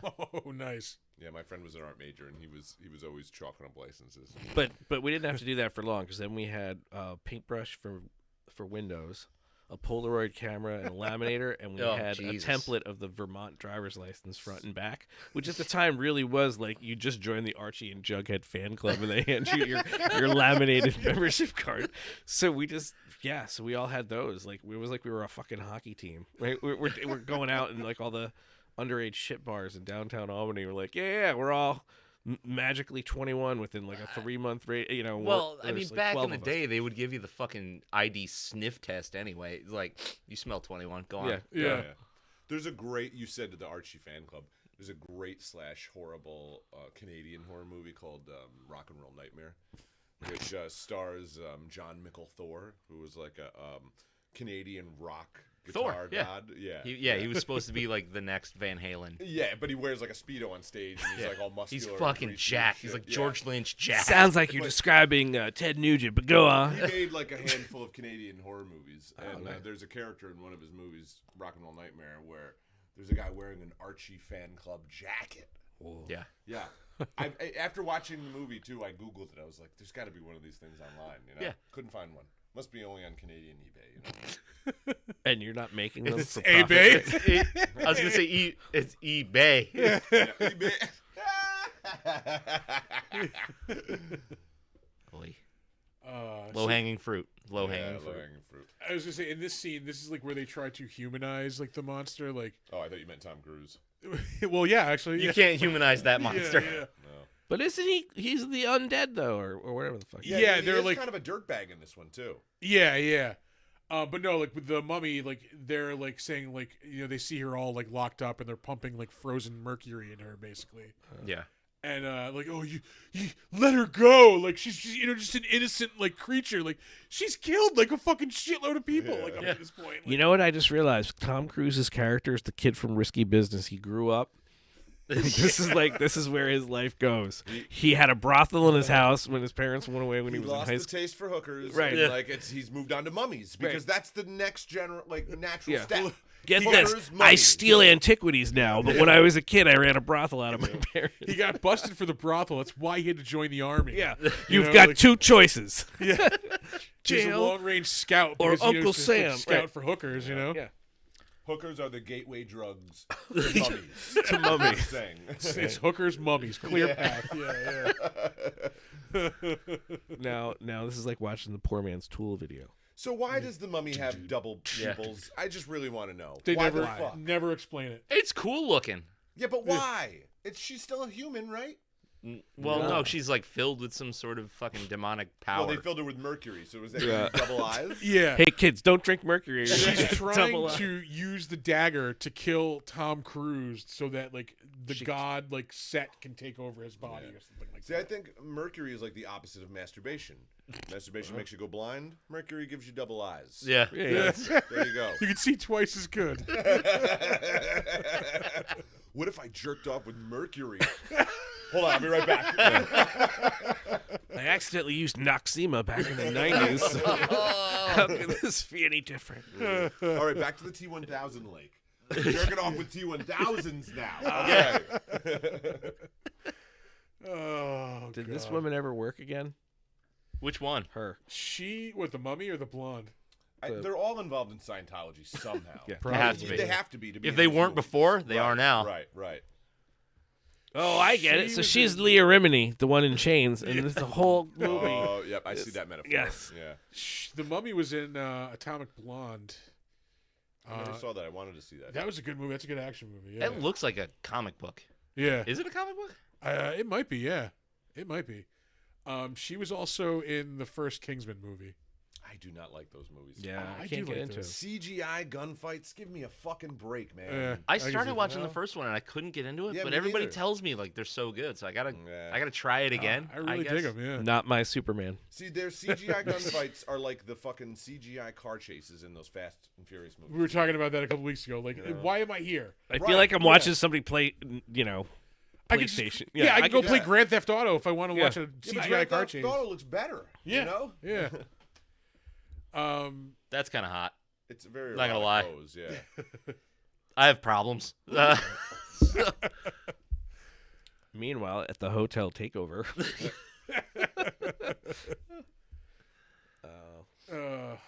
Speaker 1: Oh, nice.
Speaker 4: Yeah, my friend was an art major, and he was always chalking up licenses.
Speaker 5: But we didn't have to do that for long, because then we had a paintbrush for Windows, a Polaroid camera, and a laminator, and we
Speaker 2: Oh,
Speaker 5: had
Speaker 2: Jesus.
Speaker 5: a template of the Vermont driver's license front and back, which at the time really was like you just joined the Archie and Jughead fan club, and they hand you your laminated membership card. So we just so we all had those. Like it was like we were a fucking hockey team, right? We're going out and like all the underage shit bars in downtown Albany. We're like, yeah, we're all magically 21 within like a 3-month rate. You know,
Speaker 2: Well, I mean,
Speaker 5: there's, like,
Speaker 2: back
Speaker 5: 12
Speaker 2: in the
Speaker 5: of us.
Speaker 2: day, they would give you the fucking ID sniff test anyway. It's like, you smell 21. Go on.
Speaker 5: Yeah.
Speaker 4: There's a great, you said to the Archie fan club, there's a great / horrible Canadian horror movie called Rock and Roll Nightmare, which stars John Mickle Thor, who was like a Canadian rock
Speaker 2: Thor,
Speaker 4: guitar
Speaker 2: yeah.
Speaker 4: god. Yeah.
Speaker 2: He was supposed to be like the next Van Halen.
Speaker 4: Yeah, but he wears like a Speedo on stage and he's like all muscular.
Speaker 2: He's
Speaker 4: and
Speaker 2: fucking
Speaker 4: greasy and
Speaker 2: jacked. He's
Speaker 4: shit.
Speaker 2: like
Speaker 4: Yeah.
Speaker 2: George Lynch jacked.
Speaker 5: Sounds like you're describing Ted Nugent, but go on.
Speaker 4: He made like a handful of Canadian horror movies, and
Speaker 5: nice.
Speaker 4: there's a character in one of his movies, Rock and Roll Nightmare, where there's a guy wearing an Archie fan club jacket.
Speaker 2: Yeah.
Speaker 4: Yeah. After watching the movie too, I googled it. I was like, "There's got to be one of these things online." You know?
Speaker 2: Yeah.
Speaker 4: Couldn't find one. Must be only on Canadian eBay. You know?
Speaker 5: And you're not making them
Speaker 1: It's
Speaker 5: for
Speaker 1: eBay.
Speaker 5: profit.
Speaker 2: I was gonna say it's eBay.
Speaker 4: Yeah, eBay.
Speaker 2: Boy.
Speaker 1: So-
Speaker 2: Low hanging fruit. Low
Speaker 4: Yeah,
Speaker 2: hanging fruit.
Speaker 4: low-hanging fruit.
Speaker 1: I was gonna say in this scene, this is like where they try to humanize like the monster. Like,
Speaker 4: Oh, I thought you meant Tom Cruise.
Speaker 1: well, yeah, actually,
Speaker 2: You
Speaker 1: yeah.
Speaker 2: can't humanize that
Speaker 1: Yeah,
Speaker 2: monster.
Speaker 1: yeah.
Speaker 4: No.
Speaker 5: But isn't he? He's the undead though, or whatever the fuck.
Speaker 1: Yeah,
Speaker 4: he
Speaker 1: they're
Speaker 4: is
Speaker 1: like-
Speaker 4: kind of a dirtbag in this one too.
Speaker 1: Yeah, yeah. But no, like with the mummy, like they're like saying like they see her all like locked up and they're pumping like frozen mercury in her basically,
Speaker 2: Yeah.
Speaker 1: and like oh you let her go, like she's just an innocent like creature, like she's killed like a fucking shitload of people like up
Speaker 2: Yeah.
Speaker 1: to this point. Like,
Speaker 5: You know what I just realized? Tom Cruise's character is the kid from Risky Business. He grew up. This is where his life goes. He had a brothel in his house when his parents went away when he
Speaker 4: He
Speaker 5: was in
Speaker 4: lost
Speaker 5: high
Speaker 4: the
Speaker 5: school.
Speaker 4: taste for hookers,
Speaker 5: Right.
Speaker 4: and,
Speaker 2: Yeah.
Speaker 4: like he's moved on to mummies because that's the next natural
Speaker 5: Yeah.
Speaker 4: step.
Speaker 5: Get
Speaker 4: Hookers,
Speaker 5: this, I
Speaker 4: mummies.
Speaker 5: steal antiquities now, but when I was a kid, I ran a brothel out of my parents.
Speaker 1: he got busted for the brothel. That's why he had to join the army.
Speaker 5: Yeah,
Speaker 1: You
Speaker 5: you've
Speaker 1: know,
Speaker 5: got
Speaker 1: like-
Speaker 5: two choices.
Speaker 1: yeah. He's a
Speaker 5: Jail
Speaker 1: long range scout
Speaker 5: or
Speaker 1: because,
Speaker 5: Uncle
Speaker 1: he's just, like,
Speaker 5: Sam,
Speaker 1: scout
Speaker 5: right.
Speaker 1: for hookers. You know.
Speaker 5: Yeah,
Speaker 4: Hookers are the gateway drugs to mummies.
Speaker 5: to mummies.
Speaker 4: I'm saying.
Speaker 1: It's hookers, mummies, clear
Speaker 4: Yeah.
Speaker 1: path. Yeah.
Speaker 5: Now this is like watching the poor man's Tool video.
Speaker 4: So why does the mummy have double
Speaker 2: Yeah.
Speaker 4: pupils? I just really want to know.
Speaker 1: They
Speaker 4: why
Speaker 1: never
Speaker 4: the fuck?
Speaker 1: never explain it.
Speaker 2: It's cool looking.
Speaker 4: Yeah, but why? She's still a human, right?
Speaker 2: Well,
Speaker 5: No.
Speaker 2: no, she's like filled with some sort of fucking demonic power.
Speaker 4: Well, they filled her with mercury, so was that
Speaker 5: Yeah.
Speaker 4: double eyes?
Speaker 1: Yeah.
Speaker 5: Hey kids, don't drink mercury.
Speaker 1: She's trying
Speaker 5: Double
Speaker 1: to use the dagger to kill Tom Cruise so that like the god like Set can take over his body or something like
Speaker 4: See, I
Speaker 1: that.
Speaker 4: think mercury is like the opposite of masturbation. Masturbation makes you go blind. Mercury gives you double eyes.
Speaker 2: yeah.
Speaker 5: Yeah.
Speaker 4: There you go.
Speaker 1: You can see twice as good.
Speaker 4: What if I jerked off with mercury? Hold on, I'll be right back.
Speaker 5: I accidentally used Noxema back in the 90s. So how could this be any different?
Speaker 4: All right, back to the T1000 lake. Jerking off with T1000s now. Okay.
Speaker 1: Oh,
Speaker 5: Did this
Speaker 1: God.
Speaker 5: woman ever work again?
Speaker 2: Which one?
Speaker 5: Her.
Speaker 1: She what, the mummy or the blonde?
Speaker 4: They're all involved in Scientology somehow.
Speaker 5: Yeah.
Speaker 2: They have to be.
Speaker 4: They have to be. To be
Speaker 2: If
Speaker 4: in
Speaker 2: they
Speaker 4: these
Speaker 2: weren't
Speaker 4: movies.
Speaker 2: before, they
Speaker 4: Right,
Speaker 2: are now.
Speaker 4: Right.
Speaker 5: Oh, I get it.
Speaker 1: She
Speaker 5: So
Speaker 1: was
Speaker 5: she's
Speaker 1: in-
Speaker 5: Leah Remini, the one in chains, and this the whole movie.
Speaker 4: Oh, yep. I see that metaphor.
Speaker 5: Yes.
Speaker 4: Yeah.
Speaker 1: The mummy was in Atomic Blonde.
Speaker 4: I never saw that. I wanted to see that.
Speaker 1: That was a good movie. That's a good action movie. Yeah.
Speaker 2: That looks like a comic book.
Speaker 1: Yeah.
Speaker 2: Is it a comic book?
Speaker 1: It might be. Yeah. It might be. She was also in the first Kingsman movie.
Speaker 4: I do not like those movies.
Speaker 5: Yeah,
Speaker 1: I
Speaker 5: I
Speaker 1: do
Speaker 5: can't get
Speaker 1: like
Speaker 5: into
Speaker 1: those.
Speaker 5: it.
Speaker 4: CGI gunfights. Give me a fucking break, man.
Speaker 1: Yeah.
Speaker 2: I
Speaker 1: can
Speaker 2: started
Speaker 1: see
Speaker 2: watching
Speaker 1: that.
Speaker 2: the first one and I couldn't get into it,
Speaker 4: Yeah,
Speaker 2: but
Speaker 4: me
Speaker 2: everybody
Speaker 4: neither.
Speaker 2: tells me like they're so good, so I gotta
Speaker 4: Yeah.
Speaker 2: try it again.
Speaker 1: I really
Speaker 2: guess.
Speaker 1: dig them. Yeah.
Speaker 5: Not my Superman.
Speaker 4: See, their CGI gunfights are like the fucking CGI car chases in those Fast and Furious movies.
Speaker 1: We were talking about that a couple weeks ago. Like,
Speaker 4: Yeah.
Speaker 1: why am I here?
Speaker 5: I
Speaker 4: Right,
Speaker 5: feel like I'm
Speaker 1: yeah.
Speaker 5: watching somebody play,
Speaker 1: I could
Speaker 5: PlayStation.
Speaker 1: just, yeah, I could go
Speaker 4: could-
Speaker 1: play
Speaker 4: yeah.
Speaker 1: Grand Theft Auto if I want to
Speaker 5: Yeah.
Speaker 1: watch a
Speaker 4: Yeah, but
Speaker 1: CGI
Speaker 4: Grand
Speaker 1: car
Speaker 4: Theft
Speaker 1: chase.
Speaker 4: Auto looks better.
Speaker 1: Yeah.
Speaker 4: You know?
Speaker 1: Yeah.
Speaker 2: That's kind of hot.
Speaker 4: It's a very
Speaker 2: Not gonna
Speaker 4: erotic
Speaker 2: lie.
Speaker 4: pose, yeah.
Speaker 2: I have problems.
Speaker 5: Meanwhile, at the hotel takeover.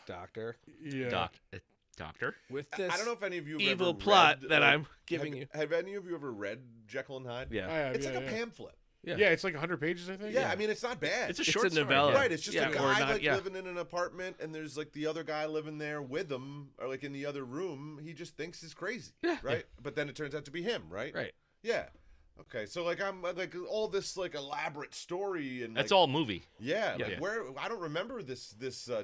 Speaker 5: Doctor.
Speaker 1: Yeah.
Speaker 2: Doctor.
Speaker 5: With
Speaker 4: I
Speaker 5: this
Speaker 4: don't know if any of you have
Speaker 5: evil
Speaker 4: ever
Speaker 5: plot
Speaker 4: read,
Speaker 5: that
Speaker 4: like,
Speaker 5: I'm giving you.
Speaker 4: Have any of you ever read Jekyll and Hyde?
Speaker 1: I
Speaker 5: Yeah.
Speaker 1: have,
Speaker 4: It's
Speaker 1: yeah,
Speaker 4: like a
Speaker 1: yeah.
Speaker 4: pamphlet.
Speaker 5: Yeah.
Speaker 1: Yeah, it's like 100 pages, I think.
Speaker 4: Yeah, I mean, it's not bad.
Speaker 2: It's a
Speaker 5: It's
Speaker 2: short
Speaker 5: a
Speaker 2: story.
Speaker 5: novella.
Speaker 4: Right, it's just
Speaker 5: Yeah,
Speaker 4: a
Speaker 5: or
Speaker 4: guy
Speaker 5: not-
Speaker 4: like
Speaker 5: yeah.
Speaker 4: living in an apartment, and there's like the other guy living there with him, or like in the other room. He just thinks he's crazy,
Speaker 5: Yeah.
Speaker 4: right? But then it turns out to be him, right?
Speaker 5: Right.
Speaker 4: Yeah. Okay, so like I'm like all this like elaborate story and
Speaker 2: That's
Speaker 4: like,
Speaker 2: all movie.
Speaker 4: Yeah,
Speaker 5: Yeah.
Speaker 4: like where I don't remember this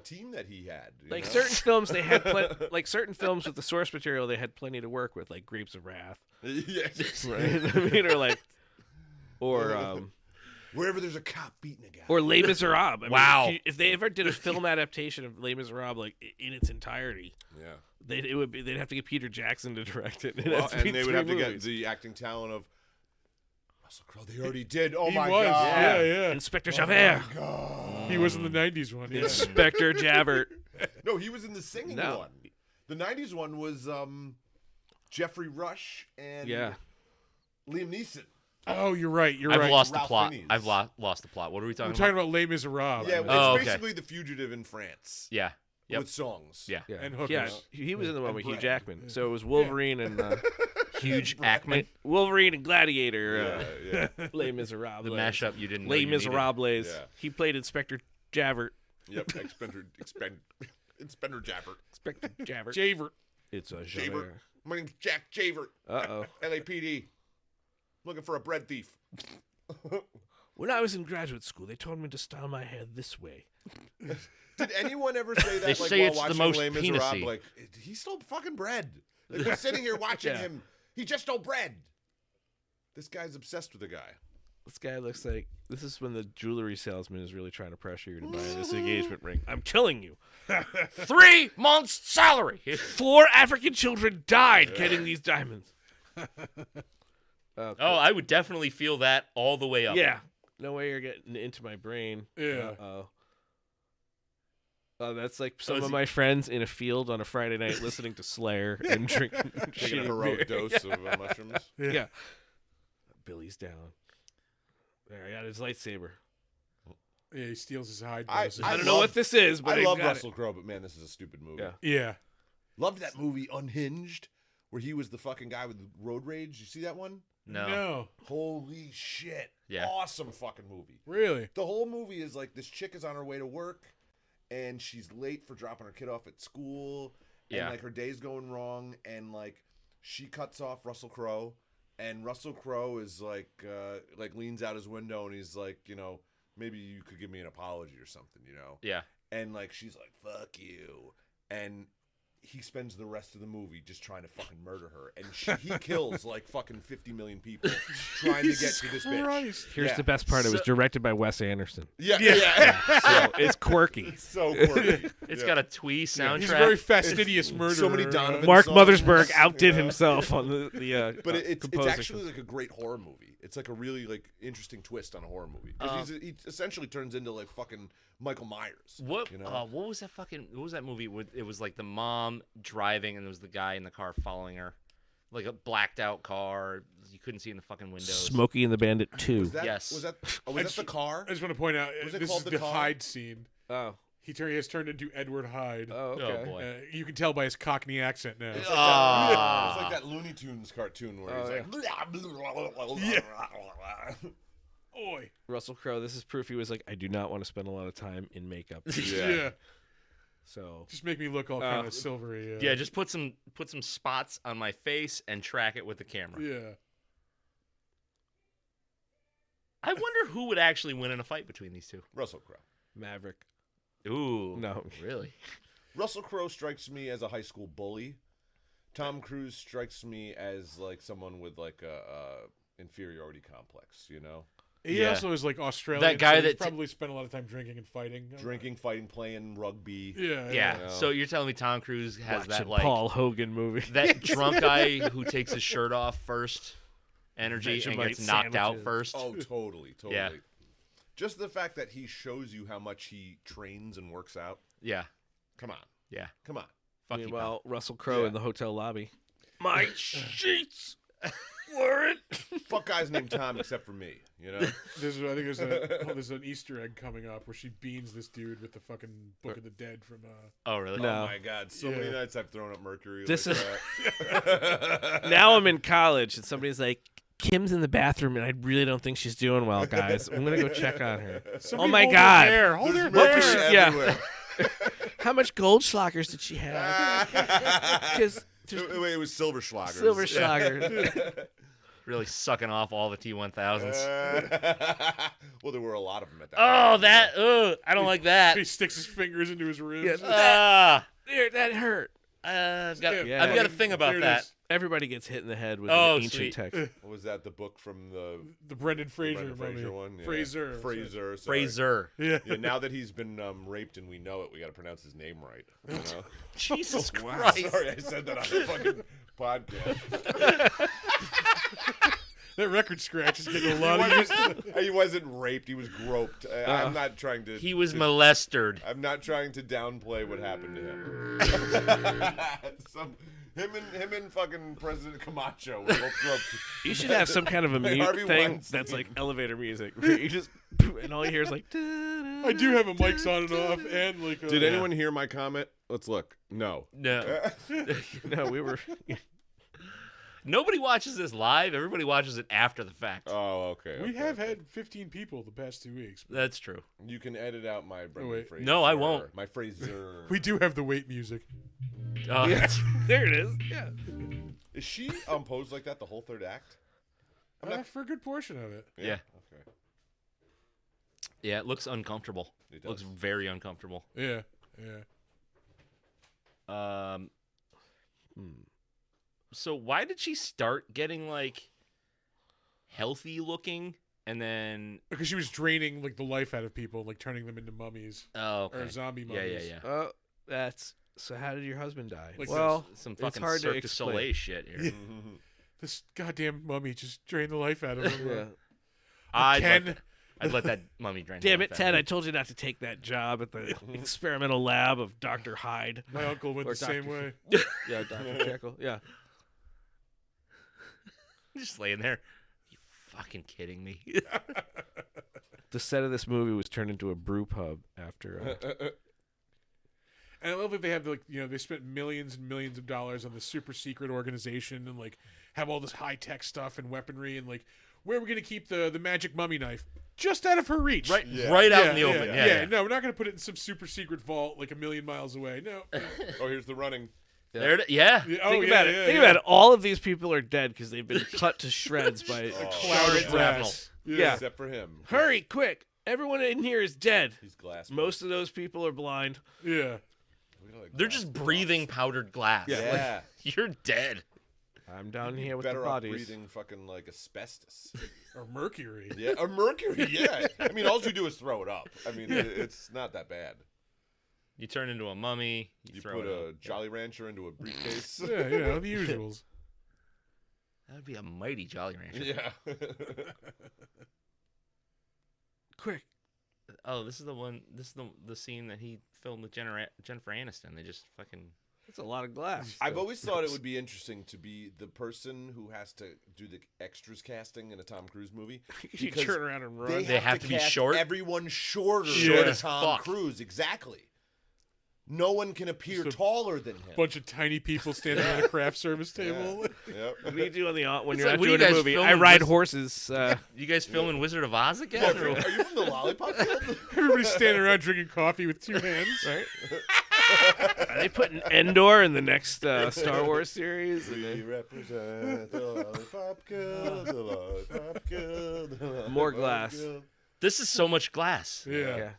Speaker 4: team that he had. you
Speaker 5: Like
Speaker 4: know?
Speaker 5: certain films, they had like certain films with the source material, they had plenty to work with, like Grapes of Wrath,
Speaker 4: yes.
Speaker 5: right? I mean, or
Speaker 4: Wherever there's a cop beating a guy.
Speaker 5: Or Les Miserables. I mean,
Speaker 2: Wow.
Speaker 5: if they ever did a film adaptation of Les Miserables, like in its entirety,
Speaker 4: yeah.
Speaker 5: they'd have to get Peter Jackson to direct it. It'd
Speaker 4: Well,
Speaker 5: have to be
Speaker 4: and they would
Speaker 5: 3
Speaker 4: have to get
Speaker 5: movies.
Speaker 4: the acting talent of Russell Crowe. They already did. Oh
Speaker 1: He
Speaker 4: my
Speaker 1: was.
Speaker 4: god.
Speaker 1: Yeah.
Speaker 5: Inspector Javert.
Speaker 4: God.
Speaker 1: He was in the 90s one. Yeah.
Speaker 5: Inspector Javert.
Speaker 4: No, he was in the singing
Speaker 5: No.
Speaker 4: one. The 90s one was Jeffrey Rush and
Speaker 5: Yeah.
Speaker 4: Liam Neeson.
Speaker 1: Oh, you're right. You're
Speaker 2: I've
Speaker 1: right.
Speaker 2: lost the
Speaker 4: Ralph
Speaker 2: plot.
Speaker 4: Fiennes.
Speaker 2: I've lost the plot. What are we
Speaker 1: We're
Speaker 2: talking
Speaker 1: talking
Speaker 2: about?
Speaker 1: about Les Miserables.
Speaker 4: Yeah, it's
Speaker 2: Oh, okay.
Speaker 4: basically The Fugitive in France
Speaker 2: Yeah. Yep.
Speaker 4: with songs.
Speaker 2: Yeah.
Speaker 5: Yeah.
Speaker 1: And hookers.
Speaker 5: Yeah, he was in the one
Speaker 4: And
Speaker 5: with Hugh
Speaker 4: bread.
Speaker 5: Jackman. So it was Wolverine and
Speaker 2: Huge Ackman.
Speaker 5: Wolverine and Gladiator.
Speaker 4: Yeah.
Speaker 5: Les Miserables.
Speaker 2: The mashup you didn't know
Speaker 5: Les
Speaker 2: you needed.
Speaker 5: Miserables.
Speaker 4: Yeah.
Speaker 5: He played Inspector Javert.
Speaker 4: Yep. Expender Javert.
Speaker 5: Inspector Javert.
Speaker 1: Javer.
Speaker 5: It's a
Speaker 4: Javert.
Speaker 5: Javert.
Speaker 4: My name's Jack Javert.
Speaker 5: Uh-oh.
Speaker 4: LAPD. Looking for a bread thief.
Speaker 5: When I was in graduate school, they told me to style my hair this way.
Speaker 4: Did anyone ever say that?
Speaker 2: They
Speaker 4: like,
Speaker 2: say
Speaker 4: while
Speaker 2: it's the
Speaker 4: watching
Speaker 2: most
Speaker 4: Les Miserables,
Speaker 2: penisy.
Speaker 4: like he stole fucking bread. Like, we're sitting here watching
Speaker 5: Yeah.
Speaker 4: him. He just stole bread. This guy's obsessed with the guy.
Speaker 5: This guy looks like this is when the jewelry salesman is really trying to pressure you to buy this engagement ring. I'm killing you.
Speaker 2: 3 months' salary.
Speaker 5: 4 African children died getting these diamonds.
Speaker 2: Oh, I would definitely feel that all the way up.
Speaker 5: Yeah. No way you're getting into my brain.
Speaker 1: Yeah.
Speaker 5: Uh-oh. Oh, that's like some
Speaker 2: is
Speaker 5: of
Speaker 2: he-
Speaker 5: my friends in a field on a Friday night listening to Slayer and drinking
Speaker 4: Taking a
Speaker 5: shitty
Speaker 4: heroic
Speaker 5: beer.
Speaker 4: dose of mushrooms.
Speaker 5: Yeah. Billy's down. There, I got his lightsaber.
Speaker 1: Yeah, he steals his hide.
Speaker 4: I-
Speaker 1: doses.
Speaker 5: I don't
Speaker 4: love-
Speaker 5: know what this is, but
Speaker 4: I love
Speaker 5: got
Speaker 4: Russell Crowe, but man, this is a stupid movie.
Speaker 5: Yeah.
Speaker 1: Yeah.
Speaker 4: Loved that movie Unhinged, where he was the fucking guy with road rage. You see that one?
Speaker 2: No.
Speaker 4: Holy shit.
Speaker 2: Yeah.
Speaker 4: Awesome fucking movie.
Speaker 1: Really?
Speaker 4: The whole movie is like this chick is on her way to work and she's late for dropping her kid off at school. And
Speaker 2: Yeah.
Speaker 4: like her day's going wrong and like she cuts off Russell Crowe and Russell Crowe is like leans out his window and he's like, you know, maybe you could give me an apology or something, you know?
Speaker 2: Yeah.
Speaker 4: And like she's like, fuck you. And he spends the rest of the movie just trying to fucking murder her. And he kills like fucking 50 million people trying to get to this bitch.
Speaker 1: Christ.
Speaker 5: Here's
Speaker 4: Yeah.
Speaker 5: the best part. It was
Speaker 2: So-
Speaker 5: directed by Wes Anderson.
Speaker 4: Yeah.
Speaker 5: So it's quirky.
Speaker 4: So quirky.
Speaker 2: It's
Speaker 4: Yeah.
Speaker 2: got a twee soundtrack.
Speaker 1: He's a very fastidious murderer.
Speaker 4: so many Donovan
Speaker 5: Mark
Speaker 4: songs.
Speaker 5: Mothersbaugh outdid himself on the
Speaker 4: But it's
Speaker 5: composing.
Speaker 4: actually like a great horror movie. It's like a really like interesting twist on a horror movie. 'Cause he essentially turns into like fucking Michael Myers.
Speaker 2: What?
Speaker 4: You know?
Speaker 2: What was that fucking? What was that movie? It was like the mom driving, and there was the guy in the car following her, like a blacked out car. You couldn't see in the fucking windows.
Speaker 5: Smokey and the Bandit 2.
Speaker 4: Was that,
Speaker 2: Yes.
Speaker 4: Was that? Oh, was that the car?
Speaker 1: I just want to point out
Speaker 4: Was it
Speaker 1: this
Speaker 4: called
Speaker 1: is
Speaker 4: The
Speaker 1: the
Speaker 4: Car?
Speaker 1: Hyde scene.
Speaker 5: Oh.
Speaker 1: He has turned into Edward Hyde.
Speaker 5: Oh,
Speaker 2: Oh
Speaker 5: okay.
Speaker 2: boy.
Speaker 1: You can tell by his Cockney accent now.
Speaker 4: It's
Speaker 2: Ah.
Speaker 4: like that Looney Tunes cartoon where
Speaker 5: Oh,
Speaker 4: he's like,
Speaker 1: Oi.
Speaker 5: Russell Crowe, this is proof he was like, I do not want to spend a lot of time in makeup.
Speaker 1: Yeah.
Speaker 5: So
Speaker 1: Just make me look all kind of silvery.
Speaker 2: Yeah, just put some spots on my face and track it with the camera.
Speaker 1: Yeah.
Speaker 2: I wonder who would actually win in a fight between these two.
Speaker 4: Russell Crowe.
Speaker 5: Maverick.
Speaker 2: Ooh.
Speaker 5: No.
Speaker 2: Really?
Speaker 4: Russell Crowe strikes me as a high school bully. Tom Cruise strikes me as like someone with like a inferiority complex, you know?
Speaker 1: He
Speaker 2: Yeah.
Speaker 1: also is like Australian.
Speaker 2: That guy
Speaker 1: so he's
Speaker 2: that
Speaker 1: probably spent a lot of time drinking and fighting.
Speaker 4: Drinking, fighting, playing rugby.
Speaker 1: Yeah.
Speaker 2: Yeah.
Speaker 4: know.
Speaker 2: So you're telling me Tom Cruise has
Speaker 5: Watching
Speaker 2: that like
Speaker 5: Paul Hogan movie.
Speaker 2: that drunk guy who takes his shirt off first, energy, and
Speaker 5: Vegemite
Speaker 2: gets knocked out
Speaker 5: sandwiches.
Speaker 2: first?
Speaker 4: Oh, totally.
Speaker 2: Yeah.
Speaker 4: Just the fact that he shows you how much he trains and works out.
Speaker 2: Yeah.
Speaker 4: Come on.
Speaker 2: Yeah.
Speaker 4: Come on.
Speaker 2: Fuck you.
Speaker 5: Meanwhile, Russell Crowe
Speaker 4: Yeah.
Speaker 5: in the hotel lobby. My sheets weren't.
Speaker 4: Fuck guys named Tom except for me, you know?
Speaker 1: I think there's an Easter egg coming up where she beans this dude with the fucking Book of the Dead from.
Speaker 2: Oh, really?
Speaker 5: No.
Speaker 4: Oh my god, so many
Speaker 1: Yeah.
Speaker 4: nights I've thrown up mercury.
Speaker 5: This
Speaker 4: like that.
Speaker 5: Now I'm in college and somebody's like, Kim's in the bathroom and I really don't think she's doing well, guys. I'm gonna go check on her.
Speaker 1: Somebody
Speaker 5: my
Speaker 1: hold
Speaker 5: God.
Speaker 1: Her hair. Hold her
Speaker 4: There's
Speaker 5: What was
Speaker 4: mercury
Speaker 5: she- yeah.
Speaker 4: everywhere.
Speaker 5: How much Goldschlagers did she have? Because
Speaker 4: Wait, it was Silver Schlagers.
Speaker 5: Silver Schlager.
Speaker 2: Really sucking off all the T1000s.
Speaker 4: Well, there were a lot of them at that
Speaker 2: Oh,
Speaker 4: point.
Speaker 2: that. I don't like that.
Speaker 1: He sticks his fingers into his ribs.
Speaker 5: Yeah.
Speaker 2: Ah.
Speaker 5: There, that hurt.
Speaker 2: I've got
Speaker 1: Yeah,
Speaker 2: a thing about
Speaker 1: there it
Speaker 2: that.
Speaker 1: is.
Speaker 5: Everybody gets hit in the head with
Speaker 2: Oh,
Speaker 5: an ancient
Speaker 2: sweet.
Speaker 5: text.
Speaker 4: What was that? The book from the
Speaker 1: Brendan Fraser
Speaker 4: Brendan
Speaker 1: mummy.
Speaker 4: Fraser one? Yeah.
Speaker 1: Fraser.
Speaker 4: Fraser. Sorry.
Speaker 2: Fraser.
Speaker 1: Yeah.
Speaker 4: Yeah, now that he's been raped and we know it, we got to pronounce his name right. You know?
Speaker 2: Jesus Christ.
Speaker 4: Sorry, I said that on the fucking podcast.
Speaker 1: That record scratch is getting a lot of use.
Speaker 4: He wasn't raped. He was groped. I'm not trying to.
Speaker 2: He was molested.
Speaker 4: I'm not trying to downplay what happened to him. Him and fucking President Camacho were both groped.
Speaker 5: You should have some kind of a
Speaker 4: Like
Speaker 5: mute
Speaker 4: Harvey
Speaker 5: thing
Speaker 4: Weinstein.
Speaker 5: that's like elevator music. Where you just and all you hear is like.
Speaker 1: I do have a mics on and off, and like.
Speaker 4: Did anyone hear my comment? Let's look. No.
Speaker 2: No.
Speaker 5: No, we were.
Speaker 2: Nobody watches this live. Everybody watches it after the fact.
Speaker 4: Oh, okay.
Speaker 1: We
Speaker 4: okay,
Speaker 1: have
Speaker 4: okay.
Speaker 1: had 15 people the past 2 weeks.
Speaker 2: That's true.
Speaker 4: You can edit out my Brendan
Speaker 1: wait.
Speaker 4: Fraser.
Speaker 2: No, I won't.
Speaker 4: My Fraser.
Speaker 1: We do have the wait music.
Speaker 2: Oh,
Speaker 5: Yeah,
Speaker 2: that's-
Speaker 5: there it is. Yeah.
Speaker 4: Is she posed like that the whole third act?
Speaker 1: For a good portion of it.
Speaker 2: Yeah.
Speaker 4: Okay.
Speaker 2: Yeah, it looks uncomfortable.
Speaker 4: It
Speaker 2: Looks
Speaker 4: does.
Speaker 2: very uncomfortable.
Speaker 1: Yeah. Yeah.
Speaker 2: So why did she start getting like healthy looking and then
Speaker 1: Because she was draining like the life out of people, like turning them into mummies
Speaker 2: okay.
Speaker 1: or zombie
Speaker 2: Yeah,
Speaker 1: mummies.
Speaker 2: yeah.
Speaker 5: Oh, that's so. How did your husband die?
Speaker 1: Like
Speaker 5: well,
Speaker 2: Some
Speaker 5: it's
Speaker 2: fucking
Speaker 5: hard to
Speaker 2: Cirque du
Speaker 5: explain.
Speaker 2: Soleil shit here.
Speaker 1: Yeah. This goddamn mummy just drained the life out of him.
Speaker 5: Yeah.
Speaker 2: I'd let that mummy drain.
Speaker 5: Damn
Speaker 2: the
Speaker 5: it,
Speaker 2: life out
Speaker 5: Ted!
Speaker 2: of
Speaker 5: I
Speaker 2: me.
Speaker 5: told you not to take that job at the experimental lab of Dr. Hyde.
Speaker 1: My uncle went
Speaker 5: Or
Speaker 1: the same
Speaker 5: Dr.
Speaker 1: way.
Speaker 5: Yeah, Dr. Jekyll. Yeah.
Speaker 2: Just laying there. You fucking kidding me?
Speaker 5: The set of this movie was turned into a brew pub after.
Speaker 1: And I love that they have like they spent millions and millions of dollars on this super secret organization and like have all this high tech stuff and weaponry and like where are we gonna keep the magic mummy knife? Just out of her reach.
Speaker 2: right,
Speaker 4: Yeah.
Speaker 2: right out
Speaker 1: Yeah,
Speaker 2: in the open.
Speaker 1: Yeah,
Speaker 2: Yeah,
Speaker 1: No, we're not gonna put it in some super secret vault like a million miles away. No.
Speaker 4: Oh, here's the running.
Speaker 2: There it, yeah.
Speaker 1: Yeah,
Speaker 5: Think about it. Think about it. All of these people are dead because they've been cut to shreds by.
Speaker 1: Cloud of
Speaker 2: Shrapnel.
Speaker 1: glass.
Speaker 5: Yeah.
Speaker 4: Except for him.
Speaker 5: Hurry, quick! Everyone in here is dead.
Speaker 4: He's glass.
Speaker 5: Most of those people are blind.
Speaker 1: Yeah.
Speaker 2: They're just breathing powdered glass.
Speaker 4: Yeah.
Speaker 2: Like, you're dead.
Speaker 5: I'm down here with
Speaker 4: Better
Speaker 5: the
Speaker 4: off
Speaker 5: bodies.
Speaker 4: breathing fucking like asbestos.
Speaker 1: Or mercury.
Speaker 4: Yeah, or mercury. Yeah. I mean, all you do is throw it up. I mean, it's not that bad.
Speaker 2: You turn into a mummy.
Speaker 4: You
Speaker 2: throw
Speaker 4: put
Speaker 2: it
Speaker 4: a
Speaker 2: up.
Speaker 4: Jolly Rancher into a briefcase.
Speaker 1: Yeah, the usuals.
Speaker 2: That would be a mighty Jolly Rancher.
Speaker 4: Yeah.
Speaker 5: Quick!
Speaker 2: Oh, this is the one. This is the scene that he filmed with Jennifer Aniston. They just fucking.
Speaker 5: That's a lot of glass.
Speaker 4: I've always thought it would be interesting to be the person who has to do the extras casting in a Tom Cruise movie.
Speaker 5: You
Speaker 4: because
Speaker 5: turn around and run.
Speaker 2: They have to be
Speaker 4: cast
Speaker 2: short?
Speaker 4: Everyone shorter
Speaker 1: Short
Speaker 4: than
Speaker 2: as
Speaker 4: Tom
Speaker 2: fuck.
Speaker 4: Cruise. Exactly. No one can appear
Speaker 1: Just a
Speaker 4: taller than him.
Speaker 1: Bunch of tiny people standing around a craft service table.
Speaker 4: Yep.
Speaker 5: What do you do on the when
Speaker 2: It's
Speaker 5: you're
Speaker 2: like,
Speaker 5: not
Speaker 2: what are you
Speaker 5: doing a
Speaker 2: guys
Speaker 5: movie? I
Speaker 2: filming
Speaker 5: ride
Speaker 2: this-
Speaker 5: horses.
Speaker 2: You guys filming Wizard of Oz
Speaker 4: Oh,
Speaker 2: again?
Speaker 4: are you from the Lollipop Guild?
Speaker 1: Everybody's standing around drinking coffee with 2 hands.
Speaker 5: Right? Are they putting Endor in the next Star Wars series?
Speaker 4: We represent the Lollipop Guild, the Lollipop Guild. the
Speaker 5: More
Speaker 4: Lollipop
Speaker 5: glass.
Speaker 4: Guild.
Speaker 2: This is so much glass.
Speaker 1: Yeah.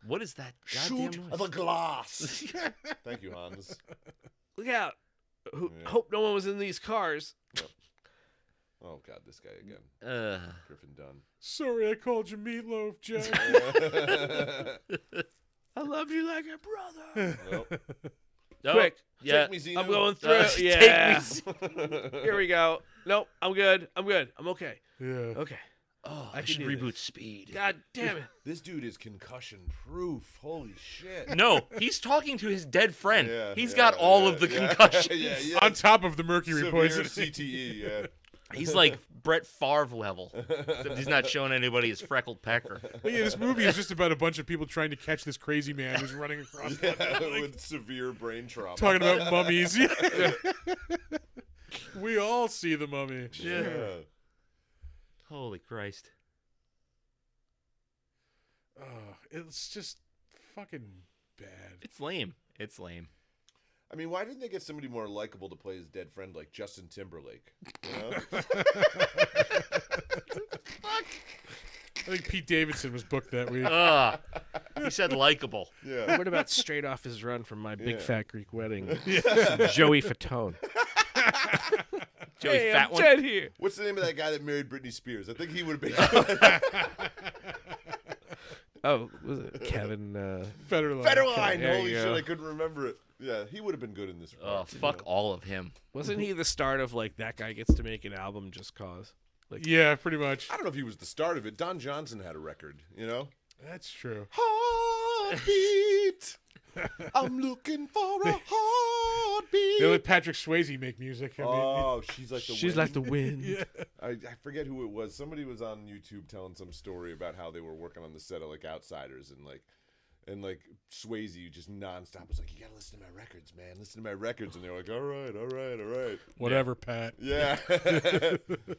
Speaker 2: What is that? Goddamn
Speaker 4: Shoot
Speaker 2: noise?
Speaker 4: the glass. Thank you, Hans.
Speaker 5: Look out!
Speaker 4: Yeah.
Speaker 5: Hope no one was in these cars.
Speaker 4: Oh God, this guy again. Griffin Dunn.
Speaker 1: Sorry I called you meatloaf, Jack.
Speaker 5: I love you like a brother.
Speaker 4: Nope.
Speaker 2: Oh,
Speaker 5: Quick,
Speaker 2: yeah.
Speaker 4: Take me, Xenu.
Speaker 5: I'm going through.
Speaker 2: Take me,
Speaker 5: Yeah.
Speaker 2: Xenu.
Speaker 5: Here we go. Nope, I'm good. I'm okay.
Speaker 1: Yeah.
Speaker 5: Okay.
Speaker 2: Oh,
Speaker 5: I
Speaker 2: I
Speaker 5: can
Speaker 2: should
Speaker 5: do
Speaker 2: reboot
Speaker 5: this.
Speaker 2: Speed.
Speaker 5: God damn it.
Speaker 4: This dude is concussion proof. Holy shit.
Speaker 2: No, he's talking to his dead friend.
Speaker 4: Yeah,
Speaker 2: He's
Speaker 4: yeah,
Speaker 2: got all of the
Speaker 4: yeah.
Speaker 2: concussions.
Speaker 4: Yeah, yeah.
Speaker 1: On top of the mercury
Speaker 4: Severe
Speaker 1: poisoning.
Speaker 4: CTE. Yeah.
Speaker 2: He's like Brett Favre level. Except he's not showing anybody his freckled pecker.
Speaker 1: But yeah, this movie is just about a bunch of people trying to catch this crazy man who's running across
Speaker 4: Yeah,
Speaker 1: London, like,
Speaker 4: with severe brain trauma.
Speaker 1: talking about mummies. Yeah. We all see the mummy.
Speaker 4: Yeah.
Speaker 2: Holy Christ.
Speaker 1: It's just fucking bad.
Speaker 2: It's lame. It's lame.
Speaker 4: I mean, why didn't they get somebody more likable to play his dead friend like Justin Timberlake? You know?
Speaker 1: I think Pete Davidson was booked that week.
Speaker 2: He said likable.
Speaker 4: Yeah.
Speaker 5: What about straight off his run from My Big
Speaker 4: Yeah.
Speaker 5: Fat Greek Wedding? Joey Fatone.
Speaker 2: Joey
Speaker 5: Hey,
Speaker 2: Fat
Speaker 5: I'm
Speaker 2: One.
Speaker 5: dead here.
Speaker 4: What's the name of that guy that married Britney Spears? I think he would have been.
Speaker 5: Oh, was it Kevin?
Speaker 1: Federline.
Speaker 4: Federline.
Speaker 5: There
Speaker 4: Holy
Speaker 5: you
Speaker 4: shit,
Speaker 5: go.
Speaker 4: I couldn't remember it. Yeah, he would have been good in this.
Speaker 2: Oh,
Speaker 4: part, you
Speaker 2: fuck
Speaker 4: know?
Speaker 2: all of him.
Speaker 5: Wasn't he the start of like that guy gets to make an album just cause?
Speaker 1: Yeah, pretty much.
Speaker 4: I don't know if he was the start of it. Don Johnson had a record, you know?
Speaker 1: That's true.
Speaker 4: Heartbeat. I'm looking for a heartbeat.
Speaker 1: They let Patrick Swayze make music. I mean,
Speaker 4: Oh, she's like the
Speaker 5: She's
Speaker 4: wind.
Speaker 5: like the wind.
Speaker 1: yeah.
Speaker 4: I forget who it was. Somebody was on YouTube telling some story about how they were working on the set of like Outsiders and like Swayze just nonstop was like, you gotta listen to my records, man. Listen to my records, and they're like, all right.
Speaker 1: Whatever, Pat.
Speaker 4: Yeah.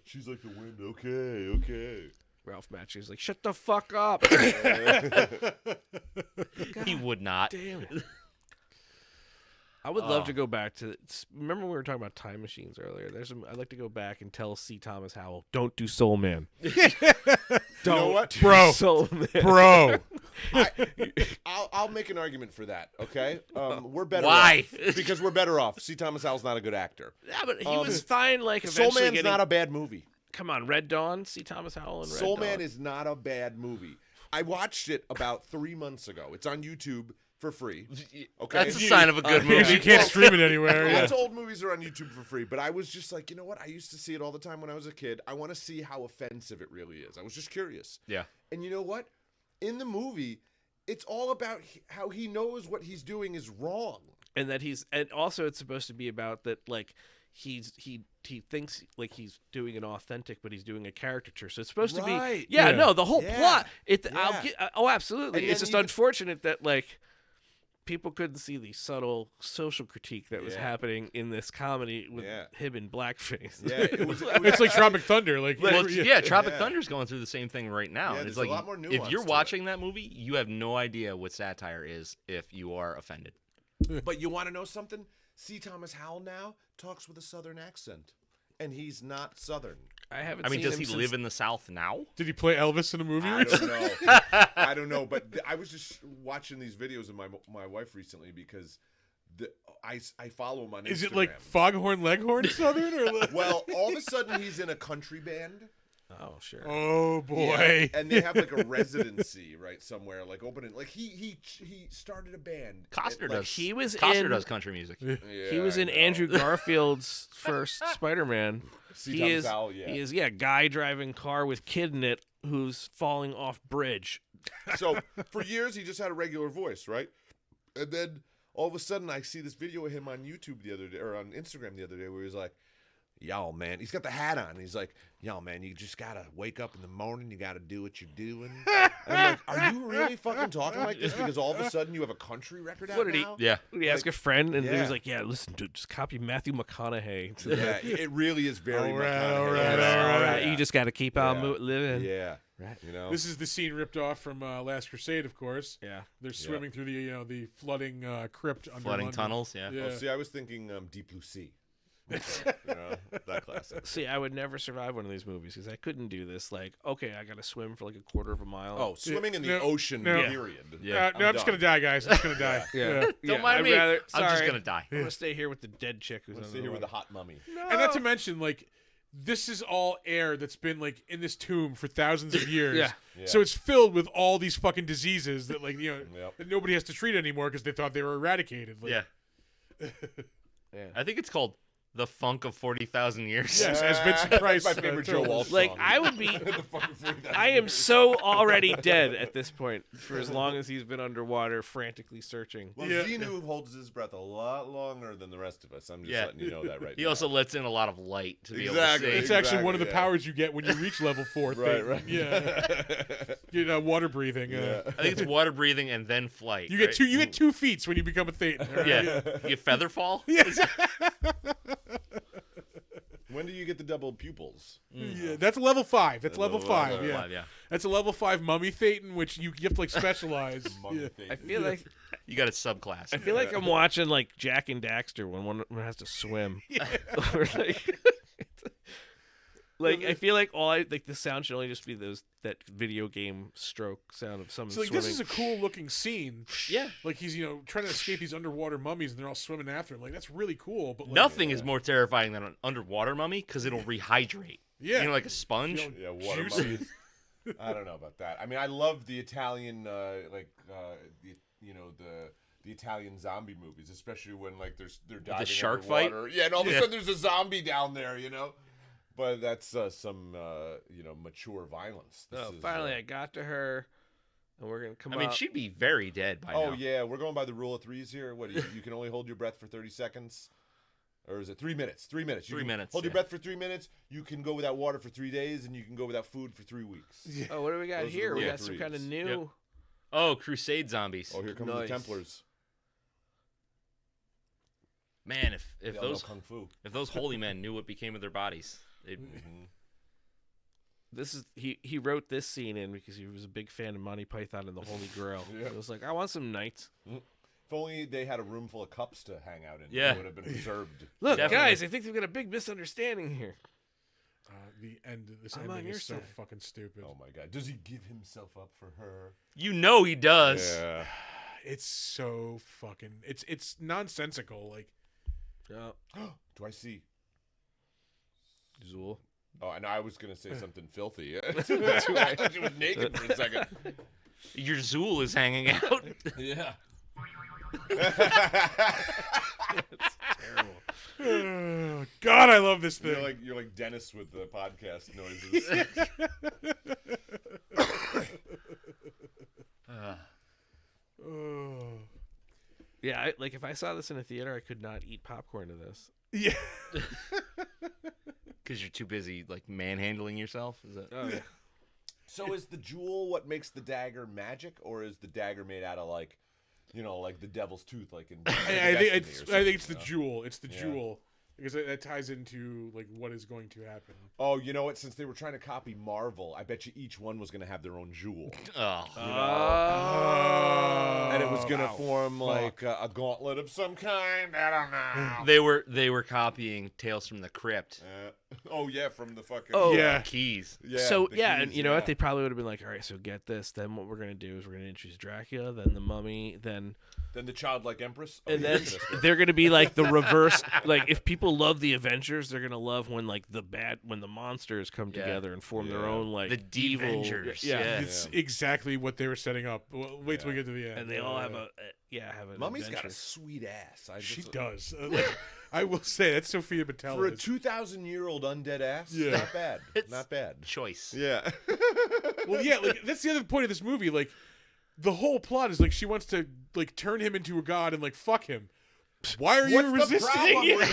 Speaker 4: She's like the wind. Okay.
Speaker 5: Ralph Macchio's like, shut the fuck up.
Speaker 2: He would not.
Speaker 5: Damn it. I would love to go back to. Remember we were talking about time machines earlier. I'd like to go back and tell C. Thomas Howell, don't do Soul Man.
Speaker 4: know what?
Speaker 5: do
Speaker 1: Bro.
Speaker 5: Soul Man.
Speaker 1: Bro.
Speaker 4: I'll make an argument for that. Okay, we're better.
Speaker 2: Why?
Speaker 4: Off because we're better off. C. Thomas Howell's not a good actor.
Speaker 5: Yeah, but he was fine. Like
Speaker 4: Soul
Speaker 5: eventually
Speaker 4: Man's
Speaker 5: getting.
Speaker 4: not a bad movie.
Speaker 5: Come on, Red Dawn. C. Thomas Howell and Red
Speaker 4: Soul
Speaker 5: Dawn.
Speaker 4: Man is not a bad movie. I watched it about 3 months ago. It's on YouTube for free. Okay,
Speaker 2: That's a sign of a good
Speaker 1: Because you
Speaker 2: movie.
Speaker 1: can't stream it anywhere. Yeah.
Speaker 4: Lots of old movies are on YouTube for free, but I was just like, you know what? I used to see it all the time when I was a kid. I want to see how offensive it really is. I was just curious.
Speaker 2: Yeah.
Speaker 4: And you know what? In the movie, it's all about how he knows what he's doing is wrong.
Speaker 5: and that and also it's supposed to be about that like he thinks like he's doing an authentic, but he's doing a caricature. So it's supposed to be
Speaker 4: Right.
Speaker 1: Yeah.
Speaker 5: no, the whole
Speaker 4: Yeah.
Speaker 5: plot.
Speaker 4: Yeah.
Speaker 5: I'll get absolutely.
Speaker 4: And
Speaker 5: It's
Speaker 4: then
Speaker 5: just
Speaker 4: you-
Speaker 5: unfortunate that like people couldn't see the subtle social critique that was
Speaker 4: Yeah.
Speaker 5: happening in this comedy with
Speaker 4: Yeah.
Speaker 5: him in blackface.
Speaker 4: Yeah, it was
Speaker 1: It's like Tropic Thunder. Like,
Speaker 2: Well, yeah, Tropic
Speaker 4: Yeah.
Speaker 2: Thunder's going through the same thing right now.
Speaker 4: Yeah,
Speaker 2: and it's
Speaker 4: there's
Speaker 2: like
Speaker 4: a lot more
Speaker 2: if
Speaker 4: nuance
Speaker 2: you're
Speaker 4: to it.
Speaker 2: watching that movie, you have no idea what satire is if you are offended.
Speaker 4: But you want to know something? C. Thomas Howell now talks with a Southern accent, and he's not Southern.
Speaker 5: I haven't.
Speaker 2: I mean,
Speaker 5: seen
Speaker 2: does
Speaker 5: him
Speaker 2: he
Speaker 5: since-
Speaker 2: live in the South now?
Speaker 1: Did he play Elvis in a movie?
Speaker 4: I
Speaker 1: recently?
Speaker 4: don't know. I don't know. But I was just watching these videos of my wife recently because I follow him on Instagram.
Speaker 1: Is it like Foghorn Leghorn Southern or like?
Speaker 4: Well, all of a sudden he's in a country band.
Speaker 5: Oh sure.
Speaker 1: Oh boy.
Speaker 4: Yeah, and they have like a residency right somewhere, like opening. Like he started a band.
Speaker 2: Costner
Speaker 4: Like,
Speaker 2: does.
Speaker 5: He was
Speaker 2: Costner
Speaker 5: in.
Speaker 2: does country music.
Speaker 4: Yeah,
Speaker 5: He was
Speaker 4: I
Speaker 5: in
Speaker 4: know.
Speaker 5: Andrew Garfield's first Spider-Man.
Speaker 4: C.
Speaker 5: He
Speaker 4: Thomas
Speaker 5: is.
Speaker 4: Howell, yeah.
Speaker 5: He is. Yeah, guy driving car with kid in it who's falling off bridge.
Speaker 4: So for years he just had a regular voice, right? And then all of a sudden I see this video of him on YouTube the other day, or on Instagram the other day, where he's like, "Y'all, man," he's got the hat on. And he's like, "Y'all, man, you just gotta wake up in the morning. You gotta do what you're doing." And I'm like, "Are you really fucking talking like this? Because all of a sudden you have a country record out
Speaker 5: What did he-
Speaker 4: now?"
Speaker 2: Yeah.
Speaker 5: He asked a friend, and he
Speaker 4: yeah.
Speaker 5: was like, "Yeah, listen, dude, just copy Matthew McConaughey."
Speaker 4: Yeah, it really is very.
Speaker 1: All right,
Speaker 4: McConaughey.
Speaker 1: all right,
Speaker 4: Yeah.
Speaker 1: all right.
Speaker 4: Yeah.
Speaker 5: You just got to keep on
Speaker 4: Yeah.
Speaker 5: living.
Speaker 4: Yeah.
Speaker 5: Right.
Speaker 4: You know.
Speaker 1: This is the scene ripped off from Last Crusade, of course.
Speaker 5: Yeah.
Speaker 1: They're swimming through the the flooding crypt under
Speaker 2: Flooding
Speaker 1: London.
Speaker 2: tunnels, yeah.
Speaker 1: Yeah.
Speaker 4: Oh, see, I was thinking Deep Blue Sea. You know, that classic.
Speaker 5: See, I would never survive one of these movies because I couldn't do this. Like, okay, I got to swim for like a quarter of a mile.
Speaker 4: Oh, swimming in the
Speaker 1: No,
Speaker 4: ocean,
Speaker 1: no.
Speaker 4: period.
Speaker 2: Yeah.
Speaker 1: No, I'm just gonna die, guys. I'm just gonna die.
Speaker 5: yeah.
Speaker 2: Don't mind
Speaker 5: I'd
Speaker 2: me.
Speaker 5: rather-
Speaker 2: I'm just
Speaker 5: sorry.
Speaker 2: gonna die.
Speaker 5: I'm gonna stay here with the dead chick who's
Speaker 4: Let's
Speaker 5: under
Speaker 4: stay
Speaker 5: the
Speaker 4: here with the
Speaker 5: water.
Speaker 4: hot mummy.
Speaker 1: And not to mention, like, this is all air that's been like in this tomb for thousands of years.
Speaker 5: Yeah.
Speaker 4: Yeah.
Speaker 1: So it's filled with all these fucking diseases that, like,
Speaker 4: Yep.
Speaker 1: that nobody has to treat anymore because they thought they were eradicated. Like,
Speaker 2: Yeah.
Speaker 5: Yeah.
Speaker 2: I think it's called The Funk of 40,000 Years.
Speaker 1: Yes, as Vincent Price.
Speaker 4: That's my favorite Joe
Speaker 1: told us.
Speaker 4: Walsh
Speaker 5: Like,
Speaker 4: song.
Speaker 5: I would be.
Speaker 4: The fucking 40,000
Speaker 5: I am
Speaker 4: years.
Speaker 5: so already dead at this point for as long as he's been underwater frantically searching.
Speaker 4: Well,
Speaker 1: Yeah.
Speaker 4: Xenu holds his breath a lot longer than the rest of us. I'm just
Speaker 2: Yeah.
Speaker 4: letting you know that right
Speaker 2: He
Speaker 4: now.
Speaker 2: also lets in a lot of light to be
Speaker 4: Exactly.
Speaker 2: able to
Speaker 1: It's
Speaker 2: see.
Speaker 1: actually one of the
Speaker 4: Exactly, yeah.
Speaker 1: powers you get when you reach level 4.
Speaker 4: Right, right.
Speaker 1: Yeah. You know, water breathing.
Speaker 4: Yeah.
Speaker 2: I think it's water breathing and then flight.
Speaker 1: You get
Speaker 2: right?
Speaker 1: 2. You get 2 feet when you become a Thetan. all right?
Speaker 2: Yeah. You get feather fall?
Speaker 4: When do you get the double pupils?
Speaker 1: Yeah, that's level 5. That's level
Speaker 4: Level
Speaker 1: 5.
Speaker 4: five,
Speaker 1: Yeah.
Speaker 2: Five, yeah.
Speaker 1: That's a level 5 mummy Thetan, which you have to like specialize.
Speaker 4: Mummy
Speaker 1: Yeah.
Speaker 4: thing.
Speaker 5: I feel like
Speaker 2: You got a subclass.
Speaker 5: I feel like I'm watching like Jack and Daxter when one has to swim. Or, like, Like I feel like the sound should only just be that video game stroke sound of someone
Speaker 1: So like
Speaker 5: swimming.
Speaker 1: this is a cool looking scene.
Speaker 2: Yeah.
Speaker 1: Like he's trying to escape these underwater mummies and they're all swimming after him. Like that's really cool. But like,
Speaker 2: Nothing is more terrifying than an underwater mummy because it'll rehydrate.
Speaker 1: Yeah.
Speaker 2: You know, like a sponge.
Speaker 1: You know,
Speaker 4: Yeah, water
Speaker 1: Juicy.
Speaker 4: mummies. I don't know about that. I mean, I love the Italian, the Italian zombie movies, especially when like they're diving
Speaker 2: shark fight?
Speaker 4: underwater. Yeah, and all of a
Speaker 2: Yeah.
Speaker 4: sudden there's a zombie down there, But that's some mature violence. This is,
Speaker 5: Finally, I got to her, and we're gonna come.
Speaker 2: I mean,
Speaker 5: out.
Speaker 2: she'd be very dead by
Speaker 4: Oh
Speaker 2: now.
Speaker 4: yeah, we're going by the rule of threes here. What you can only hold your breath for 30 seconds, or is it 3 minutes? 3 minutes. You
Speaker 2: 3
Speaker 4: can
Speaker 2: minutes,
Speaker 4: Hold your
Speaker 2: yeah.
Speaker 4: breath for 3 minutes. You can go without water for 3 days, and you can go without food for 3 weeks.
Speaker 5: Oh, what do we got
Speaker 4: Those are the
Speaker 5: here? We
Speaker 4: rule
Speaker 5: got some kind of
Speaker 4: threes.
Speaker 5: new.
Speaker 2: Yep. Oh, Crusade zombies.
Speaker 4: Oh, here come
Speaker 5: Nice.
Speaker 4: the Templars.
Speaker 2: Man, if
Speaker 4: They all know
Speaker 2: those
Speaker 4: kung fu.
Speaker 2: if those holy men knew what became of their bodies, they'd
Speaker 5: This is he wrote this scene in because he was a big fan of Monty Python and the Holy Grail.
Speaker 4: Yeah.
Speaker 5: He was like, I want some knights.
Speaker 4: If only they had a room full of cups to hang out in.
Speaker 2: Yeah.
Speaker 4: They would have been preserved.
Speaker 5: Look,
Speaker 2: Definitely.
Speaker 5: guys, I think they've got a big misunderstanding here.
Speaker 1: the end. This
Speaker 5: I'm on
Speaker 1: ending
Speaker 5: your
Speaker 1: is so
Speaker 5: side.
Speaker 1: fucking stupid.
Speaker 4: Oh my God! Does he give himself up for her?
Speaker 2: you know he does.
Speaker 4: Yeah.
Speaker 1: It's so fucking. It's nonsensical. Like
Speaker 4: Do I see?
Speaker 5: Zool.
Speaker 4: Oh, and I was gonna say something filthy. I thought she was naked for a second.
Speaker 2: Your Zool is hanging out.
Speaker 4: Yeah.
Speaker 1: oh, God, I love this thing.
Speaker 4: You're like Dennis with the podcast noises.
Speaker 1: Oh.
Speaker 5: Yeah, like if I saw this in a theater, I could not eat popcorn to this.
Speaker 1: Yeah.
Speaker 2: Because you're too busy like manhandling yourself. Is that?
Speaker 5: Oh yeah.
Speaker 4: So is the jewel what makes the dagger magic, or is the dagger made out of like the devil's tooth, like in?
Speaker 1: I think
Speaker 4: Destiny
Speaker 1: it's
Speaker 4: or
Speaker 1: I think it's
Speaker 4: something,
Speaker 1: the jewel. It's the
Speaker 4: Yeah.
Speaker 1: jewel because that ties into like what is going to happen.
Speaker 4: Oh, you know what? Since they were trying to copy Marvel, I bet you each one was gonna have their own jewel,
Speaker 2: Oh.
Speaker 4: and it was gonna
Speaker 1: wow.
Speaker 4: form like a gauntlet of some kind. I don't know.
Speaker 2: They were copying Tales from the Crypt.
Speaker 4: Oh yeah, from the fucking
Speaker 5: Oh.
Speaker 1: Yeah.
Speaker 2: Keys.
Speaker 4: yeah.
Speaker 5: So
Speaker 4: the
Speaker 5: yeah, and
Speaker 4: keys,
Speaker 5: you know what? They probably would have been like, all right, so get this. Then what we're gonna do is we're gonna introduce Dracula, then the Mummy, then
Speaker 4: Then the childlike empress, Oh,
Speaker 5: and
Speaker 4: yeah,
Speaker 5: then
Speaker 4: that's good.
Speaker 5: they're gonna be like the reverse. Like if people love the Avengers, they're gonna love when like when the monsters come
Speaker 2: Yeah.
Speaker 5: together and form their
Speaker 4: Yeah.
Speaker 5: own like
Speaker 2: The
Speaker 5: evil.
Speaker 2: Devengers,
Speaker 5: Yeah.
Speaker 2: yeah.
Speaker 1: It's exactly what they were setting up. Well, wait till we get to the end.
Speaker 5: And they all have an
Speaker 4: Mummy's got a
Speaker 5: adventure.
Speaker 4: sweet ass.
Speaker 1: She does. Like, I will say that's Sophia Boutella.
Speaker 4: For a
Speaker 1: is-
Speaker 4: 2,000-year-old undead ass.
Speaker 1: Yeah.
Speaker 4: Not bad.
Speaker 2: It's-
Speaker 4: Not bad.
Speaker 2: Choice.
Speaker 4: Yeah.
Speaker 1: Well, yeah, like that's the other point of this movie. Like, the whole plot is like she wants to like turn him into a god and like fuck him. Why are you
Speaker 4: What's the
Speaker 1: resisting?
Speaker 4: problem with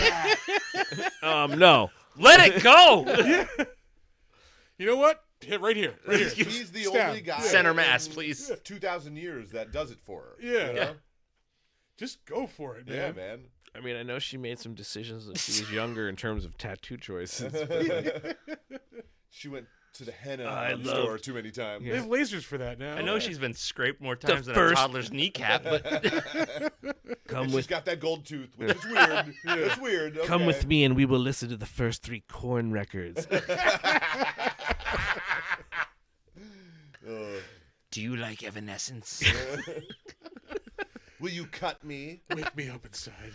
Speaker 4: that?
Speaker 5: No.
Speaker 2: Let it go.
Speaker 1: Yeah. You know what? Hit right here. Right here.
Speaker 4: He's the
Speaker 1: Stab.
Speaker 4: only guy
Speaker 2: Center
Speaker 4: in
Speaker 2: mass, please.
Speaker 4: 2,000 years that does it for her.
Speaker 1: Yeah.
Speaker 4: You know?
Speaker 1: Just go for it, man.
Speaker 4: Yeah, man.
Speaker 5: I mean, I know she made some decisions when she was younger in terms of tattoo choices.
Speaker 4: She went to the henna
Speaker 5: I
Speaker 4: store
Speaker 5: love-
Speaker 4: too many times.
Speaker 1: They have lasers for that now.
Speaker 2: I know she's been scraped more times than
Speaker 5: first-
Speaker 2: a toddler's kneecap, but
Speaker 5: Come
Speaker 4: And she's
Speaker 5: with
Speaker 4: got that gold tooth, which is weird. It's weird.
Speaker 5: Come
Speaker 4: okay.
Speaker 5: with me and we will listen to the first 3 Korn records.
Speaker 2: do you like Evanescence?
Speaker 4: Will you cut me?
Speaker 1: Wake me up inside.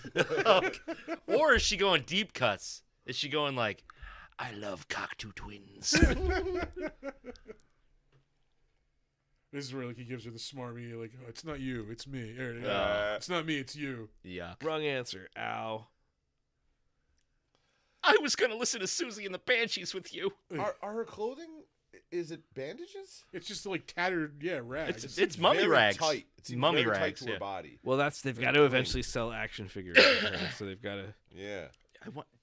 Speaker 2: Or is she going deep cuts? Is she going like, I love Cocteau Twins?
Speaker 1: This is where like he gives her the smarmy, like, oh, it's not you, it's me.
Speaker 4: Uh,
Speaker 1: It's not me, it's you.
Speaker 2: Yeah.
Speaker 5: Wrong answer. Ow.
Speaker 2: I was gonna listen to Susie and the Banshees with you.
Speaker 4: Are her clothing? Is it bandages?
Speaker 1: It's just like tattered, rags.
Speaker 2: It's mummy
Speaker 4: very
Speaker 2: rags.
Speaker 4: Tight. It seems
Speaker 2: Mummy
Speaker 4: very
Speaker 2: rags,
Speaker 4: tight to
Speaker 2: yeah.
Speaker 4: her body.
Speaker 5: Well, they've got to
Speaker 4: clean.
Speaker 5: eventually sell action figures, right? So they've got to.
Speaker 4: Yeah.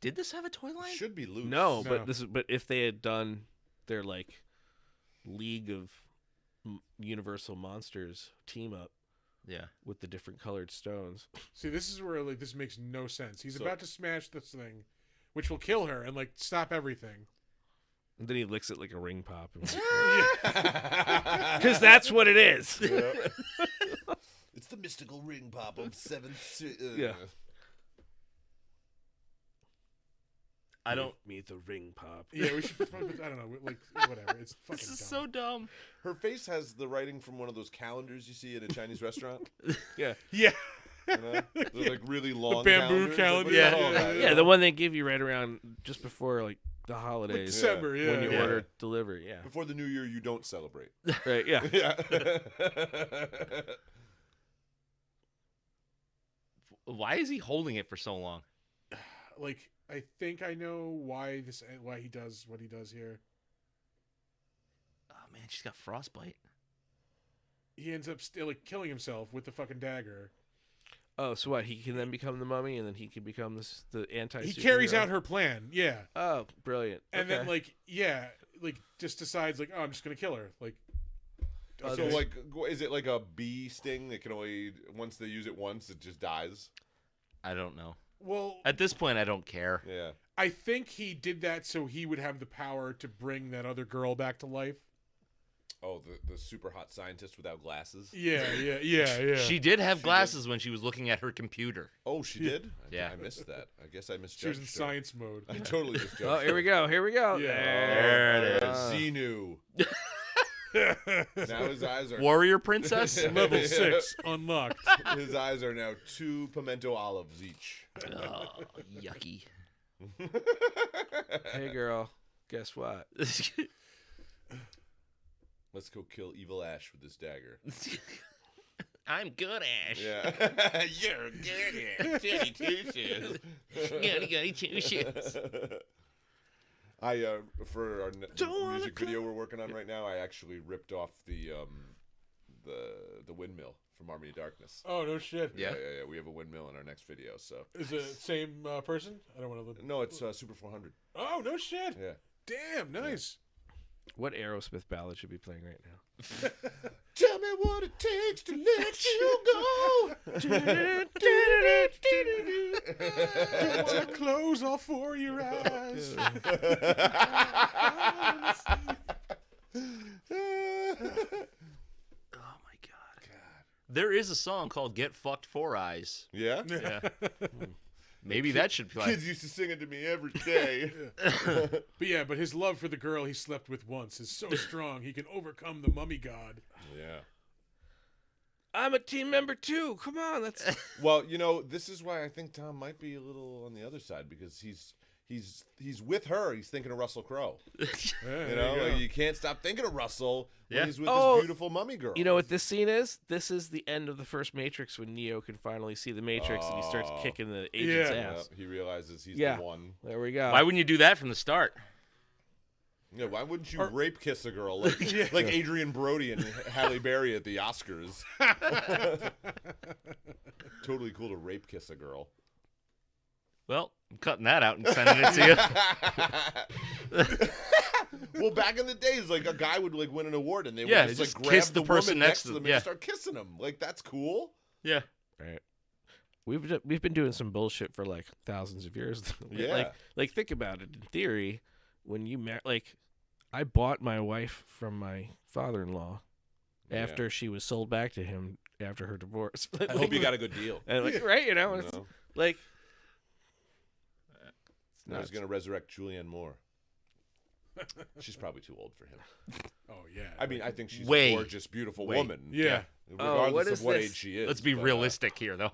Speaker 2: Did this have a toy line?
Speaker 4: Should be loose.
Speaker 5: No,
Speaker 1: No.
Speaker 5: but if they had done their like League of Universal Monsters team up
Speaker 2: Yeah.
Speaker 5: with the different colored stones.
Speaker 1: See, this is where like this makes no sense. He's
Speaker 4: So-
Speaker 1: about to smash this thing, which will kill her and like stop everything.
Speaker 5: And then he licks it like a ring pop. Because
Speaker 4: Because
Speaker 5: that's what it is.
Speaker 4: It's the mystical ring pop of 7th.
Speaker 5: Yeah.
Speaker 2: I don't.
Speaker 5: Me the ring pop.
Speaker 1: Yeah, we should. I don't know. Like whatever. It's fucking
Speaker 2: This is
Speaker 1: dumb.
Speaker 2: so dumb.
Speaker 4: Her face has the writing from one of those calendars you see at a Chinese restaurant.
Speaker 5: Yeah.
Speaker 1: Yeah.
Speaker 4: You know? They're like really long
Speaker 1: bamboo
Speaker 4: calendars.
Speaker 1: calendar.
Speaker 4: Like,
Speaker 2: Yeah.
Speaker 4: what the hell,
Speaker 5: Yeah, the one they give you right around just before like the holidays.
Speaker 1: December. Yeah.
Speaker 5: when you
Speaker 2: Yeah.
Speaker 5: order delivery. Yeah.
Speaker 4: Before the new year, you don't celebrate.
Speaker 5: Right. Yeah.
Speaker 4: Yeah.
Speaker 2: Why is he holding it for so long?
Speaker 1: Like I think I know why he does what he does here.
Speaker 2: Oh man, she's got frostbite.
Speaker 1: He ends up still like killing himself with the fucking dagger.
Speaker 5: Oh, so what? He can then become the mummy, and then he can become the anti.
Speaker 1: He carries out her plan. Yeah.
Speaker 5: Oh, brilliant!
Speaker 1: And then
Speaker 5: Okay.
Speaker 1: like just decides like, oh, I'm just gonna kill her. Like
Speaker 5: Oh,
Speaker 4: So
Speaker 1: okay.
Speaker 4: like, is it like a bee sting that can only once they use it once, it just dies?
Speaker 2: I don't know.
Speaker 1: well,
Speaker 2: At this point, I don't care.
Speaker 4: Yeah.
Speaker 1: I think he did that so he would have the power to bring that other girl back to life.
Speaker 4: Oh, the super hot scientist without glasses.
Speaker 1: Yeah.
Speaker 2: She did have glasses when she was looking at her computer.
Speaker 4: Oh, she did.
Speaker 2: Yeah.
Speaker 4: I missed that. I guess I misjudged.
Speaker 1: She was in
Speaker 4: her.
Speaker 1: science mode.
Speaker 4: I totally misjudged.
Speaker 5: Oh, here we go. Here we go.
Speaker 1: Yeah.
Speaker 2: There it is.
Speaker 4: Xenu. Now his eyes are
Speaker 2: Warrior princess?
Speaker 1: Level 6 unlocked.
Speaker 4: his eyes are now 2 pimento olives each.
Speaker 2: Oh, yucky.
Speaker 5: Hey, girl. Guess what?
Speaker 4: Let's go kill Evil Ash with this dagger.
Speaker 2: I'm good, Ash.
Speaker 4: Yeah. You're good. Goody two shoes.
Speaker 2: Goody two shoes.
Speaker 4: I for our
Speaker 5: Don't wanna
Speaker 4: music video we're working on right now, I actually ripped off the windmill from Army of Darkness.
Speaker 1: Oh no shit.
Speaker 2: Yeah.
Speaker 4: Yeah. We have a windmill in our next video. So
Speaker 1: Is it the same person? I don't want to.
Speaker 4: no, it's Super 400.
Speaker 1: Oh no shit.
Speaker 4: Yeah.
Speaker 1: Damn, nice.
Speaker 5: What Aerosmith ballad should be playing right now?
Speaker 4: Tell me what it takes to let you
Speaker 1: I want to close all 4 of your eyes.
Speaker 2: Oh my god. There is a song called Get Fucked Four Eyes.
Speaker 4: Yeah.
Speaker 2: Yeah. Maybe that should be like.
Speaker 4: Kids used to sing it to me every day.
Speaker 1: But his love for the girl he slept with once is so strong he can overcome the mummy god.
Speaker 4: Yeah.
Speaker 5: I'm a team member too. Come on, that's
Speaker 4: Well, this is why I think Tom might be a little on the other side because he's with her. He's thinking of Russell Crowe. You can't stop thinking of Russell when
Speaker 2: Yeah.
Speaker 4: he's with
Speaker 5: Oh,
Speaker 4: this beautiful mummy girl.
Speaker 5: You know what this scene is? This is the end of the first Matrix when Neo can finally see the Matrix and he starts
Speaker 4: Oh.
Speaker 5: kicking the agent's
Speaker 1: Yeah.
Speaker 5: ass.
Speaker 4: He realizes he's
Speaker 5: Yeah.
Speaker 4: the one.
Speaker 5: There we go.
Speaker 2: Why wouldn't you do that from the start?
Speaker 4: Yeah, why wouldn't you rape kiss a girl like Adrian Brody and Halle Berry at the Oscars? Totally cool to rape kiss a girl.
Speaker 2: Well, I'm cutting that out and sending it to you.
Speaker 4: Well, back in the days, like a guy would like win an award and they
Speaker 2: Yeah,
Speaker 4: would
Speaker 2: just
Speaker 4: like
Speaker 2: kiss
Speaker 4: grab
Speaker 2: the
Speaker 4: the
Speaker 2: person
Speaker 4: woman
Speaker 2: next to
Speaker 4: them
Speaker 2: them,
Speaker 4: and
Speaker 2: yeah.
Speaker 4: start kissing them. Like that's cool.
Speaker 2: Yeah.
Speaker 5: Right. We've been doing some bullshit for like thousands of years.
Speaker 4: Yeah.
Speaker 5: Like think about it. In theory, when you I bought my wife from my father-in-law after she was sold back to him after her divorce.
Speaker 4: I hope you got a good deal.
Speaker 5: And right,
Speaker 4: You
Speaker 5: it's
Speaker 4: know?
Speaker 5: like
Speaker 4: Now he's gonna resurrect Julianne Moore. She's probably too old for him.
Speaker 1: Oh yeah.
Speaker 4: I mean, I think she's
Speaker 2: Way.
Speaker 4: a gorgeous, beautiful
Speaker 2: Way.
Speaker 4: woman.
Speaker 1: Yeah.
Speaker 4: Regardless
Speaker 5: what
Speaker 4: of
Speaker 5: is
Speaker 4: what
Speaker 5: this?
Speaker 4: age she is.
Speaker 2: Let's be
Speaker 4: but,
Speaker 2: realistic here, though.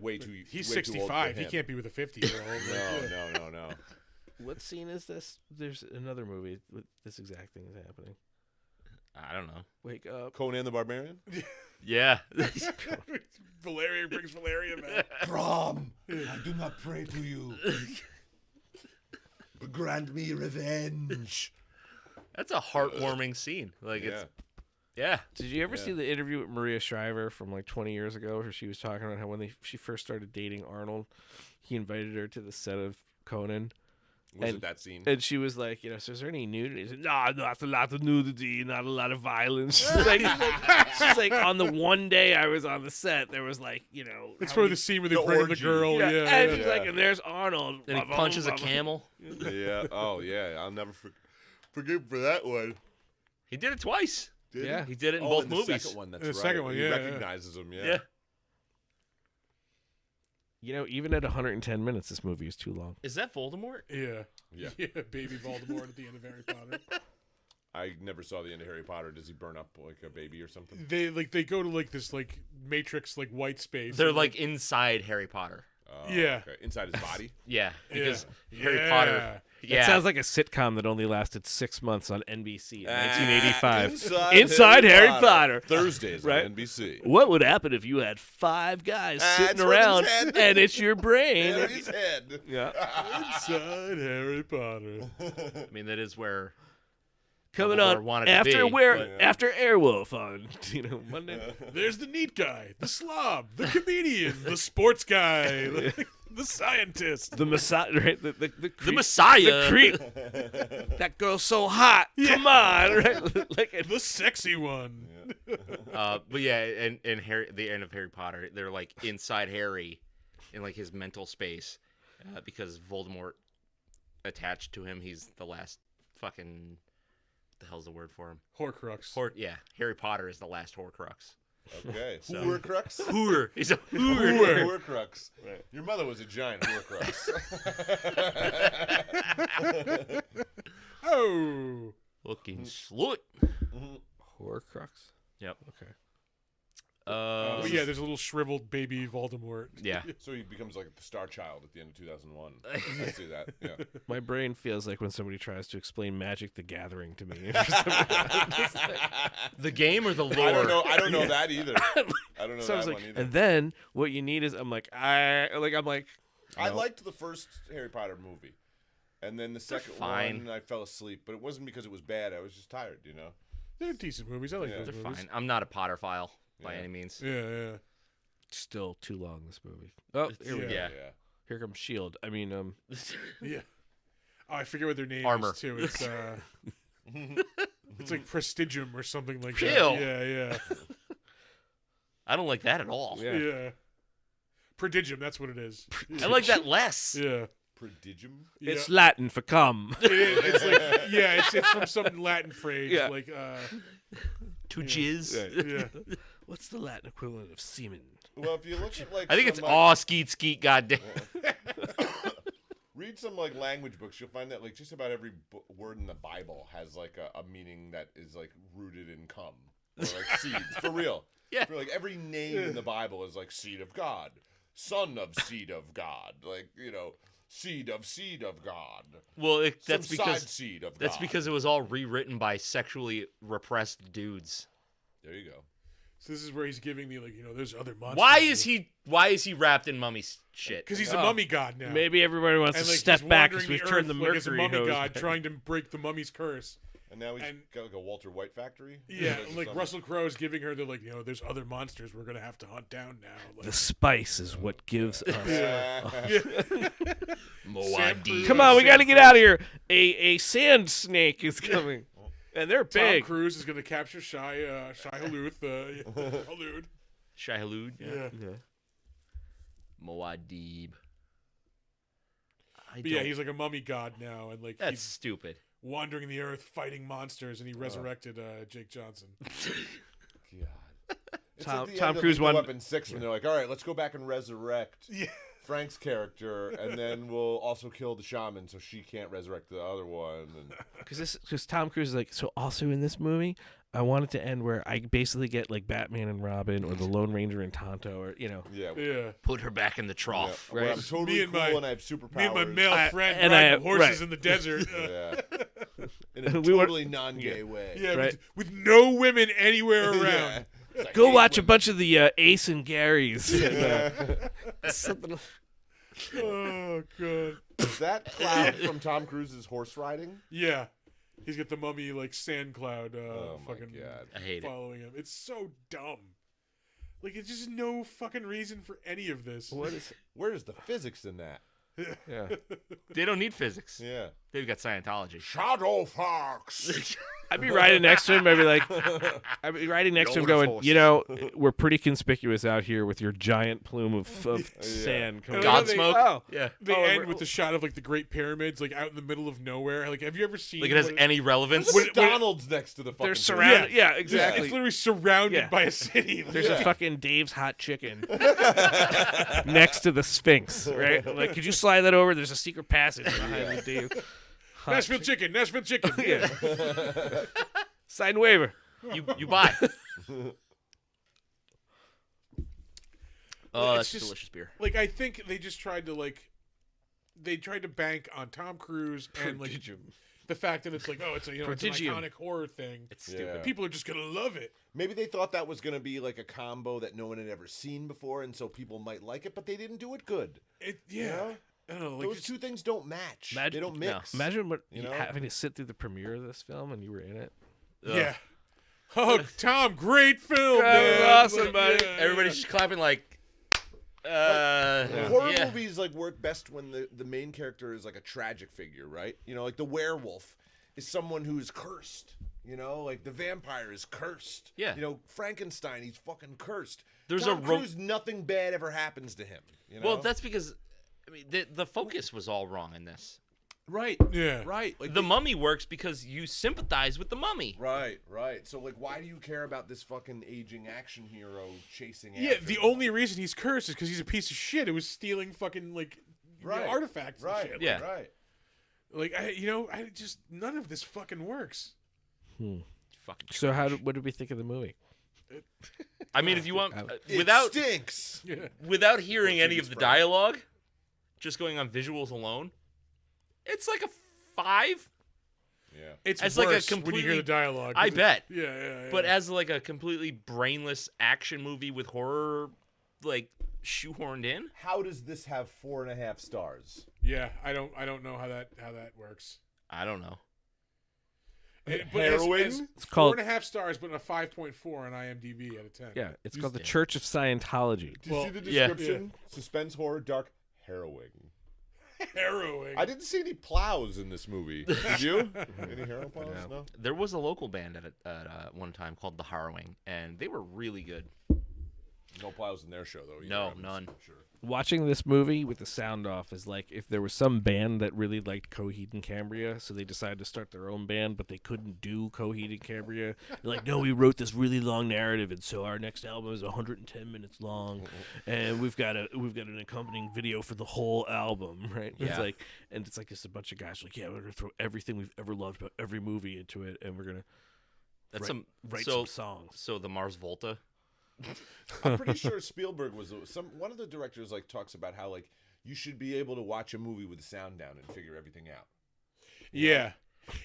Speaker 4: way too.
Speaker 1: He's
Speaker 4: way too old for
Speaker 1: 65. He
Speaker 4: him.
Speaker 1: can't be with a 50-year-old.
Speaker 4: No.
Speaker 5: what scene is this? There's another movie with this exact thing is happening.
Speaker 2: I don't know.
Speaker 5: Wake up.
Speaker 4: Conan the Barbarian.
Speaker 2: Yeah.
Speaker 1: Valeria brings Valeria back.
Speaker 6: From, I do not pray to you. Grant me revenge.
Speaker 2: That's a heartwarming scene. Like
Speaker 4: Yeah.
Speaker 2: it's yeah.
Speaker 5: Did you ever see the interview with Maria Shriver from like 20 years ago where she was talking about how when she first started dating Arnold, he invited her to the set of Conan.
Speaker 4: Was
Speaker 5: And-
Speaker 4: it that scene?
Speaker 5: And she was like, so is there any nudity? He said, no, not a lot of nudity, not a lot of violence. She's like, on the one day I was on the set, there was like,
Speaker 1: It's
Speaker 5: how
Speaker 1: for
Speaker 5: many-
Speaker 1: the scene where they
Speaker 4: The
Speaker 1: bring in the
Speaker 4: orgy.
Speaker 1: girl.
Speaker 5: Yeah,
Speaker 1: Yeah.
Speaker 5: and
Speaker 1: yeah.
Speaker 5: she's like, and there's Arnold.
Speaker 2: Then he
Speaker 5: Blah, blah,
Speaker 2: punches
Speaker 5: blah,
Speaker 2: a
Speaker 5: blah.
Speaker 2: camel.
Speaker 4: Yeah. Oh yeah. I'll never forgive for that one.
Speaker 2: He did it twice.
Speaker 4: Did
Speaker 5: Yeah.
Speaker 2: He did it in
Speaker 4: Oh,
Speaker 2: both
Speaker 4: in the
Speaker 2: movies.
Speaker 4: second one. That's
Speaker 1: In the
Speaker 4: right.
Speaker 1: second one,
Speaker 4: He
Speaker 1: yeah, yeah.
Speaker 4: recognizes him. Yeah.
Speaker 2: Yeah.
Speaker 5: even at 110 minutes, this movie is too long.
Speaker 2: Is that Voldemort?
Speaker 1: Yeah.
Speaker 4: Yeah.
Speaker 1: Yeah, baby Voldemort at the end of Harry Potter.
Speaker 4: I never saw the end of Harry Potter. Does he burn up like a baby or something?
Speaker 1: They go to like this like Matrix like white space.
Speaker 2: They're
Speaker 1: and,
Speaker 2: like inside Harry Potter.
Speaker 4: Oh,
Speaker 1: Yeah.
Speaker 4: Okay. Inside his body.
Speaker 2: Yeah, because
Speaker 1: Yeah.
Speaker 2: Harry
Speaker 1: Yeah.
Speaker 2: Potter. Yeah,
Speaker 5: It sounds like a sitcom that only lasted 6 months on NBC in 1985.
Speaker 4: Inside,
Speaker 5: Inside Harry Potter.
Speaker 4: Thursdays
Speaker 5: Right.
Speaker 4: on NBC.
Speaker 5: What would happen if you had 5 guys sitting
Speaker 4: it's with his
Speaker 5: around
Speaker 4: head.
Speaker 5: and it's your brain?
Speaker 4: Harry's head.
Speaker 5: Yeah.
Speaker 1: Inside Harry Potter.
Speaker 2: I mean that is where
Speaker 5: Coming
Speaker 2: Dumbledore
Speaker 5: on
Speaker 2: wanted to
Speaker 5: after
Speaker 2: be,
Speaker 5: after Airwolf on Monday.
Speaker 1: There's the neat guy, the slob, the comedian, the sports guy, the scientist.
Speaker 5: The Messiah, right? The
Speaker 2: the
Speaker 5: creep-
Speaker 2: Messiah.
Speaker 5: The creep. That girl's so hot. Come on, right? Like
Speaker 1: The sexy one.
Speaker 2: But yeah, and Harry, the end of Harry Potter, they're like inside Harry, in like his mental space, because Voldemort attached to him. He's the last fucking. What the hell's the word for him?
Speaker 1: Horcrux.
Speaker 2: Yeah, Harry Potter is the last Horcrux.
Speaker 4: Okay.
Speaker 2: So-
Speaker 4: Horcrux.
Speaker 2: Hooer. He's a hooer.
Speaker 4: Horcrux.
Speaker 5: Right.
Speaker 4: Your mother was a giant Horcrux.
Speaker 1: Oh.
Speaker 2: Looking slut.
Speaker 5: Horcrux.
Speaker 2: Yep.
Speaker 5: Okay.
Speaker 1: But yeah, there's a little shriveled baby Voldemort.
Speaker 2: Yeah.
Speaker 4: So he becomes like the Star Child at the end of 2001. I see that. Yeah.
Speaker 5: My brain feels like when somebody tries to explain Magic the Gathering to me.
Speaker 2: The game or the lore?
Speaker 4: I don't know. I don't know that either. I don't know
Speaker 5: So I
Speaker 4: that
Speaker 5: was
Speaker 4: one
Speaker 5: like,
Speaker 4: either.
Speaker 5: and then what you need is I'm like.
Speaker 4: I
Speaker 5: No.
Speaker 4: liked the first Harry Potter movie, and then the second
Speaker 2: fine.
Speaker 4: one I fell asleep. But it wasn't because it was bad. I was just tired. You know.
Speaker 1: They're decent movies. I like
Speaker 4: Yeah.
Speaker 1: those
Speaker 2: They're
Speaker 1: movies.
Speaker 2: fine. I'm not a Potter file by
Speaker 4: Yeah.
Speaker 2: any means.
Speaker 1: Yeah.
Speaker 5: Still too long. This movie. Oh, here we go.
Speaker 2: Yeah.
Speaker 5: Here comes Shield. I mean,
Speaker 1: Yeah. Oh, I forget what their name
Speaker 2: Armor.
Speaker 1: is too. It's it's like Prestigium or something like
Speaker 2: Ew.
Speaker 1: that. Yeah.
Speaker 2: I don't like that at all.
Speaker 5: Yeah.
Speaker 1: Yeah. Prodigium, that's what it is.
Speaker 2: I like that less.
Speaker 1: Yeah.
Speaker 4: Prodigium.
Speaker 5: it's
Speaker 1: Yeah.
Speaker 5: Latin for come.
Speaker 1: It is. It's like it's from some Latin phrase.
Speaker 5: Yeah.
Speaker 1: Like
Speaker 2: To jizz.
Speaker 1: yeah.
Speaker 5: What's the Latin equivalent of semen?
Speaker 4: Well, if you look at like,
Speaker 2: I think it's
Speaker 4: some,
Speaker 2: aw skeet skeet goddamn.
Speaker 4: read some like language books, you'll find that like just about every word in the Bible has like a meaning that is like rooted in cum or like seeds for real.
Speaker 2: Yeah.
Speaker 4: For, like every name in the Bible is like seed of God, son of seed of God, like seed of God.
Speaker 2: Well,
Speaker 4: Some side seed of
Speaker 2: that's
Speaker 4: God.
Speaker 2: because it was all rewritten by sexually repressed dudes.
Speaker 4: There you go.
Speaker 1: So this is where he's giving the there's other monsters.
Speaker 2: Why is he wrapped in mummy shit?
Speaker 1: Because he's a mummy god now.
Speaker 5: Maybe everybody wants
Speaker 1: and
Speaker 5: to
Speaker 1: like
Speaker 5: step
Speaker 1: he's
Speaker 5: back
Speaker 1: wandering
Speaker 5: because we've
Speaker 1: the
Speaker 5: turned the
Speaker 1: earth like as a
Speaker 5: mercury
Speaker 1: mummy
Speaker 5: hose
Speaker 1: god
Speaker 5: back.
Speaker 1: trying to break the mummy's curse.
Speaker 4: And now he's
Speaker 1: And-
Speaker 4: got like a Walter White factory.
Speaker 1: Yeah,
Speaker 4: Like
Speaker 1: like
Speaker 4: some-
Speaker 1: Russell Crowe's giving her the there's other monsters we're gonna have to hunt down now. Like,
Speaker 5: The spice is what gives us.
Speaker 2: Moadi.
Speaker 5: Come on, we got to get out of here. A sand snake is coming, and they're
Speaker 1: Tom
Speaker 5: big.
Speaker 1: Cruise is gonna capture Shia Halud. Halud.
Speaker 2: Shai Hulud.
Speaker 1: Yeah.
Speaker 2: Moadib.
Speaker 1: But yeah, he's like a mummy god now, and like
Speaker 2: That's
Speaker 1: he's
Speaker 2: stupid.
Speaker 1: wandering the earth fighting monsters, and he resurrected Jake Johnson.
Speaker 4: God. It's
Speaker 5: Tom-
Speaker 4: at the
Speaker 5: Tom
Speaker 4: end of
Speaker 5: Cruise
Speaker 4: Lethal
Speaker 5: won-
Speaker 4: Weapon 6 when they're like, all right, let's go back and resurrect
Speaker 1: Yeah.
Speaker 4: Frank's character, and then we'll also kill the shaman so she can't resurrect the other one. And
Speaker 5: Because Tom Cruise is like, so also in this movie, I want it to end where I basically get like Batman and Robin or the Lone Ranger and Tonto or
Speaker 4: yeah,
Speaker 1: Yeah.
Speaker 2: Put her back in the
Speaker 4: yeah,
Speaker 2: trough.
Speaker 4: where I'm totally
Speaker 1: Me and
Speaker 4: cool
Speaker 1: my-
Speaker 4: and I have superpowers.
Speaker 1: Me and my male friend
Speaker 5: and I-
Speaker 1: riding horses
Speaker 5: right.
Speaker 1: in the desert.
Speaker 4: Yeah. In a
Speaker 5: We were-
Speaker 4: totally non-gay way.
Speaker 1: Yeah,
Speaker 5: Right.
Speaker 1: with no women anywhere around.
Speaker 4: Yeah. It's like,
Speaker 5: Go
Speaker 4: hey,
Speaker 5: watch a
Speaker 4: women.
Speaker 5: bunch of the Ace and Garys. Something.
Speaker 1: Oh god.
Speaker 4: Is that Cloud from Tom Cruise's horse riding?
Speaker 1: Yeah. He's got the mummy like sand cloud
Speaker 4: Oh my
Speaker 1: fucking
Speaker 4: God.
Speaker 2: I hate it.
Speaker 1: following him. It's so dumb. Like it's just no fucking reason for any of this.
Speaker 5: What is?
Speaker 4: Where's the physics in that?
Speaker 5: Yeah.
Speaker 2: They don't need physics.
Speaker 4: Yeah.
Speaker 2: They've got Scientology.
Speaker 4: Shadow Fox.
Speaker 5: I'd be riding next to him. I'd be like, I'd be riding next to him, going,
Speaker 2: horses.
Speaker 5: you know, we're pretty conspicuous out here with your giant plume of sand coming.
Speaker 1: God
Speaker 5: out."
Speaker 2: Godsmoke.
Speaker 5: Oh,
Speaker 2: Yeah.
Speaker 1: They
Speaker 5: Oh,
Speaker 1: end
Speaker 5: we're-
Speaker 1: with the shot of like the Great Pyramids, like out in the middle of nowhere. Like, have you ever seen?
Speaker 2: Like it has
Speaker 1: what
Speaker 2: any relevance.
Speaker 4: There's a McDonald's next to the fucking.
Speaker 5: they're
Speaker 4: pyramid.
Speaker 5: surrounded. Yeah,
Speaker 1: It's
Speaker 5: exactly.
Speaker 1: literally surrounded
Speaker 5: Yeah.
Speaker 1: by a city.
Speaker 5: There's a fucking Dave's Hot Chicken next to the Sphinx, right? Like, could you slide that over? There's a secret passage behind the Dave. Hot
Speaker 1: Nashville chicken. Nashville chicken.
Speaker 5: Yeah. Sign waiver.
Speaker 2: You buy. Oh,
Speaker 1: It's
Speaker 2: that's
Speaker 1: just-
Speaker 2: delicious beer.
Speaker 1: Like, I think they just tried to bank on Tom Cruise and like the fact that it's like, oh, it's a it's an
Speaker 5: Prodigium.
Speaker 1: iconic horror thing.
Speaker 2: It's
Speaker 4: Yeah.
Speaker 2: stupid.
Speaker 1: People are just gonna love it.
Speaker 4: Maybe they thought that was going to be like a combo that no one had ever seen before, and so people might like it, but they didn't do it good.
Speaker 1: Yeah. I don't know. Like,
Speaker 4: Those two things don't match.
Speaker 5: Imagine-
Speaker 4: they don't
Speaker 2: no.
Speaker 4: mix.
Speaker 5: Imagine what
Speaker 4: You know?
Speaker 5: having to sit through the premiere of this film and you were in it.
Speaker 1: yeah. Oh, Tom, great film,
Speaker 5: Yeah, it was
Speaker 1: man.
Speaker 5: awesome,
Speaker 1: Like,
Speaker 5: buddy.
Speaker 1: yeah,
Speaker 2: Everybody's just clapping like.
Speaker 4: Horror
Speaker 2: Yeah.
Speaker 4: movies like work best when the main character is like a tragic figure, right? You know, like the werewolf is someone who's cursed. You know, like the vampire is cursed.
Speaker 2: Yeah.
Speaker 4: You know, Frankenstein, he's fucking cursed.
Speaker 2: There's
Speaker 4: Tom
Speaker 2: a ro-
Speaker 4: Cruise, nothing bad ever happens to him. You know?
Speaker 2: Well, that's because I mean the focus was all wrong in this.
Speaker 4: right.
Speaker 1: Yeah.
Speaker 4: Right. Like
Speaker 2: The mummy works because you sympathize with the mummy.
Speaker 4: Right, right. So, like, why do you care about this fucking aging action hero chasing
Speaker 1: Yeah,
Speaker 4: after
Speaker 1: the
Speaker 4: him?
Speaker 1: only reason he's cursed is because he's a piece of shit. It was stealing fucking like
Speaker 4: Right.
Speaker 1: artifacts and
Speaker 4: Right,
Speaker 1: shit.
Speaker 2: Yeah.
Speaker 4: right.
Speaker 1: Like I just none of this fucking works.
Speaker 2: Fucking
Speaker 5: So
Speaker 2: trash.
Speaker 5: what did we think of the movie?
Speaker 2: I mean, if you want
Speaker 4: It
Speaker 2: without
Speaker 4: stinks.
Speaker 1: Yeah.
Speaker 2: without hearing
Speaker 4: Or
Speaker 2: any
Speaker 4: TV
Speaker 2: of the
Speaker 4: spread.
Speaker 2: dialogue, just going on visuals alone, it's like a 5.
Speaker 4: Yeah.
Speaker 1: It's
Speaker 2: As
Speaker 1: worse
Speaker 2: like a
Speaker 1: when you hear
Speaker 2: completely-
Speaker 1: the dialogue.
Speaker 2: I bet.
Speaker 1: Yeah, yeah.
Speaker 2: But as like a completely brainless action movie with horror like shoehorned in,
Speaker 4: How does this have 4.5 stars?
Speaker 1: yeah, I don't know how that works.
Speaker 2: I don't know.
Speaker 1: But
Speaker 4: Heroin?
Speaker 5: It's called
Speaker 1: 4.5 stars, but a 5.4 on IMDb out of 10.
Speaker 5: yeah. It's
Speaker 4: You
Speaker 5: called the
Speaker 2: st-
Speaker 5: Church of Scientology.
Speaker 4: Did you
Speaker 1: Well,
Speaker 4: see the
Speaker 2: yeah.
Speaker 4: description? Suspense, horror, dark, harrowing.
Speaker 1: Harrowing.
Speaker 4: I didn't see any plows in this movie. Did you? Any harrow plows? No.
Speaker 2: There was a local band at one time called The Harrowing, and they were really good.
Speaker 4: No plows in their show, though. either,
Speaker 2: No,
Speaker 4: I'm
Speaker 2: none.
Speaker 4: Sure.
Speaker 5: Watching this movie with the sound off is like if there was some band that really liked Coheed and Cambria, so they decided to start their own band, but they couldn't do Coheed and Cambria. They're like, no, we wrote this really long narrative, and so our next album is 110 minutes long, and we've got an accompanying video for the whole album, right? It's
Speaker 2: Yeah.
Speaker 5: like, and it's like just a bunch of guys like, yeah, we're gonna throw everything we've ever loved about every movie into it, and we're gonna
Speaker 2: That's
Speaker 5: write, write
Speaker 2: so
Speaker 5: some songs.
Speaker 2: so the Mars Volta.
Speaker 4: I'm pretty sure Spielberg was one of the directors. Like talks about how like you should be able to watch a movie with the sound down and figure everything out.
Speaker 1: Yeah.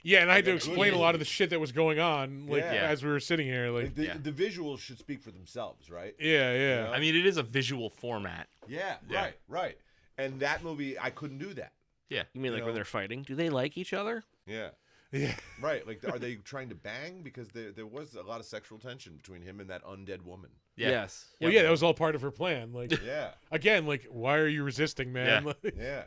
Speaker 1: Yeah, and I had to
Speaker 4: Like a good
Speaker 1: explain a lot
Speaker 4: movie.
Speaker 1: of the shit that was going on, like
Speaker 4: Yeah.
Speaker 1: as we were sitting here, like
Speaker 4: Like the,
Speaker 2: Yeah.
Speaker 4: the visuals should speak for themselves, right?
Speaker 1: yeah, yeah.
Speaker 4: Yeah.
Speaker 2: I mean, it is a visual format.
Speaker 4: Yeah,
Speaker 2: Yeah.
Speaker 4: right, right. And that movie, I couldn't do that.
Speaker 2: Yeah.
Speaker 5: You mean like
Speaker 4: know.
Speaker 5: when they're fighting? Do they like each other?
Speaker 4: Yeah,
Speaker 1: Yeah.
Speaker 4: right. Like, are they trying to bang? Because there was a lot of sexual tension between him and that undead woman.
Speaker 2: Yeah.
Speaker 5: Yes.
Speaker 1: Well, yeah, that was all part of her plan. Like
Speaker 4: Yeah,
Speaker 1: again, like why are you resisting, man?
Speaker 2: Yeah.
Speaker 1: Like,
Speaker 4: yeah.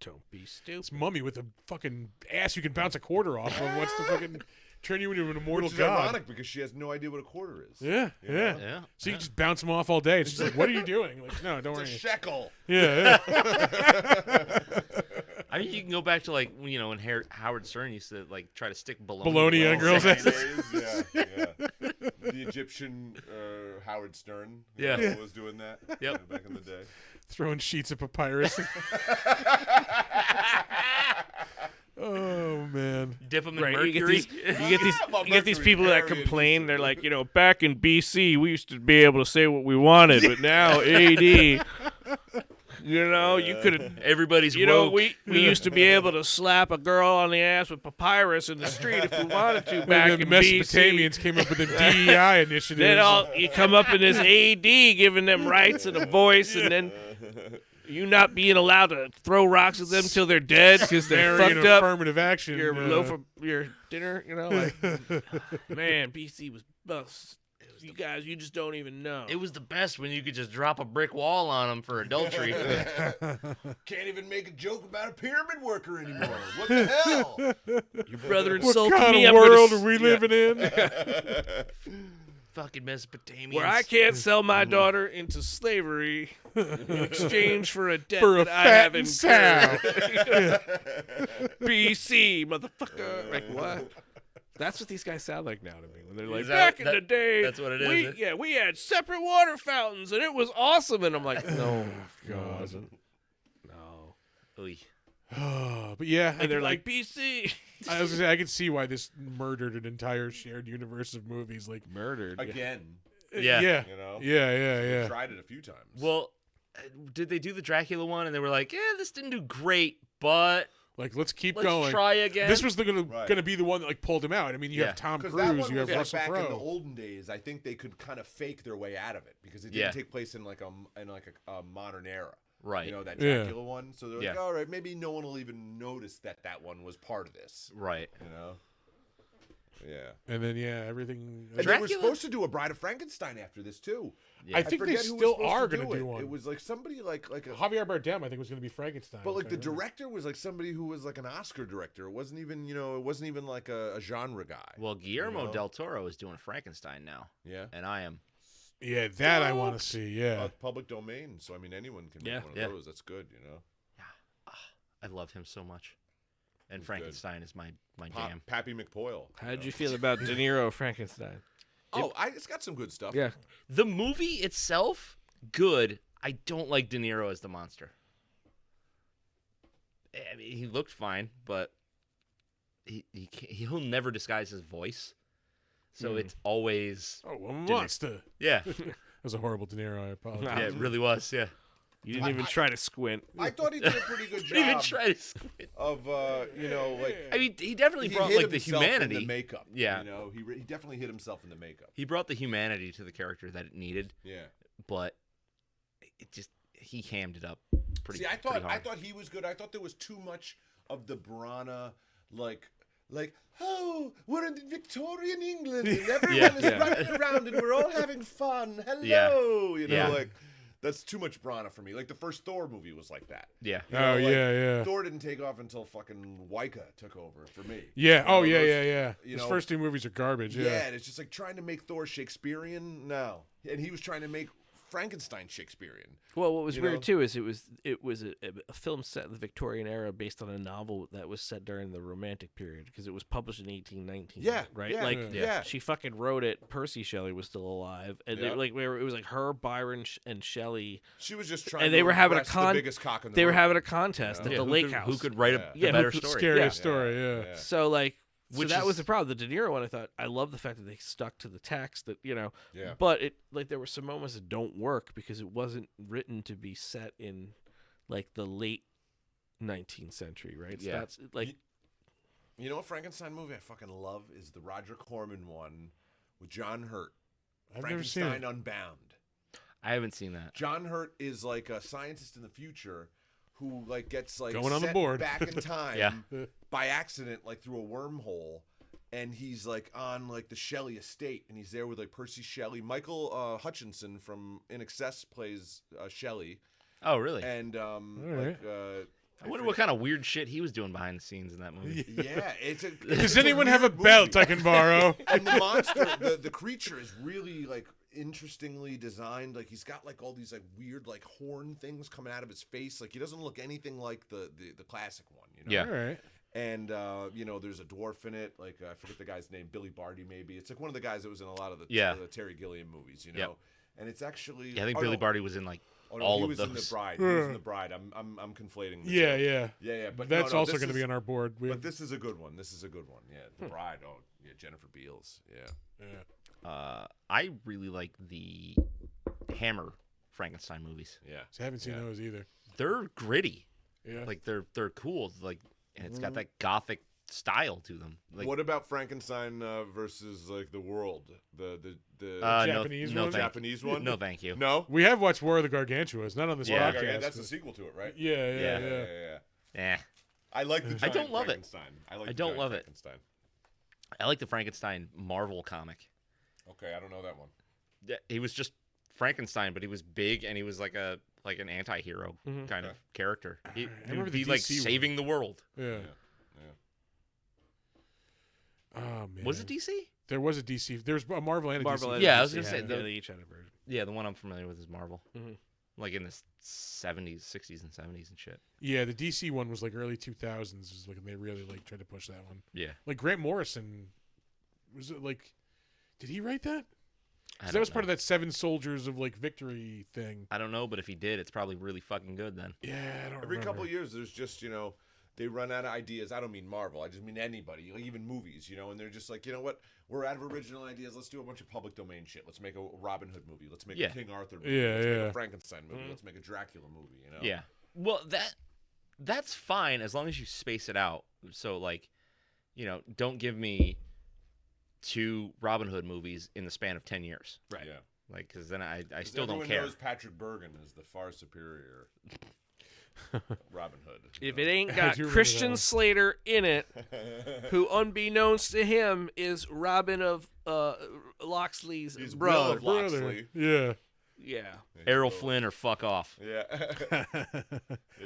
Speaker 5: Don't be stupid.
Speaker 1: this mummy with a fucking ass you can bounce a quarter off of wants to fucking turn you into an immortal
Speaker 4: Which is
Speaker 1: god.
Speaker 4: ironic because she has no idea what a quarter is.
Speaker 1: Yeah,
Speaker 4: You
Speaker 1: yeah.
Speaker 4: know?
Speaker 2: Yeah.
Speaker 1: So you
Speaker 2: yeah.
Speaker 1: just bounce them off all day. It's just like, what are you doing? Like, no, don't
Speaker 4: It's a
Speaker 1: worry.
Speaker 4: shekel.
Speaker 1: Yeah,
Speaker 2: I mean, you can go back to like when Howard Stern used to like try to stick baloney,
Speaker 1: Baloney on girls'
Speaker 2: asses.
Speaker 1: asses.
Speaker 4: yeah, yeah. The Egyptian Howard Stern
Speaker 2: Yeah.
Speaker 4: was doing that
Speaker 2: Yep.
Speaker 4: back in the day.
Speaker 1: throwing sheets of papyrus. Oh man.
Speaker 2: Dip them in
Speaker 5: Right,
Speaker 2: mercury.
Speaker 5: you get these
Speaker 4: Mercury
Speaker 5: people that
Speaker 4: Arian
Speaker 5: complain.
Speaker 4: music.
Speaker 5: They're like, back in BC, we used to be able to say what we wanted, but now AD, you could,
Speaker 2: Everybody's woke.
Speaker 5: we used to be able to slap a girl on the ass with papyrus in the street if we wanted to back
Speaker 1: the
Speaker 5: in
Speaker 1: Mesopotamians
Speaker 5: BC.
Speaker 1: came up with the DEI initiatives.
Speaker 5: Then you come up in this AD giving them rights and a voice, and then you not being allowed to throw rocks at them till they're dead because they're
Speaker 1: Marrying
Speaker 5: fucked up.
Speaker 1: affirmative action.
Speaker 5: Your loaf of your dinner, like, man, BC was you guys, you just don't even know.
Speaker 2: It was the best when you could just drop a brick wall on them for adultery.
Speaker 4: Can't even make a joke about a pyramid worker anymore. What the hell?
Speaker 5: Your brother
Speaker 1: What
Speaker 5: insulted
Speaker 1: kind
Speaker 5: me.
Speaker 1: of
Speaker 5: I'm gonna
Speaker 1: world
Speaker 5: s-
Speaker 1: are we living in?
Speaker 2: Fucking Mesopotamians.
Speaker 5: Where I can't sell my daughter into slavery in exchange for a debt
Speaker 1: For a
Speaker 5: that I have
Speaker 1: fattened sow.
Speaker 5: BC, motherfucker. Like what? That's what these guys sound like now to me when they're like,
Speaker 2: Is that-
Speaker 5: back in the day,
Speaker 2: that's what it is, eh?
Speaker 5: we had separate water fountains and it was awesome. And I'm like, no, it wasn't. No.
Speaker 2: Oy.
Speaker 1: But yeah,
Speaker 5: And they're like, BC.
Speaker 1: I was gonna say, I could see why this murdered an entire shared universe of movies. Like,
Speaker 5: Murdered.
Speaker 4: Again,
Speaker 2: Yeah.
Speaker 1: yeah,
Speaker 4: you know.
Speaker 1: yeah.
Speaker 4: Tried it a few times.
Speaker 2: Well, did they do the Dracula one? And they were like, yeah, this didn't do great, but
Speaker 1: Like, let's keep
Speaker 2: let's
Speaker 1: going.
Speaker 2: try again.
Speaker 1: This was
Speaker 4: Right.
Speaker 1: gonna be the one that like pulled him out. I mean, you
Speaker 2: Yeah.
Speaker 1: have Tom
Speaker 4: Because
Speaker 1: Cruise,
Speaker 4: that one
Speaker 1: you
Speaker 4: was
Speaker 1: have
Speaker 4: like
Speaker 1: Russell
Speaker 4: back in the
Speaker 1: Crowe.
Speaker 4: olden days. I think they could kind of fake their way out of it because it didn't
Speaker 2: Yeah.
Speaker 4: take place in like a modern era.
Speaker 2: right.
Speaker 4: You know, that
Speaker 1: Yeah.
Speaker 4: Dracula one. So they're like,
Speaker 2: Yeah.
Speaker 4: all right, maybe no one will even notice that one was part of this.
Speaker 2: Right.
Speaker 4: You know? Yeah.
Speaker 1: And then everything.
Speaker 4: And they were
Speaker 2: Dracula-
Speaker 4: supposed to do a Bride of Frankenstein after this too.
Speaker 2: Yeah.
Speaker 1: I think they
Speaker 4: forget who was
Speaker 1: still
Speaker 4: supposed
Speaker 1: are
Speaker 4: to
Speaker 1: gonna
Speaker 4: do
Speaker 1: do
Speaker 4: it.
Speaker 1: one.
Speaker 4: It was like somebody like a
Speaker 1: Javier Bardem, I think, was gonna be Frankenstein.
Speaker 4: but like
Speaker 1: if
Speaker 4: the
Speaker 1: I remember.
Speaker 4: director was like somebody who was like an Oscar director. It wasn't even, it wasn't even like a genre guy.
Speaker 2: Well, Guillermo
Speaker 4: You know?
Speaker 2: del Toro is doing Frankenstein now,
Speaker 4: Yeah.
Speaker 2: and I am.
Speaker 1: Yeah, that I want to see. Yeah.
Speaker 4: Public domain, so I mean anyone can
Speaker 5: Yeah.
Speaker 4: make one of
Speaker 2: Yeah.
Speaker 4: those. That's good,
Speaker 2: I love him so much, and
Speaker 4: He's
Speaker 2: Frankenstein is my jam.
Speaker 4: Pappy McPoyle.
Speaker 5: How did you feel about De Niro Frankenstein?
Speaker 4: It's got some good stuff.
Speaker 5: Yeah.
Speaker 2: The movie itself, good. I don't like De Niro as the monster. I mean, he looked fine, but he'll never disguise his voice, so it's always
Speaker 1: Oh, a
Speaker 2: Niro.
Speaker 1: monster.
Speaker 2: yeah,
Speaker 1: That was a horrible De Niro. I apologize.
Speaker 2: yeah, it really was. Yeah,
Speaker 5: You didn't even try to squint.
Speaker 4: I thought he did a pretty good
Speaker 2: didn't even
Speaker 4: job
Speaker 2: try to squint.
Speaker 4: of like
Speaker 2: I mean, he definitely
Speaker 4: he
Speaker 2: brought
Speaker 4: hid
Speaker 2: like the
Speaker 4: himself in
Speaker 2: humanity.
Speaker 4: the makeup.
Speaker 2: Yeah.
Speaker 4: He definitely hit himself in the makeup.
Speaker 2: He brought the humanity to the character that it needed,
Speaker 4: Yeah.
Speaker 2: but he hammed it up pretty.
Speaker 4: See, I
Speaker 2: pretty hard.
Speaker 4: thought he was good. I thought there was too much of the Brana, like, oh, we're in Victorian England and everyone
Speaker 2: Yeah.
Speaker 4: is
Speaker 5: Yeah.
Speaker 4: running around and we're all having fun. Hello,
Speaker 2: Yeah.
Speaker 4: you know,
Speaker 2: Yeah.
Speaker 4: like that's too much Brana for me. Like the first Thor movie was like that.
Speaker 2: Yeah.
Speaker 4: You
Speaker 1: Oh
Speaker 4: know, like,
Speaker 1: yeah.
Speaker 4: Thor didn't take off until fucking Waika took over for me.
Speaker 1: Yeah.
Speaker 4: You
Speaker 1: Oh
Speaker 4: know,
Speaker 1: yeah,
Speaker 4: those-
Speaker 1: yeah.
Speaker 4: you
Speaker 1: His
Speaker 4: know-
Speaker 1: first two movies are garbage.
Speaker 4: Yeah, and it's just like trying to make Thor Shakespearean. No, and he was trying to make Frankenstein Shakespearean.
Speaker 5: Well, what was
Speaker 4: You
Speaker 5: weird
Speaker 4: know?
Speaker 5: too is it was a film set in the Victorian era based on a novel that was set during the Romantic period because it was published in 1819.
Speaker 4: Yeah,
Speaker 5: right.
Speaker 4: yeah,
Speaker 5: like
Speaker 4: yeah.
Speaker 5: she fucking wrote it. Percy Shelley was still alive, and
Speaker 4: Yeah.
Speaker 5: it was like her, Byron, and Shelley.
Speaker 4: She was just trying.
Speaker 5: And they
Speaker 4: to
Speaker 5: were having a
Speaker 4: impress
Speaker 5: con-
Speaker 4: the biggest cock in the
Speaker 5: They were
Speaker 4: room.
Speaker 5: having a contest at
Speaker 2: Yeah,
Speaker 5: the
Speaker 2: who
Speaker 5: lake
Speaker 2: could,
Speaker 5: house.
Speaker 2: Who could write
Speaker 4: Yeah.
Speaker 2: a
Speaker 5: Yeah,
Speaker 2: better
Speaker 5: who could-
Speaker 2: story?
Speaker 1: Scariest
Speaker 5: Yeah.
Speaker 1: story. Yeah.
Speaker 5: So like,
Speaker 2: Which
Speaker 5: that was
Speaker 2: is-
Speaker 5: the problem. The De Niro one, I thought I love the fact that they stuck to the text. That
Speaker 4: Yeah.
Speaker 5: But it like there were some moments that don't work because it wasn't written to be set in like the late 19th century, right? So
Speaker 2: Yeah.
Speaker 5: that's like
Speaker 4: You know what Frankenstein movie I fucking love is the Roger Corman one with John Hurt.
Speaker 1: I've never seen
Speaker 4: Frankenstein
Speaker 1: it.
Speaker 4: Unbound.
Speaker 2: I haven't seen that.
Speaker 4: John Hurt is like a scientist in the future who like gets like
Speaker 1: Going on the
Speaker 4: sent
Speaker 1: board.
Speaker 4: back in time
Speaker 2: Yeah.
Speaker 4: by accident, like through a wormhole. And he's like on like the Shelley estate, and he's there with like Percy Shelley. Michael Hutchinson from In Excess plays Shelley,
Speaker 2: Oh, really?
Speaker 4: and
Speaker 1: right.
Speaker 2: I wonder what kind of weird shit he was doing behind the scenes in that movie.
Speaker 4: yeah, it's a.
Speaker 1: Does anyone have a belt I can borrow?
Speaker 4: And the monster, the creature is really like interestingly designed. Like he's got like all these like weird like horn things coming out of his face. Like he doesn't look anything like the classic one.
Speaker 2: Yeah.
Speaker 1: All right.
Speaker 4: And there's a dwarf in it. Like I forget the guy's name, Billy Barty maybe. It's like one of the guys that was in a lot of the Terry Gilliam movies. You know.
Speaker 2: Yep.
Speaker 4: And it's actually.
Speaker 2: Yeah, I think
Speaker 4: oh,
Speaker 2: Billy
Speaker 4: no.
Speaker 2: Barty was in like
Speaker 4: Oh, no,
Speaker 2: all
Speaker 4: he
Speaker 2: of
Speaker 4: was
Speaker 2: those.
Speaker 4: in the Bride. He was in the Bride. I'm conflating. The
Speaker 1: Yeah,
Speaker 4: two.
Speaker 1: yeah.
Speaker 4: Yeah. But
Speaker 1: That's
Speaker 4: no,
Speaker 1: also
Speaker 4: this
Speaker 1: going to be
Speaker 4: is-
Speaker 1: on our board. We
Speaker 4: But this is a good one. This is a good one. Yeah, the Bride. Oh, yeah, Jennifer Beals. Yeah.
Speaker 2: I really like the Hammer Frankenstein movies.
Speaker 4: Yeah.
Speaker 1: I haven't seen
Speaker 4: Yeah.
Speaker 1: those either.
Speaker 2: They're gritty.
Speaker 1: Yeah.
Speaker 2: Like they're cool. Like, and it's got that gothic style to them. Like,
Speaker 4: What about Frankenstein versus like the World? The
Speaker 1: Japanese
Speaker 2: no,
Speaker 1: one?
Speaker 2: thank
Speaker 4: Japanese one?
Speaker 2: No, thank you.
Speaker 4: No.
Speaker 1: We have watched War of the Gargantuas, not on this
Speaker 2: Yeah.
Speaker 1: podcast.
Speaker 4: Okay, that's the
Speaker 1: but-
Speaker 4: sequel to it, right?
Speaker 1: yeah.
Speaker 2: Eh.
Speaker 4: I like the.
Speaker 2: I
Speaker 4: Giant
Speaker 2: don't love it.
Speaker 4: Frankenstein. I like.
Speaker 2: I
Speaker 4: the
Speaker 2: don't
Speaker 4: Giant
Speaker 2: love it.
Speaker 4: Frankenstein.
Speaker 2: I like the Frankenstein Marvel comic.
Speaker 4: Okay, I don't know that one.
Speaker 2: he was just Frankenstein, but he was big and he was like an anti-hero kind of character. He
Speaker 1: remember
Speaker 2: would
Speaker 1: the
Speaker 2: be like
Speaker 1: DC one.
Speaker 2: saving the world.
Speaker 1: Yeah. Oh man.
Speaker 2: Was it DC?
Speaker 1: There was a DC. There was a Marvel and a
Speaker 5: Marvel
Speaker 1: DC.
Speaker 5: and
Speaker 2: Yeah, I
Speaker 5: DC
Speaker 2: was gonna say,
Speaker 5: had-
Speaker 2: the-
Speaker 5: yeah, they each had a version.
Speaker 2: Yeah, the one I'm familiar with is Marvel.
Speaker 5: Mhm.
Speaker 2: Like in the 70s, 60s, and 70s and shit.
Speaker 1: Yeah, the DC one was like early 2000s. Was like they really like tried to push that one.
Speaker 2: Yeah.
Speaker 1: Like Grant Morrison, was it like? Did he write that?
Speaker 2: I
Speaker 1: 'Cause
Speaker 2: don't
Speaker 1: that was
Speaker 2: know.
Speaker 1: part of that Seven Soldiers of like Victory thing.
Speaker 2: I don't know, but if he did, it's probably really fucking good then.
Speaker 1: Yeah, I don't
Speaker 4: Every
Speaker 1: remember.
Speaker 4: couple of years, there's just, they run out of ideas. I don't mean Marvel. I just mean anybody, like even movies, and they're just like, you know what? We're out of original ideas. Let's do a bunch of public domain shit. Let's make a Robin Hood movie. Let's make
Speaker 2: Yeah.
Speaker 4: a King Arthur movie.
Speaker 1: Yeah,
Speaker 4: Let's make
Speaker 1: yeah.
Speaker 4: a Frankenstein movie. Let's make a Dracula movie,
Speaker 2: Yeah. Well, that's fine as long as you space it out. So like, don't give me 2 Robin Hood movies in the span of 10 years.
Speaker 5: Right.
Speaker 4: Yeah.
Speaker 2: Like, because then I
Speaker 4: 'Cause
Speaker 2: still don't
Speaker 4: everyone
Speaker 2: care.
Speaker 4: knows Patrick Bergen is the far superior Robin Hood.
Speaker 5: If it ain't
Speaker 1: I
Speaker 5: got
Speaker 1: do remember that
Speaker 5: Christian
Speaker 1: one.
Speaker 5: Slater in it, who unbeknownst to him is Robin of Loxley's
Speaker 4: He's
Speaker 5: brother.
Speaker 4: Will of Loxley.
Speaker 1: Yeah.
Speaker 5: Yeah.
Speaker 2: Errol Flynn or fuck off.
Speaker 4: Yeah.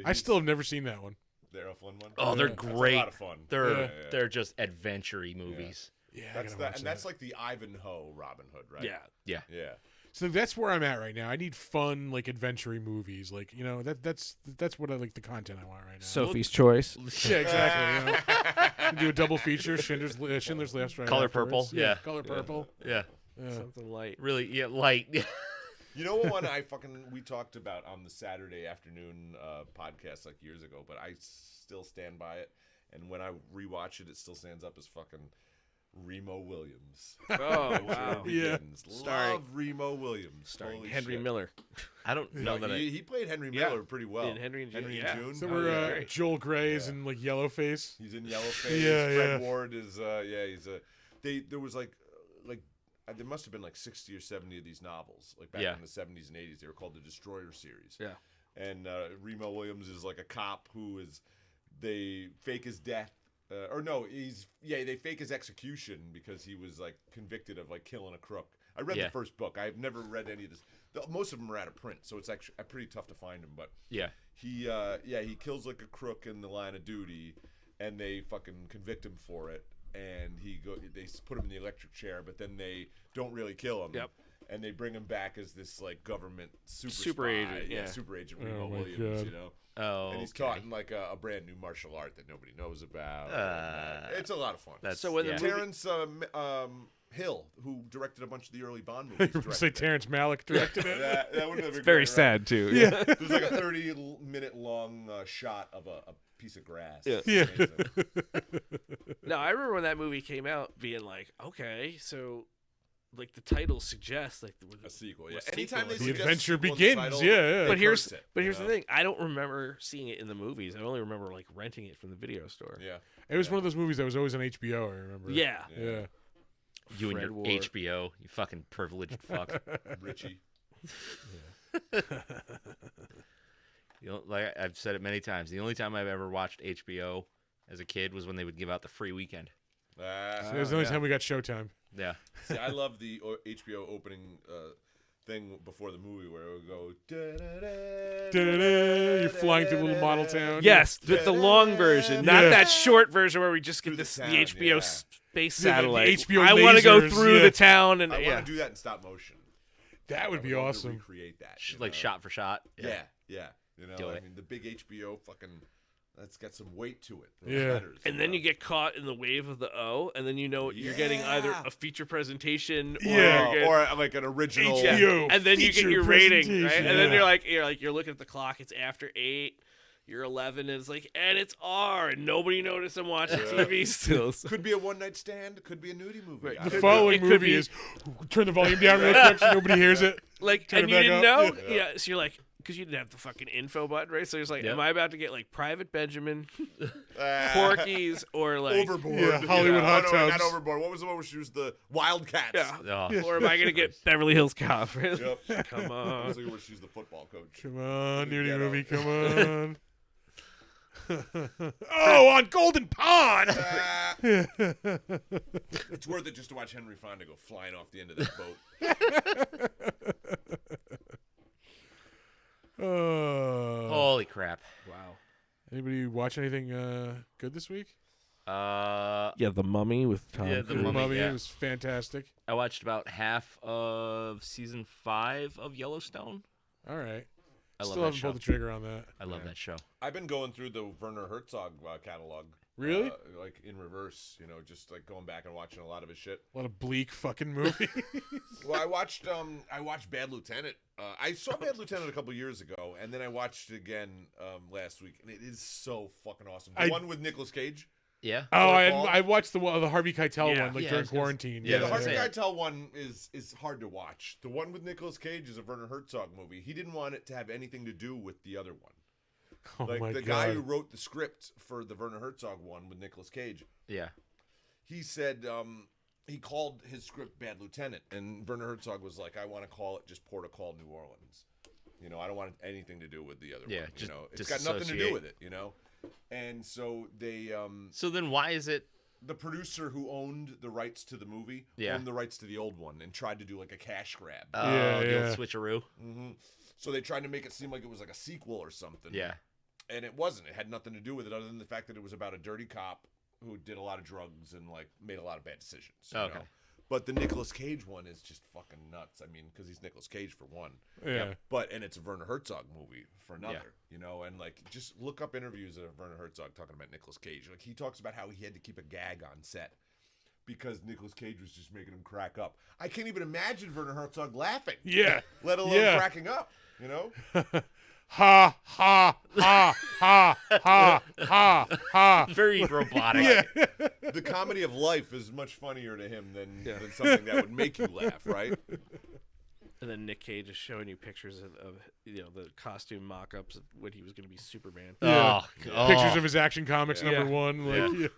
Speaker 1: I still have never seen that one.
Speaker 4: The Errol Flynn one.
Speaker 2: Oh, they're
Speaker 1: That's
Speaker 4: That's
Speaker 2: great.
Speaker 4: a lot of fun.
Speaker 2: They're
Speaker 1: Yeah.
Speaker 2: they're just adventure-y movies.
Speaker 1: Yeah, I
Speaker 4: That's
Speaker 1: gotta
Speaker 4: that,
Speaker 1: watch
Speaker 4: and
Speaker 1: that.
Speaker 4: that's like the Ivanhoe Robin Hood, right?
Speaker 5: Yeah.
Speaker 2: Yeah.
Speaker 4: Yeah.
Speaker 1: So that's where I'm at right now. I need fun, like adventure movies. Like that's what I like the content I want right now.
Speaker 5: Sophie's Choice.
Speaker 1: Yeah, exactly. Do a double feature: Schindler's List, right?
Speaker 2: Color
Speaker 1: afterwards.
Speaker 2: Purple, yeah.
Speaker 1: Color Purple.
Speaker 2: Yeah.
Speaker 1: Yeah.
Speaker 5: Something light.
Speaker 2: Really, yeah, light.
Speaker 4: You know what one we talked about on the Saturday afternoon podcast like years ago, but I still stand by it. And when I rewatch it, it still stands up as fucking Remo Williams.
Speaker 5: Oh, wow.
Speaker 1: Yeah.
Speaker 4: Love Remo Williams.
Speaker 5: Starring
Speaker 4: Holy
Speaker 5: Henry
Speaker 4: shit.
Speaker 5: Miller.
Speaker 2: I don't know that
Speaker 4: he played Henry
Speaker 5: Yeah.
Speaker 4: Miller pretty well.
Speaker 5: In Henry and June,
Speaker 4: Henry
Speaker 5: yeah.
Speaker 4: and June.
Speaker 1: So
Speaker 4: Oh,
Speaker 1: we're
Speaker 4: yeah.
Speaker 5: great.
Speaker 1: Joel Grey's
Speaker 4: Yeah.
Speaker 1: in like Yellowface.
Speaker 4: He's in Yellowface.
Speaker 1: Yeah,
Speaker 4: Fred
Speaker 1: yeah.
Speaker 4: Ward is there was like there must have been like 60 or 70 of these novels like back
Speaker 2: Yeah.
Speaker 4: in the 70s and 80s. They were called the Destroyer series.
Speaker 5: Yeah.
Speaker 4: And Remo Williams is like a cop they fake his death. They fake his execution because he was like convicted of like killing a crook. I read
Speaker 2: Yeah.
Speaker 4: the first book. I've never read any of this. Most of them are out of print, so it's actually pretty tough to find them. But
Speaker 2: Yeah.
Speaker 4: he kills like a crook in the line of duty, and they fucking convict him for it. And they put him in the electric chair, but then they don't really kill him.
Speaker 5: Yep.
Speaker 4: And they bring him back as this like government
Speaker 5: Super
Speaker 4: spy.
Speaker 5: agent, yeah.
Speaker 4: Super agent
Speaker 1: Oh
Speaker 4: Remo
Speaker 1: my
Speaker 4: Williams.
Speaker 1: God.
Speaker 2: Oh,
Speaker 4: And he's
Speaker 2: okay.
Speaker 4: taught in like a brand new martial art that nobody knows about. It's a lot of fun.
Speaker 2: That's
Speaker 5: So when the
Speaker 2: yeah.
Speaker 5: movie-
Speaker 4: Terrence Hill, who directed a bunch of the early Bond movies.
Speaker 1: Say
Speaker 4: directed it.
Speaker 1: Terrence Malick directed it.
Speaker 4: That would have been
Speaker 5: Very
Speaker 4: great, right?
Speaker 5: sad, too.
Speaker 1: Yeah.
Speaker 4: There's like a 30-minute long shot of a piece of grass.
Speaker 5: Yeah.
Speaker 4: It's
Speaker 1: Yeah.
Speaker 4: amazing.
Speaker 5: No, I remember when that movie came out being like, okay, so like the title suggests like
Speaker 4: A sequel, yeah.
Speaker 5: a
Speaker 4: Anytime they
Speaker 5: sequel.
Speaker 1: The
Speaker 4: suggest
Speaker 1: adventure
Speaker 4: sequel in the
Speaker 1: begins.
Speaker 4: title,
Speaker 1: Yeah,
Speaker 4: they
Speaker 5: But here's
Speaker 4: curse it,
Speaker 5: the
Speaker 4: you know?
Speaker 5: thing. I don't remember seeing it in the movies. I only remember like renting it from the video store.
Speaker 4: Yeah.
Speaker 1: It was one of those movies that was always on HBO. I remember.
Speaker 5: Yeah.
Speaker 1: Yeah.
Speaker 2: You and
Speaker 5: Fred
Speaker 2: your
Speaker 5: Ward.
Speaker 2: HBO, you fucking privileged fuck.
Speaker 4: Richie.
Speaker 2: Like I've said it many times. The only time I've ever watched HBO as a kid was when they would give out the free weekend.
Speaker 1: It was the only time we got Showtime.
Speaker 2: Yeah.
Speaker 4: See, I love the HBO opening thing before the movie where it would go.
Speaker 1: Da-da-da, you're flying through a little model town.
Speaker 5: Yes, the long version, not
Speaker 1: Yeah.
Speaker 5: that short version where we just get
Speaker 4: Through the
Speaker 5: the
Speaker 4: town,
Speaker 5: HBO
Speaker 4: yeah.
Speaker 5: space
Speaker 1: Yeah, the
Speaker 5: satellite.
Speaker 1: HBO
Speaker 5: I want to go
Speaker 1: lasers,
Speaker 5: through
Speaker 1: yeah.
Speaker 5: the town and
Speaker 4: I
Speaker 5: yeah.
Speaker 4: want to do that in stop motion.
Speaker 1: That would
Speaker 4: I
Speaker 1: be
Speaker 4: love to
Speaker 1: awesome.
Speaker 4: recreate that. you
Speaker 2: Like
Speaker 4: know?
Speaker 2: shot for shot.
Speaker 4: Yeah, yeah. You know,
Speaker 2: Do
Speaker 4: I
Speaker 2: it.
Speaker 4: mean, the big HBO fucking. That's got some weight to it. Those
Speaker 1: Yeah.
Speaker 4: letters,
Speaker 5: And then
Speaker 4: know?
Speaker 5: you get caught in the wave of the O, and then you know you're getting either
Speaker 4: Yeah.
Speaker 5: a feature presentation or,
Speaker 1: Yeah.
Speaker 5: you're getting-
Speaker 4: or like an original.
Speaker 5: Yeah.
Speaker 1: HBO
Speaker 5: and then you get
Speaker 1: feature
Speaker 5: your rating, right?
Speaker 1: presentation.
Speaker 5: And then
Speaker 1: Yeah.
Speaker 5: you're looking at the clock. It's after 8. You're 11, and it's like, and it's R, and nobody noticed I'm watching TV still. So-
Speaker 4: Could be a one night stand. Could be a nudie movie.
Speaker 5: Right.
Speaker 4: I
Speaker 1: The
Speaker 4: don't know.
Speaker 1: following
Speaker 5: It could
Speaker 1: movie
Speaker 5: be-
Speaker 1: is turn the volume down real quick so nobody hears it.
Speaker 5: Like,
Speaker 1: Turn
Speaker 5: and
Speaker 1: it
Speaker 5: you
Speaker 1: back
Speaker 5: didn't
Speaker 1: up.
Speaker 5: know, yeah. So you're like, because you didn't have the fucking info button, right? So it's like,
Speaker 2: Yep.
Speaker 5: am I about to get like Private Benjamin,
Speaker 4: Ah,
Speaker 5: Porky's, or like,
Speaker 4: Overboard.
Speaker 1: Yeah, Hollywood Hot
Speaker 4: Oh, no, not
Speaker 1: Tubs.
Speaker 4: Overboard. What was the one where she was the Wildcats?
Speaker 5: yeah,
Speaker 2: Oh,
Speaker 5: or am I gonna get Beverly Hills Cop? Really?
Speaker 4: Yep.
Speaker 5: Come
Speaker 4: I
Speaker 5: on.
Speaker 4: was thinking where she's the football coach.
Speaker 1: Come on,
Speaker 4: The
Speaker 1: nudie
Speaker 4: ghetto.
Speaker 1: movie, come on. Oh, on Golden Pond.
Speaker 4: Ah, it's worth it just to watch Henry Fonda go flying off the end of that boat.
Speaker 2: Holy crap.
Speaker 3: Wow.
Speaker 1: Anybody watch anything good this week?
Speaker 5: Yeah, The Mummy with Tom
Speaker 2: Yeah, The
Speaker 5: Cruise.
Speaker 2: Mummy. yeah.
Speaker 1: was fantastic.
Speaker 2: I watched about half of season 5 of Yellowstone.
Speaker 1: All right.
Speaker 2: I love
Speaker 1: Still
Speaker 2: that
Speaker 1: haven't
Speaker 2: show.
Speaker 1: pulled the trigger on that.
Speaker 2: I love that show.
Speaker 4: I've been going through the Werner Herzog catalog.
Speaker 1: Really?
Speaker 4: Like in reverse, just like going back and watching a lot of his shit.
Speaker 1: A lot of bleak fucking movies.
Speaker 4: Well, I watched Bad Lieutenant. I saw Bad Lieutenant a couple years ago, and then I watched it again last week, and it is so fucking awesome. The one with Nicolas Cage.
Speaker 2: Yeah.
Speaker 1: Oh,
Speaker 4: Paul?
Speaker 1: I watched the Harvey Keitel
Speaker 3: Yeah.
Speaker 1: one, like
Speaker 2: Yeah, I
Speaker 1: during
Speaker 2: was gonna
Speaker 1: quarantine.
Speaker 2: yeah,
Speaker 4: The
Speaker 2: I was
Speaker 4: Harvey
Speaker 2: gonna say.
Speaker 4: Keitel one is hard to watch. The one with Nicolas Cage is a Werner Herzog movie. He didn't want it to have anything to do with the other one.
Speaker 1: Oh
Speaker 4: Like
Speaker 1: my
Speaker 4: the
Speaker 1: god.
Speaker 4: guy who wrote the script for the Werner Herzog one with Nicolas Cage,
Speaker 2: Yeah.
Speaker 4: he said he called his script Bad Lieutenant, and Werner Herzog was like, I want to call it just Port of Call, New Orleans. I don't want anything to do with the other
Speaker 2: Yeah,
Speaker 4: one.
Speaker 2: just
Speaker 4: It's got nothing to do
Speaker 2: disassociate.
Speaker 4: with it. And so they
Speaker 2: So then why is it?
Speaker 4: the producer who owned the rights to the movie
Speaker 2: Yeah.
Speaker 4: owned the rights to the old one and tried to do like a cash grab.
Speaker 1: Yeah,
Speaker 2: The
Speaker 1: yeah.
Speaker 2: old switcheroo.
Speaker 4: So they tried to make it seem like it was like a sequel or something.
Speaker 2: Yeah.
Speaker 4: And it wasn't. It had nothing to do with it other than the fact that it was about a dirty cop who did a lot of drugs and like made a lot of bad decisions. you
Speaker 2: Okay.
Speaker 4: know? But the Nicolas Cage one is just fucking nuts. I mean, because he's Nicolas Cage for one.
Speaker 1: Yeah.
Speaker 4: And it's a Werner Herzog movie for another, and like just look up interviews of Werner Herzog talking about Nicolas Cage. Like he talks about how he had to keep a gag on set because Nicolas Cage was just making him crack up. I can't even imagine Werner Herzog laughing,
Speaker 1: Yeah.
Speaker 4: let alone
Speaker 1: Yeah.
Speaker 4: cracking up,
Speaker 1: Ha ha ha ha ha ha ha.
Speaker 2: Very robotic.
Speaker 1: Yeah.
Speaker 4: The comedy of life is much funnier to him than something that would make you laugh, right?
Speaker 5: And then Nick Cage is showing you pictures of the costume mock-ups of when he was going to be Superman.
Speaker 1: Yeah.
Speaker 2: Oh,
Speaker 1: Pictures of his Action Comics
Speaker 4: Yeah.
Speaker 1: number one. Like,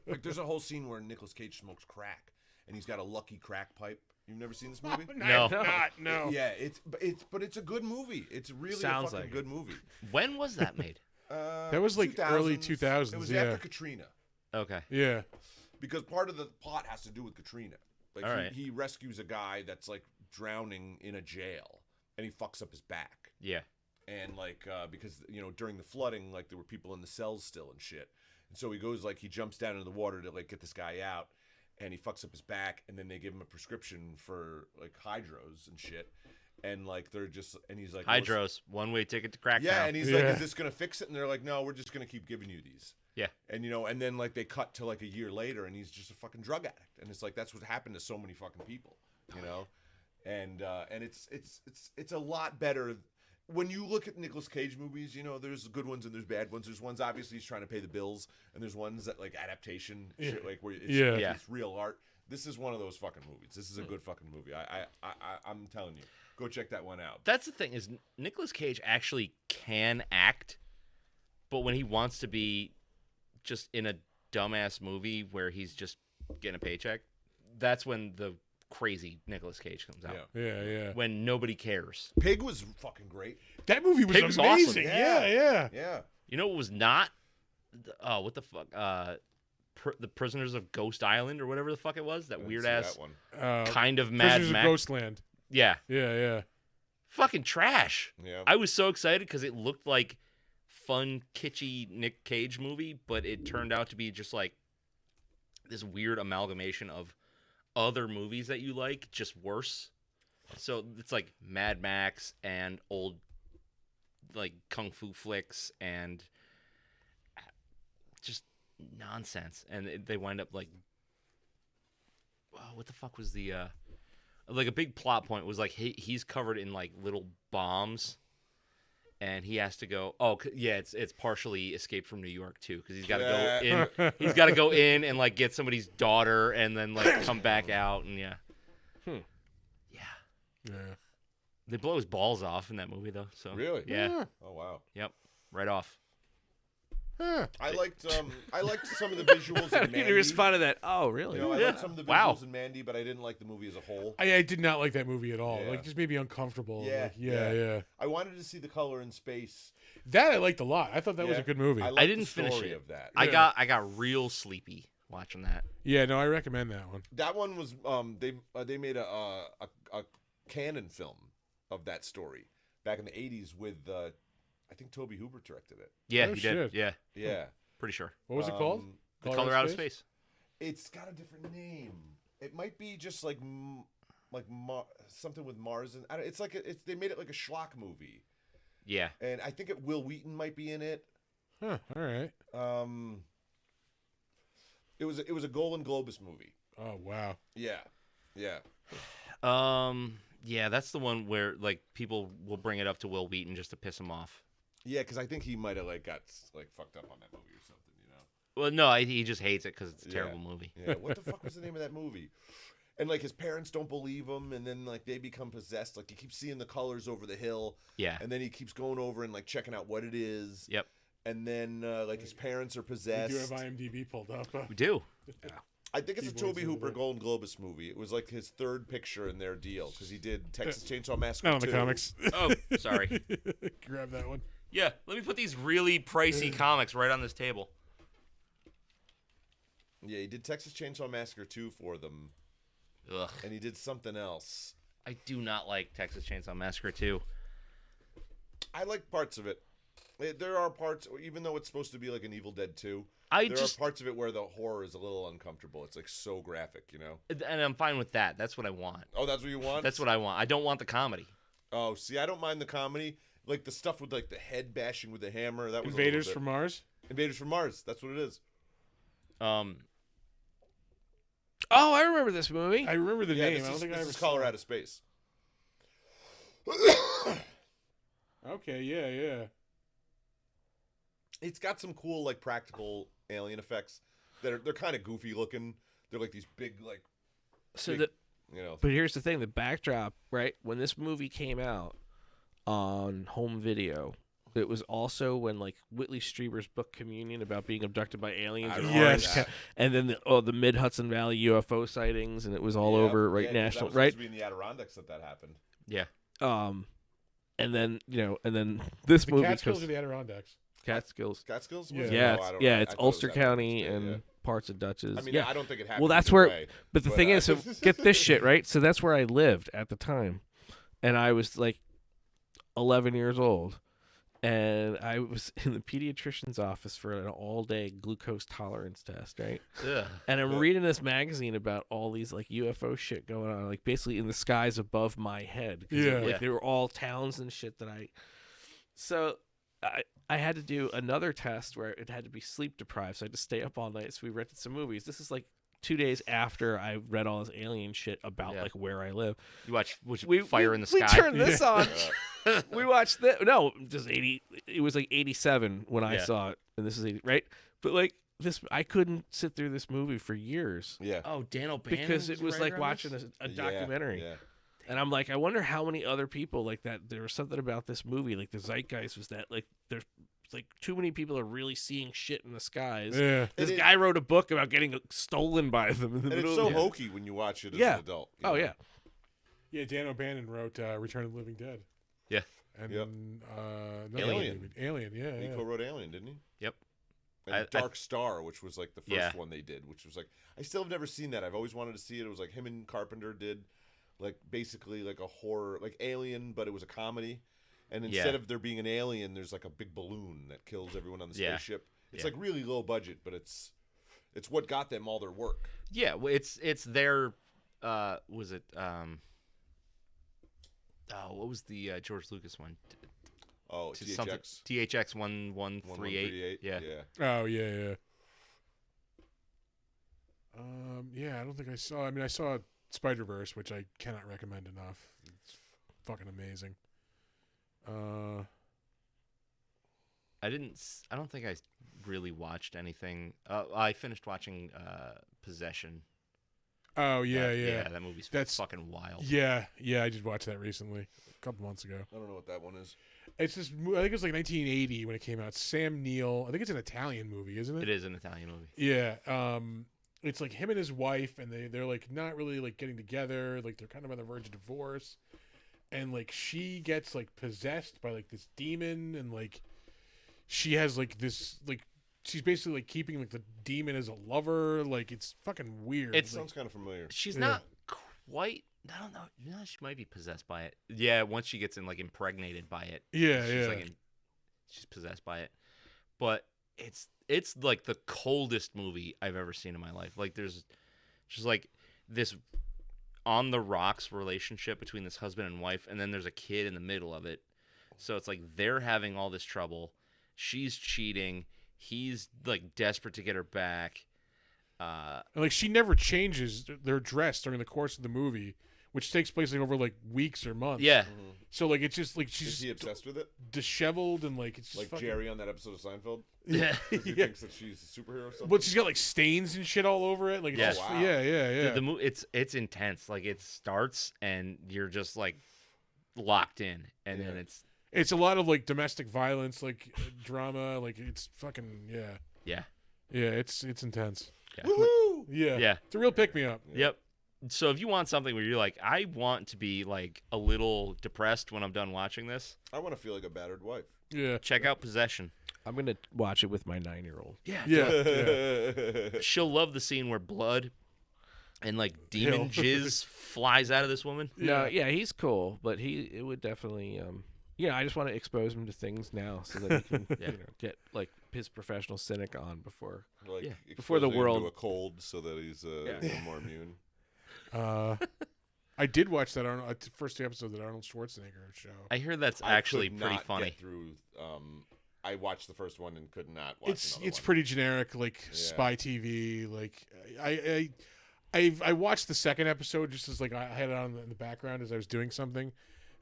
Speaker 4: Like there's a whole scene where Nicolas Cage smokes crack and he's got a Lucky Crack pipe. You've never seen this movie?
Speaker 2: No.
Speaker 1: No.
Speaker 4: Yeah, but it's a good movie. It's really
Speaker 5: Sounds
Speaker 4: a fucking
Speaker 5: like
Speaker 4: good movie.
Speaker 2: When was that made?
Speaker 1: That was like early 2000s,
Speaker 4: It was
Speaker 1: yeah.
Speaker 4: after Katrina
Speaker 2: Okay.
Speaker 1: Yeah.
Speaker 4: because part of the plot has to do with Katrina. Like
Speaker 2: All right.
Speaker 4: he rescues a guy that's like drowning in a jail and he fucks up his back.
Speaker 2: Yeah.
Speaker 4: And like because during the flooding like there were people in the cells still and shit. And so he goes like he jumps down into the water to like get this guy out and he fucks up his back and then they give him a prescription for like hydros and shit. And like they're just and he's like
Speaker 2: Hydros, one-way ticket to Crackdown.
Speaker 4: yeah, and he's like,
Speaker 1: Yeah.
Speaker 4: "Is this gonna fix it?" And they're like, "No, we're just gonna keep giving you these."
Speaker 2: Yeah.
Speaker 4: And and then like they cut to like a year later, and he's just a fucking drug addict, and it's like that's what happened to so many fucking people, and it's a lot better when you look at Nicolas Cage movies. There's good ones and there's bad ones. There's ones obviously he's trying to pay the bills, and there's ones that like adaptation shit, like where it's,
Speaker 1: Yeah.
Speaker 2: Yeah.
Speaker 4: it's real art. This is one of those fucking movies. This is a good fucking movie. I'm telling you, go check that one out.
Speaker 2: That's the thing is Nicolas Cage actually can act, but when he wants to be just in a dumbass movie where he's just getting a paycheck, that's when the crazy Nicolas Cage comes out.
Speaker 4: Yeah.
Speaker 1: Yeah. Yeah.
Speaker 2: When nobody cares.
Speaker 4: Pig was fucking great.
Speaker 1: That movie was
Speaker 2: Pig was
Speaker 1: amazing.
Speaker 2: awesome.
Speaker 1: Yeah. Yeah.
Speaker 4: Yeah.
Speaker 2: You know what was not? Oh, what the fuck? The Prisoners of Ghost Island or whatever the fuck it was. That
Speaker 4: I didn't
Speaker 2: weird
Speaker 4: see
Speaker 2: ass
Speaker 4: that one.
Speaker 2: kind of Mad
Speaker 1: Prisoners of
Speaker 2: Max.
Speaker 1: Ghostland.
Speaker 2: Yeah,
Speaker 1: Yeah. Yeah.
Speaker 2: fucking trash.
Speaker 4: Yeah.
Speaker 2: I was so excited because it looked like fun, kitschy Nick Cage movie, but it turned out to be just like this weird amalgamation of other movies that you like, just worse. So it's like Mad Max and old like kung fu flicks and just nonsense. And they wind up like, what the fuck was the like a big plot point was like he's covered in like little bombs. And he has to go. Oh, yeah, it's partially Escape from New York too, because he's got to go in. He's got to go in and like get somebody's daughter, and then like come back out, and yeah, yeah.
Speaker 1: Yeah.
Speaker 2: They blow his balls off in that movie though. So
Speaker 4: Really?
Speaker 2: yeah,
Speaker 4: Oh wow.
Speaker 2: yep, right off.
Speaker 1: Huh.
Speaker 4: I liked some of the visuals in
Speaker 5: You
Speaker 4: Mandy.
Speaker 5: didn't respond to that. Oh, really?
Speaker 4: You know, I
Speaker 2: Yeah.
Speaker 4: liked some of the visuals
Speaker 2: Wow.
Speaker 4: in Mandy, but I didn't like the movie as a whole.
Speaker 1: I did not like that movie at all.
Speaker 4: Yeah.
Speaker 1: Like, just made me uncomfortable.
Speaker 4: Yeah,
Speaker 1: Like, yeah.
Speaker 4: I wanted to see the color in space.
Speaker 1: That I liked a lot. I thought that was a
Speaker 4: Yeah.
Speaker 1: good movie.
Speaker 4: I liked
Speaker 2: didn't
Speaker 4: the
Speaker 2: finish
Speaker 4: story
Speaker 2: it.
Speaker 4: of that.
Speaker 2: I
Speaker 1: Yeah.
Speaker 2: got real sleepy watching that.
Speaker 1: Yeah, no, I recommend that one.
Speaker 4: That one was they made a canon film of that story back in the 80s with I think Toby Hooper directed it.
Speaker 2: Yeah,
Speaker 1: Oh,
Speaker 2: he
Speaker 1: shit.
Speaker 2: did. Yeah,
Speaker 4: Yeah.
Speaker 2: pretty sure.
Speaker 1: What was it called?
Speaker 4: Um,
Speaker 2: The Color Out of Space.
Speaker 4: It's got a different name. It might be just like something with Mars and it's like they made it like a schlock movie,
Speaker 2: Yeah.
Speaker 4: and I think Will Wheaton might be in it.
Speaker 1: Huh, all right.
Speaker 4: It was a Golden Globus movie.
Speaker 1: Oh, wow.
Speaker 4: Yeah.
Speaker 2: Yeah, that's the one where like people will bring it up to Will Wheaton just to piss him off.
Speaker 4: Yeah, because I think he might have like got like fucked up on that movie or something, you know.
Speaker 2: Well, no, he just hates it because it's a
Speaker 4: Yeah.
Speaker 2: terrible movie.
Speaker 4: Yeah, what the fuck was the name of that movie? And like his parents don't believe him, and then like they become possessed. Like he keeps seeing the colors over the hill,
Speaker 2: Yeah.
Speaker 4: and then he keeps going over and like checking out what it is.
Speaker 2: Yep.
Speaker 4: And then like his parents are
Speaker 1: We
Speaker 4: possessed.
Speaker 1: do have IMDb pulled up.
Speaker 2: We do.
Speaker 4: I think it's a
Speaker 1: Keyboards
Speaker 4: Toby
Speaker 1: over
Speaker 4: Hooper
Speaker 1: there.
Speaker 4: Golden Globus movie. It was like his third picture in their deal because he did Texas Chainsaw Massacre.
Speaker 1: Not on the
Speaker 4: 2.
Speaker 1: comics.
Speaker 2: Oh, sorry.
Speaker 1: Grab that one.
Speaker 2: Yeah, let me put these really pricey comics right on this table.
Speaker 4: Yeah, he did Texas Chainsaw Massacre 2 for them,
Speaker 2: Ugh.
Speaker 4: and he did something else.
Speaker 2: I do not like Texas Chainsaw Massacre 2.
Speaker 4: I like parts of it. There are parts, even though it's supposed to be like an Evil Dead 2,
Speaker 2: I
Speaker 4: there
Speaker 2: just
Speaker 4: are parts of it where the horror is a little uncomfortable. It's like so graphic, you know?
Speaker 2: and I'm fine with that. That's what I want.
Speaker 4: Oh, that's what you want?
Speaker 2: That's what I want. I don't want the comedy.
Speaker 4: Oh, see, I don't mind the comedy. Like the stuff with like the head bashing with the hammer. That was
Speaker 1: Invaders
Speaker 4: a little
Speaker 1: from
Speaker 4: bit...
Speaker 1: Mars.
Speaker 4: Invaders from Mars. That's what it is.
Speaker 2: Um,
Speaker 5: Oh, I remember this movie.
Speaker 1: I remember the
Speaker 4: Yeah,
Speaker 1: name.
Speaker 4: this
Speaker 1: I don't
Speaker 4: is,
Speaker 1: think I
Speaker 4: this
Speaker 1: ever
Speaker 4: is
Speaker 1: saw
Speaker 4: Color
Speaker 1: it.
Speaker 4: Out of Space.
Speaker 1: Okay, yeah.
Speaker 4: It's got some cool like practical alien effects. They're kind of goofy looking. They're like these big like
Speaker 5: So
Speaker 4: big,
Speaker 5: the
Speaker 4: you know.
Speaker 5: But here's the thing: the backdrop, right? When this movie came out on home video, it was also when like Whitley Strieber's book Communion about being abducted by aliens,
Speaker 4: I
Speaker 5: and
Speaker 4: remember
Speaker 1: Yes.
Speaker 4: that.
Speaker 5: and then the Mid Hudson Valley UFO sightings, and it was all
Speaker 4: Yeah.
Speaker 5: over
Speaker 4: Yeah, 'cause
Speaker 5: national,
Speaker 4: that was
Speaker 5: right?
Speaker 4: supposed to be in the Adirondacks that happened.
Speaker 2: yeah.
Speaker 5: And then and then this
Speaker 1: The
Speaker 5: movie
Speaker 1: Catskills
Speaker 5: comes
Speaker 1: or the Adirondacks?
Speaker 5: Catskills.
Speaker 4: Catskills?
Speaker 1: Yeah.
Speaker 4: Was it?
Speaker 5: Yeah,
Speaker 4: No, I
Speaker 5: it's,
Speaker 4: don't-
Speaker 5: yeah,
Speaker 4: I
Speaker 5: it's
Speaker 4: thought it was
Speaker 5: Ulster
Speaker 4: that
Speaker 5: County
Speaker 4: Tuesday,
Speaker 5: and
Speaker 4: yeah.
Speaker 5: parts of Dutchess.
Speaker 4: I mean,
Speaker 5: yeah.
Speaker 4: I don't think it happened.
Speaker 5: Well, that's
Speaker 4: either
Speaker 5: where.
Speaker 4: way,
Speaker 5: But the thing is, so get this shit right. So that's where I lived at the time, and I was like 11 years old, and I was in the pediatrician's office for an all-day glucose tolerance test, right?
Speaker 2: Ugh.
Speaker 5: And I'm reading this magazine about all these like UFO shit going on, like basically in the skies above my head. 'Cause
Speaker 1: Yeah.
Speaker 5: like
Speaker 2: Yeah.
Speaker 5: they were all towns and shit that I. So I had to do another test where it had to be sleep deprived, so I had to stay up all night. So we rented some movies. This is like 2 days after I read all this alien shit about
Speaker 2: Yeah.
Speaker 5: like where I live.
Speaker 2: You watch
Speaker 5: We
Speaker 2: Fire in the
Speaker 5: We
Speaker 2: Sky?
Speaker 5: turned this on. We watched that. No, just 80. It was like 87 when I
Speaker 2: Yeah.
Speaker 5: saw it, and this is 80, right? But like this, I couldn't sit through this movie for years
Speaker 4: yeah.
Speaker 2: Oh, Dan O'Bannon.
Speaker 5: because it was
Speaker 2: a
Speaker 5: like
Speaker 2: writer on
Speaker 5: watching
Speaker 2: this?
Speaker 5: a documentary.
Speaker 4: Yeah.
Speaker 5: And I'm like, I wonder how many other people like that. There was something about this movie, like the zeitgeist was that like there's like too many people are really seeing shit in the skies.
Speaker 1: Yeah.
Speaker 5: This
Speaker 4: And it-
Speaker 5: guy wrote a book about getting stolen by them in the
Speaker 4: And
Speaker 5: middle
Speaker 4: it's so
Speaker 5: of the
Speaker 4: hokey when you watch it as
Speaker 5: Yeah.
Speaker 4: an adult. you
Speaker 5: Oh
Speaker 4: know?
Speaker 5: yeah.
Speaker 1: Yeah, Dan O'Bannon wrote Return of the Living Dead.
Speaker 2: Yeah.
Speaker 1: And
Speaker 4: Yep.
Speaker 1: another
Speaker 2: Alien.
Speaker 1: movie. Alien, yeah.
Speaker 4: He
Speaker 1: yeah.
Speaker 4: co-wrote Alien, didn't he?
Speaker 2: Yep.
Speaker 4: And
Speaker 2: I-
Speaker 4: Dark Star, which was like the first
Speaker 2: Yeah.
Speaker 4: one they did, which was like I still have never seen that. I've always wanted to see it. It was like him and Carpenter did like basically like a horror, like Alien, but it was a comedy. And instead
Speaker 2: Yeah.
Speaker 4: of there being an alien, there's like a big balloon that kills everyone on the
Speaker 2: Yeah.
Speaker 4: spaceship. It's
Speaker 2: Yeah.
Speaker 4: like really low budget, but it's what got them all their work.
Speaker 2: Yeah, well, it's their was it what was the George Lucas one?
Speaker 4: Oh,
Speaker 2: To something-
Speaker 4: THX
Speaker 2: THX 1138.
Speaker 4: 1138.
Speaker 2: Yeah.
Speaker 1: Oh, yeah. Yeah, I don't think I saw. I mean, I saw Spider-Verse, which I cannot recommend enough. It's fucking amazing.
Speaker 2: I don't think I really watched anything. I finished watching Possession.
Speaker 1: Oh, yeah.
Speaker 2: That movie's
Speaker 1: That's-
Speaker 2: fucking wild.
Speaker 1: Yeah, I did watch that recently, a couple months ago.
Speaker 4: I don't know what that one is.
Speaker 1: It's this. I think it was like 1980 when it came out. Sam Neill. I think it's an Italian movie, isn't it?
Speaker 2: It is an Italian movie.
Speaker 1: Yeah. It's like him and his wife, and they're like not really like getting together. Like they're kind of on the verge of divorce, and like she gets like possessed by like this demon, and like she has like this like she's basically like keeping like the demon as a lover. Like it's fucking weird.
Speaker 2: It's-
Speaker 1: like,
Speaker 4: Sounds kind of familiar.
Speaker 2: She's
Speaker 1: Yeah.
Speaker 2: not quite. I don't know. No, she might be possessed by it. Yeah, once she gets impregnated by it.
Speaker 1: yeah,
Speaker 2: she's
Speaker 1: yeah.
Speaker 2: like she's possessed by it. But it's like the coldest movie I've ever seen in my life. Like there's just like this on the rocks relationship between this husband and wife, and then there's a kid in the middle of it. So it's like they're having all this trouble. She's cheating. He's like desperate to get her back.
Speaker 1: And like she never changes their dress during the course of the movie, which takes place like over like weeks or months.
Speaker 2: Yeah.
Speaker 1: So like it's just like she's
Speaker 4: Is he obsessed with it?
Speaker 1: disheveled and like it's just
Speaker 4: Like
Speaker 1: fucking,
Speaker 4: Jerry on that episode of Seinfeld?
Speaker 2: Yeah.
Speaker 4: He
Speaker 1: Yeah.
Speaker 4: thinks that she's a superhero or something?
Speaker 1: But she's got like stains and shit all over it. Like it's
Speaker 2: Yeah.
Speaker 1: just,
Speaker 4: Wow.
Speaker 1: yeah.
Speaker 2: It's intense. Like it starts and you're just like locked in, and then
Speaker 1: It's a lot of like domestic violence, like drama. Like it's fucking
Speaker 2: yeah.
Speaker 1: It's intense.
Speaker 2: Yeah.
Speaker 4: Woohoo!
Speaker 1: Yeah,
Speaker 2: Yeah.
Speaker 1: It's a real pick me up.
Speaker 2: Yep. So if you want something where you're like, I want to be like a little depressed when I'm done watching this,
Speaker 4: I want to feel like a battered wife.
Speaker 1: Yeah,
Speaker 2: check out Possession.
Speaker 5: I'm gonna watch it with my 9-year-old.
Speaker 1: yeah.
Speaker 2: She'll love the scene where blood and like demon jizz flies out of this woman.
Speaker 5: No, yeah, he's cool, but it would definitely I just want to expose him to things now so that he can get like his professional cynic on before.
Speaker 4: Like,
Speaker 2: Yeah.
Speaker 5: Before the
Speaker 4: exposing him
Speaker 5: world-
Speaker 4: to a cold so that he's a little more immune.
Speaker 1: I did watch that first episode of that Arnold Schwarzenegger show.
Speaker 2: I hear that's
Speaker 4: I
Speaker 2: actually
Speaker 4: could
Speaker 2: pretty
Speaker 4: not
Speaker 2: funny.
Speaker 4: Get through. I watched the first one and could not watch
Speaker 1: It's
Speaker 4: another one.
Speaker 1: pretty generic, like spy TV. Like I watched the second episode just as like I had it on in the background as I was doing something.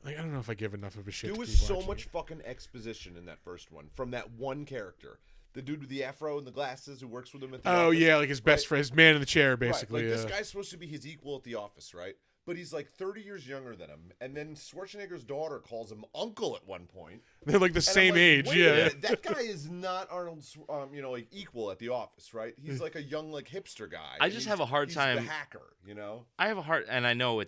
Speaker 1: Like I don't know if I give enough of a shit.
Speaker 4: There
Speaker 1: to
Speaker 4: was
Speaker 1: keep
Speaker 4: so
Speaker 1: watching
Speaker 4: much
Speaker 1: it.
Speaker 4: fucking exposition in that first one from that one character, the dude with the afro and the glasses who works with him at the
Speaker 1: Oh
Speaker 4: office.
Speaker 1: yeah, like his best friend, his man in the chair, basically.
Speaker 4: Right. Like
Speaker 1: yeah.
Speaker 4: this guy's supposed to be his equal at the office, right? But he's like 30 years younger than him, and then Schwarzenegger's daughter calls him uncle at one point.
Speaker 1: They're like the
Speaker 4: And I'm
Speaker 1: same
Speaker 4: like,
Speaker 1: age.
Speaker 4: wait a
Speaker 1: Yeah.
Speaker 4: minute, that guy is not Arnold's, like equal at the office, right? He's like a young, like hipster guy.
Speaker 2: I
Speaker 4: and
Speaker 2: just
Speaker 4: he's-
Speaker 2: have a hard
Speaker 4: he's
Speaker 2: time-
Speaker 4: The hacker, you know.
Speaker 2: I have a hard, and I know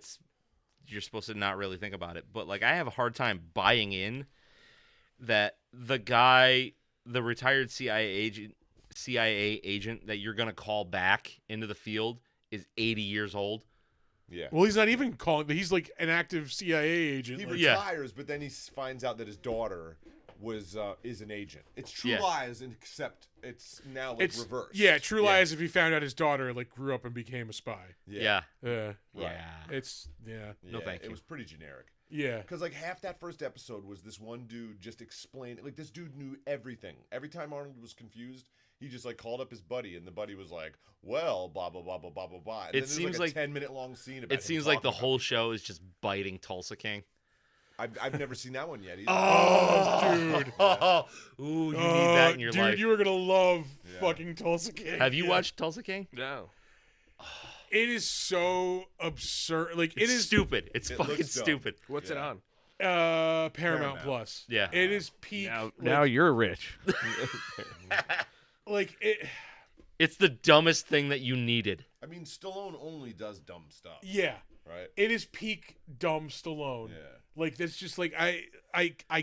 Speaker 2: you're supposed to not really think about it, but like I have a hard time buying in that the guy, the retired CIA agent that you're gonna call back into the field is 80 years old.
Speaker 4: Yeah.
Speaker 1: Well, he's not even calling. He's like an active CIA agent.
Speaker 4: He
Speaker 1: like-
Speaker 2: Yeah.
Speaker 4: retires, but then he finds out that his daughter is an agent. It's True
Speaker 2: Yeah.
Speaker 4: Lies, except it's now like
Speaker 1: it's
Speaker 4: reversed.
Speaker 1: Yeah, True
Speaker 4: Yeah.
Speaker 1: Lies. If he found out his daughter like grew up and became a spy.
Speaker 2: Yeah.
Speaker 1: Yeah.
Speaker 2: Yeah.
Speaker 1: It's
Speaker 4: Yeah,
Speaker 2: No, thank you.
Speaker 4: It was pretty generic.
Speaker 1: yeah.
Speaker 4: Because like half that first episode was this one dude just explaining. Like this dude knew everything. Every time Arnold was confused, he just like called up his buddy, and the buddy was like, "Well, blah blah blah blah blah blah blah." And
Speaker 2: It
Speaker 4: then there's
Speaker 2: seems
Speaker 4: like
Speaker 2: like-
Speaker 4: a 10-minute long scene about.
Speaker 2: It
Speaker 4: him
Speaker 2: seems like the
Speaker 4: talking
Speaker 2: whole show is just biting Tulsa King.
Speaker 4: I've never seen that one yet. Either.
Speaker 1: Oh, dude.
Speaker 2: Ooh, you need that in your
Speaker 1: dude,
Speaker 2: life.
Speaker 1: you were gonna love
Speaker 4: Yeah.
Speaker 1: fucking Tulsa King.
Speaker 2: Have you
Speaker 1: Yeah.
Speaker 2: watched Tulsa King?
Speaker 5: No.
Speaker 1: It is so absurd. Like
Speaker 2: It's
Speaker 1: it is
Speaker 2: stupid. It's
Speaker 4: It
Speaker 2: fucking
Speaker 4: looks dumb.
Speaker 2: stupid.
Speaker 5: What's it
Speaker 4: Yeah.
Speaker 5: on?
Speaker 1: Paramount
Speaker 4: Paramount.
Speaker 1: Plus.
Speaker 2: Yeah.
Speaker 1: It is peak.
Speaker 5: Now you're rich.
Speaker 1: like it.
Speaker 2: It's the dumbest thing that you needed.
Speaker 4: I mean, Stallone only does dumb stuff,
Speaker 1: Yeah.
Speaker 4: right?
Speaker 1: It is peak dumb Stallone.
Speaker 4: Yeah.
Speaker 1: Like that's just like I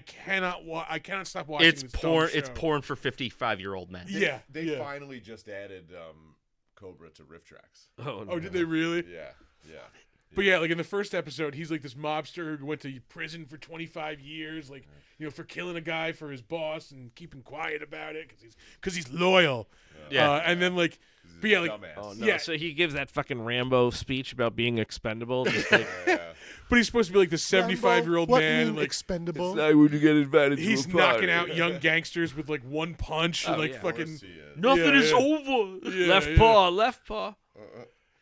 Speaker 1: cannot I cannot stop watching.
Speaker 2: It's
Speaker 1: this
Speaker 2: porn.
Speaker 1: dumb
Speaker 2: It's
Speaker 1: show.
Speaker 2: porn for 55-year-old men.
Speaker 1: Yeah.
Speaker 4: They
Speaker 1: yeah.
Speaker 4: finally just added Cobra to Riff Tracks.
Speaker 5: Oh,
Speaker 1: Oh, did they really?
Speaker 4: Yeah. Yeah.
Speaker 1: But yeah, like in the first episode, he's like this mobster who went to prison for 25 years, like for killing a guy for his boss and keeping quiet about it because he's loyal.
Speaker 2: Yeah.
Speaker 1: And then like, but yeah, like,
Speaker 4: Dumbass.
Speaker 5: Oh no!
Speaker 1: Yeah.
Speaker 5: So he gives that fucking Rambo speech about being expendable. Just like,
Speaker 4: Yeah.
Speaker 1: but he's supposed to be like the 75-year-old man, and, like
Speaker 6: expendable?
Speaker 5: not when you get invited
Speaker 1: he's knocking out young gangsters with like one punch and
Speaker 5: Oh,
Speaker 1: like
Speaker 5: yeah.
Speaker 4: Of
Speaker 1: fucking.
Speaker 4: course he is.
Speaker 2: Nothing
Speaker 1: Yeah,
Speaker 2: is
Speaker 1: yeah.
Speaker 2: over.
Speaker 1: Yeah,
Speaker 5: left
Speaker 1: yeah.
Speaker 5: paw, left paw.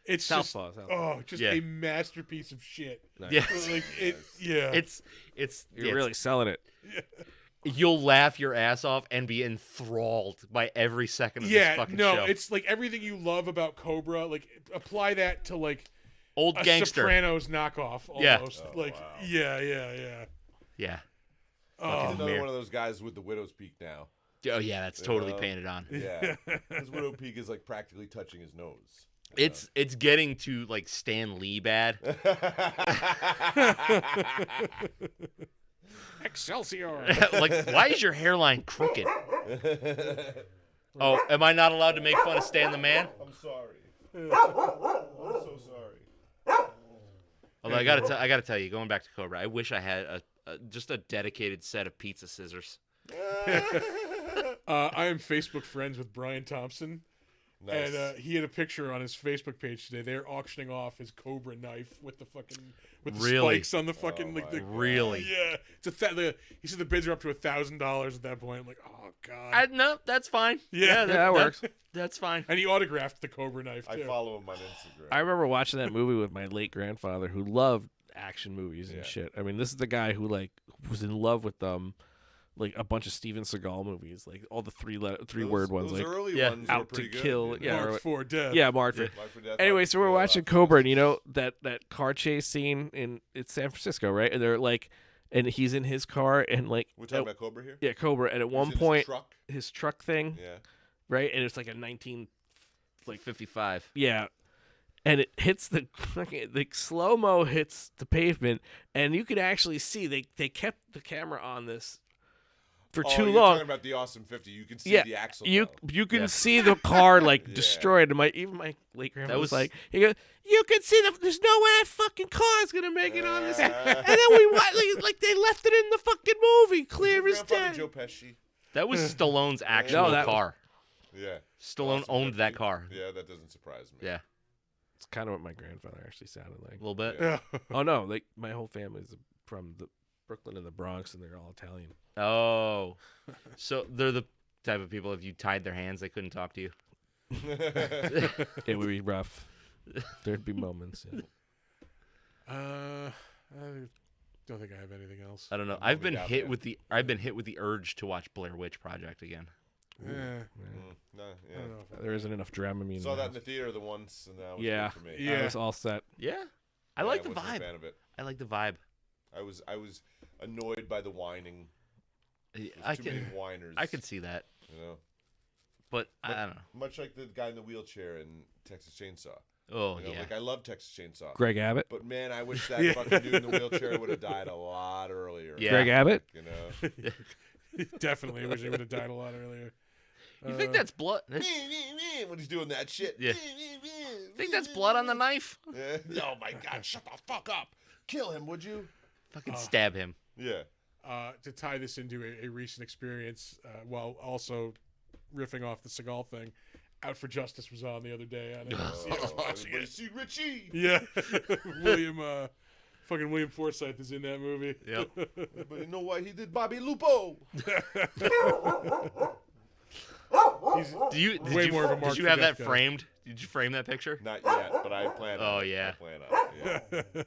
Speaker 1: It's just
Speaker 5: Southpaw.
Speaker 1: oh, just
Speaker 2: Yeah.
Speaker 1: a masterpiece of shit.
Speaker 2: Yeah.
Speaker 1: Like it, yeah.
Speaker 2: It's
Speaker 5: You're really selling it.
Speaker 2: you'll laugh your ass off and be enthralled by every second of this
Speaker 1: yeah.
Speaker 2: fucking
Speaker 1: No,
Speaker 2: show.
Speaker 1: it's like everything you love about Cobra. Like apply that to like
Speaker 2: Old
Speaker 1: a
Speaker 2: gangster.
Speaker 1: Sopranos knockoff
Speaker 2: Yeah.
Speaker 1: almost.
Speaker 4: Oh,
Speaker 1: like
Speaker 4: wow.
Speaker 1: yeah.
Speaker 2: Yeah.
Speaker 4: He's
Speaker 1: Oh,
Speaker 4: another
Speaker 2: mirror.
Speaker 4: one of those guys with the widow's peak now.
Speaker 2: Oh yeah, that's totally
Speaker 4: know?
Speaker 2: painted on.
Speaker 4: Yeah, his widow peak is like practically touching his nose.
Speaker 2: It's getting to like Stan Lee bad.
Speaker 1: Excelsior.
Speaker 2: Like, why is your hairline crooked? Oh, am I not allowed to make fun of Stan the Man?
Speaker 4: I'm sorry. I'm so sorry.
Speaker 2: Although I gotta tell you, going back to Cobra, I wish I had just a dedicated set of pizza scissors.
Speaker 1: I am Facebook friends with Brian Thompson.
Speaker 4: Nice.
Speaker 1: And he had a picture on his Facebook page today. They're auctioning off his Cobra knife with the
Speaker 2: Really?
Speaker 1: spikes on the fucking
Speaker 4: Oh my God.
Speaker 2: Really?
Speaker 1: Yeah, it's he said the bids are up to $1,000 at that point. I'm like, oh god.
Speaker 2: No, that's fine.
Speaker 1: Yeah.
Speaker 5: that works.
Speaker 2: That's fine.
Speaker 1: And he autographed the Cobra knife
Speaker 4: I
Speaker 1: too.
Speaker 4: follow him on Instagram.
Speaker 5: I remember watching that movie with my late grandfather, who loved action movies and
Speaker 4: Yeah.
Speaker 5: shit. I mean, this is the guy who like was in love with like a bunch of Steven Seagal movies, like all the three word ones,
Speaker 4: Those
Speaker 5: like
Speaker 4: early
Speaker 2: yeah,
Speaker 4: ones were
Speaker 5: Out to
Speaker 4: pretty good,
Speaker 5: Kill.
Speaker 4: you know?
Speaker 5: Yeah,
Speaker 1: Marked for death.
Speaker 5: yeah, Marked for.
Speaker 4: Life or Death,
Speaker 5: Anyway,
Speaker 4: Out
Speaker 5: so
Speaker 4: to
Speaker 5: we're
Speaker 4: Kill,
Speaker 5: watching
Speaker 4: Out to
Speaker 5: Cobra, and
Speaker 4: Kill.
Speaker 5: you know that car chase scene it's San Francisco, right? And they're like, and he's in his car, and like,
Speaker 4: We're talking about Cobra here.
Speaker 5: yeah, Cobra, and at one
Speaker 4: He's in his
Speaker 5: point,
Speaker 4: truck.
Speaker 5: his truck thing,
Speaker 4: Yeah.
Speaker 5: right, and it's like a 19,
Speaker 2: Like 55.
Speaker 5: yeah, and it hits the slow mo hits the pavement, and you can actually see they kept the camera on this for
Speaker 4: Oh,
Speaker 5: too
Speaker 4: you're
Speaker 5: long.
Speaker 4: talking about the Awesome 50. You can see
Speaker 5: Yeah,
Speaker 4: the axle.
Speaker 5: you
Speaker 4: though.
Speaker 5: you can
Speaker 2: Yeah.
Speaker 5: see the car like
Speaker 4: Yeah.
Speaker 5: destroyed. And my late grandma
Speaker 2: That
Speaker 5: was
Speaker 2: was-
Speaker 5: like, he goes, you can see there's no way that fucking car is gonna make it on this. And
Speaker 4: Yeah.
Speaker 5: then we like they left it in the fucking movie,
Speaker 4: Was
Speaker 5: clear
Speaker 4: your
Speaker 5: as
Speaker 4: grandfather
Speaker 5: day.
Speaker 4: Joe Pesci?
Speaker 2: That was Stallone's actual
Speaker 5: No, that was-
Speaker 2: car.
Speaker 4: Yeah.
Speaker 2: Stallone
Speaker 4: Awesome
Speaker 2: owned that
Speaker 4: 50.
Speaker 2: car.
Speaker 4: Yeah, that doesn't surprise me.
Speaker 2: Yeah,
Speaker 5: It's kind of what my grandfather actually sounded like.
Speaker 2: a little bit.
Speaker 4: Yeah.
Speaker 5: Oh no, like my whole family's from the Brooklyn and the Bronx, and they're all Italian.
Speaker 2: Oh, so they're the type of people if you tied their hands, they couldn't talk to you.
Speaker 5: It would be rough. There'd be moments. Yeah.
Speaker 1: I don't think I have anything else.
Speaker 2: I don't know.
Speaker 4: I'm
Speaker 2: I've been
Speaker 4: moving out,
Speaker 2: hit
Speaker 4: man.
Speaker 2: with the urge to watch Blair Witch Project again.
Speaker 1: Eh,
Speaker 4: No,
Speaker 1: I
Speaker 4: yeah.
Speaker 1: don't know. If
Speaker 5: There isn't enough Dramamine.
Speaker 4: Saw
Speaker 5: in the
Speaker 4: that in
Speaker 5: house.
Speaker 4: the theater the once, and that was
Speaker 5: Yeah.
Speaker 4: good for me.
Speaker 1: Yeah.
Speaker 5: I was all set.
Speaker 2: Yeah, I
Speaker 4: Yeah,
Speaker 2: like the
Speaker 4: wasn't a
Speaker 2: vibe.
Speaker 4: fan of it.
Speaker 2: I like the vibe.
Speaker 4: I was annoyed by the whining. There's
Speaker 2: I
Speaker 4: too many
Speaker 2: can
Speaker 4: whiners.
Speaker 2: I could see that,
Speaker 4: You know,
Speaker 2: but I don't know.
Speaker 4: much like the guy in the wheelchair in Texas Chainsaw.
Speaker 2: Oh
Speaker 4: You know,
Speaker 2: yeah.
Speaker 4: like I love Texas Chainsaw.
Speaker 5: Greg Abbott.
Speaker 4: But man, I wish that
Speaker 1: Yeah.
Speaker 4: fucking dude in the wheelchair would have died a lot earlier.
Speaker 2: Yeah.
Speaker 5: Greg Abbott.
Speaker 4: You know.
Speaker 1: Definitely wish he would have died a lot earlier.
Speaker 2: You think that's blood?
Speaker 4: when he's doing that shit.
Speaker 2: Yeah. Think that's blood on the knife?
Speaker 4: Yeah. Oh my god, shut the fuck up. Kill him, would you?
Speaker 2: Fucking stab him.
Speaker 4: Yeah.
Speaker 1: To tie this into a recent experience, while also riffing off the Seagal thing, Out for Justice was on the other day. I didn't see it. I was watching
Speaker 4: Everybody
Speaker 1: it.
Speaker 4: see Richie.
Speaker 1: Yeah, William Forsythe is in that movie.
Speaker 2: Yep.
Speaker 4: But you know what he did, Bobby Lupo?
Speaker 1: He's
Speaker 2: Did
Speaker 1: way
Speaker 2: you,
Speaker 1: more of a
Speaker 2: did
Speaker 1: Mark
Speaker 2: you have that
Speaker 1: Fidesz guy.
Speaker 2: framed? Did you frame that picture?
Speaker 4: Not yet, but I plan on
Speaker 2: Oh,
Speaker 4: it.
Speaker 2: yeah.
Speaker 4: I plan on it. Yeah. Yeah,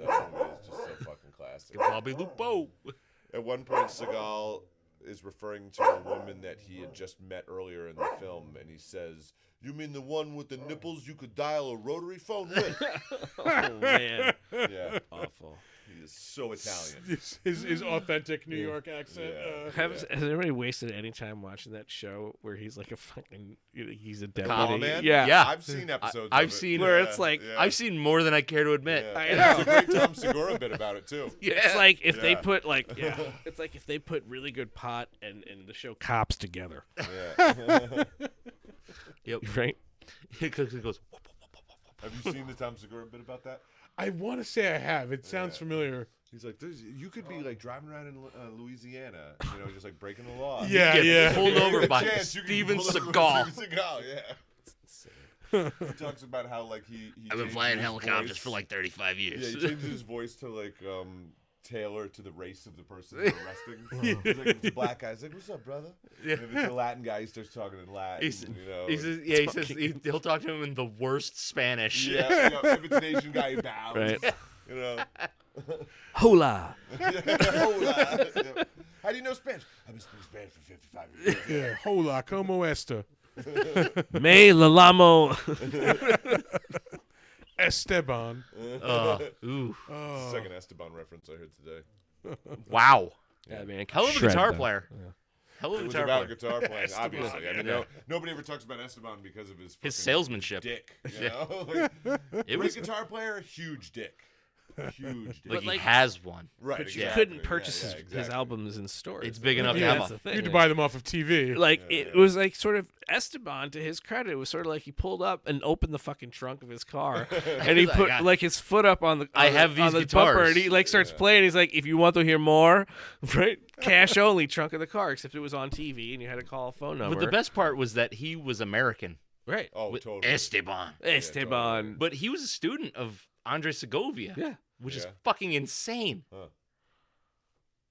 Speaker 4: that movie is just so fucking classic.
Speaker 2: Bobby Lupo.
Speaker 4: At one point, Seagal is referring to a woman that he had just met earlier in the film, and he says, "You mean the one with the nipples you could dial a rotary phone with?"
Speaker 5: Oh man,
Speaker 4: Yeah,
Speaker 5: awful.
Speaker 4: he is so Italian.
Speaker 1: his authentic New York accent.
Speaker 4: Yeah.
Speaker 5: Has anybody wasted any time watching that show where he's like a fucking he's a
Speaker 2: Con
Speaker 5: deputy?
Speaker 4: Man?
Speaker 5: Yeah.
Speaker 2: Yeah.
Speaker 4: I've seen episodes.
Speaker 2: I've
Speaker 4: of it.
Speaker 2: seen-
Speaker 5: Where it's like-
Speaker 4: yeah.
Speaker 2: I've seen more than I care to admit.
Speaker 4: Yeah.
Speaker 5: I
Speaker 4: And
Speaker 5: know.
Speaker 4: There's a great Tom Segura bit about it too.
Speaker 5: It's like if they
Speaker 4: Yeah.
Speaker 5: put it's like if they put really good pot and the show Cops together,
Speaker 4: Yeah.
Speaker 2: Yep.
Speaker 5: right?
Speaker 2: Because it goes.
Speaker 4: Have you seen the Tom Segura bit about that?
Speaker 1: I want to say I have. It sounds
Speaker 4: Yeah.
Speaker 1: familiar.
Speaker 4: He's like, you could be like driving around in Louisiana, you know, just like breaking the law.
Speaker 1: Yeah,
Speaker 2: Get
Speaker 1: yeah.
Speaker 2: pulled over
Speaker 4: Given a
Speaker 2: by
Speaker 4: chance, you can
Speaker 2: Steven
Speaker 4: pull over
Speaker 2: Seagal.
Speaker 4: Steven Seagal, yeah. He talks about how like he
Speaker 2: I've been
Speaker 4: changes
Speaker 2: flying
Speaker 4: his
Speaker 2: helicopters
Speaker 4: voice.
Speaker 2: for like 35
Speaker 4: Yeah,
Speaker 2: years.
Speaker 4: he changes his voice to like tailor to the race of the person they're arresting. He's like, if it's a black guy, he's like, "What's up, brother?"
Speaker 2: Yeah.
Speaker 4: And if it's a Latin guy, he starts talking in Latin.
Speaker 2: He's-
Speaker 4: you know,
Speaker 2: He says, yeah, he says he'll talk to him in the worst Spanish.
Speaker 4: yeah, yeah. If it's an Asian guy, he bows.
Speaker 5: Right.
Speaker 4: You know.
Speaker 5: Hola.
Speaker 4: Hola. Yeah. How do you know Spanish? I've been speaking Spanish for 55 years.
Speaker 1: Yeah. Hola, como esta?
Speaker 5: Me lalamo.
Speaker 1: Esteban.
Speaker 2: Ooh.
Speaker 1: Oh.
Speaker 4: Second Esteban reference I heard today.
Speaker 2: Wow.
Speaker 5: Yeah, man.
Speaker 2: Hell of a
Speaker 5: shred
Speaker 2: guitar
Speaker 5: them.
Speaker 2: player.
Speaker 5: Yeah.
Speaker 2: Hell of
Speaker 4: It
Speaker 2: a
Speaker 4: was
Speaker 2: guitar
Speaker 4: about
Speaker 2: player.
Speaker 4: guitar playing,
Speaker 1: Esteban,
Speaker 4: obviously. I mean,
Speaker 2: yeah.
Speaker 4: nobody ever talks about Esteban because of his fucking
Speaker 2: salesmanship.
Speaker 4: dick. You
Speaker 2: Yeah.
Speaker 4: know? Like,
Speaker 2: It
Speaker 4: great
Speaker 2: was
Speaker 4: guitar player, huge dick. Huge dick.
Speaker 2: like he
Speaker 5: like-
Speaker 2: has one.
Speaker 4: right,
Speaker 5: But you
Speaker 4: exactly.
Speaker 5: couldn't purchase
Speaker 4: Yeah,
Speaker 5: his
Speaker 4: exactly.
Speaker 5: albums in stores.
Speaker 2: It's big enough to
Speaker 1: Yeah,
Speaker 2: have
Speaker 5: that's
Speaker 2: a.
Speaker 5: the thing.
Speaker 1: You had to buy them off of TV.
Speaker 5: Like
Speaker 4: Yeah,
Speaker 5: it
Speaker 4: yeah.
Speaker 5: was like sort of Esteban, to his credit, it was sort of like he pulled up and opened the fucking trunk of his car, and he
Speaker 2: He's like,
Speaker 5: put
Speaker 2: "I-
Speaker 5: like his foot up on the.
Speaker 2: I
Speaker 5: on the-
Speaker 2: have
Speaker 5: on
Speaker 2: these
Speaker 5: the bumper, and
Speaker 2: guitars."
Speaker 5: he like starts playing. He's like, "If you want to hear more, right? Cash only, trunk of the car." Except it was on TV, and you had to call a phone number.
Speaker 2: But the best part was that he was American.
Speaker 5: right?
Speaker 4: Oh,
Speaker 2: with
Speaker 4: totally.
Speaker 2: Esteban.
Speaker 5: Esteban.
Speaker 2: But he was a student of Andre Segovia.
Speaker 5: Yeah.
Speaker 2: Which is
Speaker 4: Yeah.
Speaker 2: fucking insane.
Speaker 1: I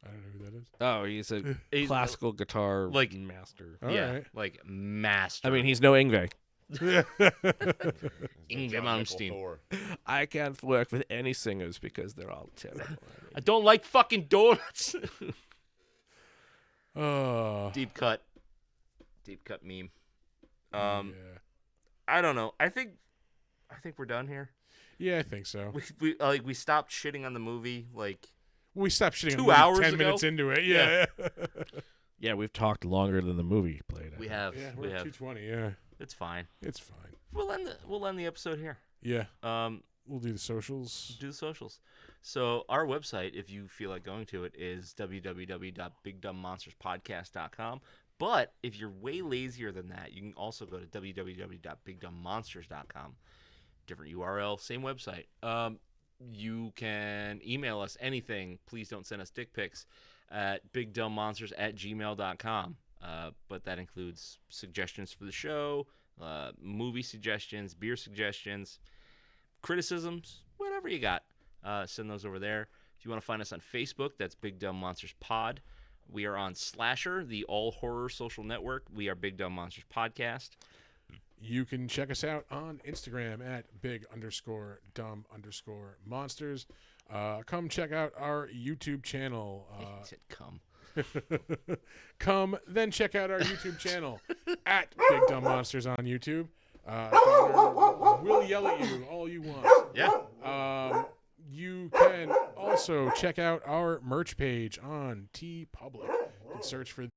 Speaker 1: don't know who that is.
Speaker 5: Oh, he's a
Speaker 2: He's-
Speaker 5: classical guitar
Speaker 2: like-
Speaker 5: master.
Speaker 1: All
Speaker 2: yeah.
Speaker 1: right.
Speaker 2: Like master.
Speaker 5: I mean, he's no Ingve.
Speaker 2: Ingve
Speaker 4: John
Speaker 2: Malmsteen.
Speaker 4: Thor.
Speaker 5: I can't work with any singers because they're all terrible.
Speaker 2: I don't like fucking donuts.
Speaker 1: Deep
Speaker 2: Deep cut meme.
Speaker 1: yeah.
Speaker 2: I don't know. I think we're done here.
Speaker 1: Yeah, I think so.
Speaker 2: We stopped shitting on the movie like
Speaker 1: We stopped shitting
Speaker 2: 2
Speaker 1: on the movie
Speaker 2: hours
Speaker 1: 10
Speaker 2: ago?
Speaker 1: minutes into it. Yeah.
Speaker 5: Yeah, we've talked longer than the movie played.
Speaker 2: we have.
Speaker 1: Yeah,
Speaker 2: we
Speaker 1: we're at
Speaker 2: have.
Speaker 1: 220. Yeah.
Speaker 2: It's fine.
Speaker 1: It's fine.
Speaker 2: We'll end the episode here.
Speaker 1: Yeah.
Speaker 2: Um,
Speaker 1: We'll do the socials.
Speaker 2: do the socials. So our website, if you feel like going to it, is www.bigdumbmonsterspodcast.com. But if you're way lazier than that, you can also go to www.bigdumbmonsters.com. Different URL, same website. You can email us anything. Please don't send us dick pics at bigdumbmonsters@gmail.com. But that includes suggestions for the show, movie suggestions, beer suggestions, criticisms, whatever you got. Send those over there. If you want to find us on Facebook, that's Big Dumb Monsters Pod. We are on Slasher, the all horror social network. We are Big Dumb Monsters Podcast.
Speaker 1: You can check us out on Instagram at big_dumb_monsters. Come check out our YouTube channel.
Speaker 2: He said come.
Speaker 1: Then check out our YouTube channel at Big Dumb Monsters on YouTube. Connor will yell at you all you want.
Speaker 2: Yeah.
Speaker 1: You can also check out our merch page on TeePublic. You can search for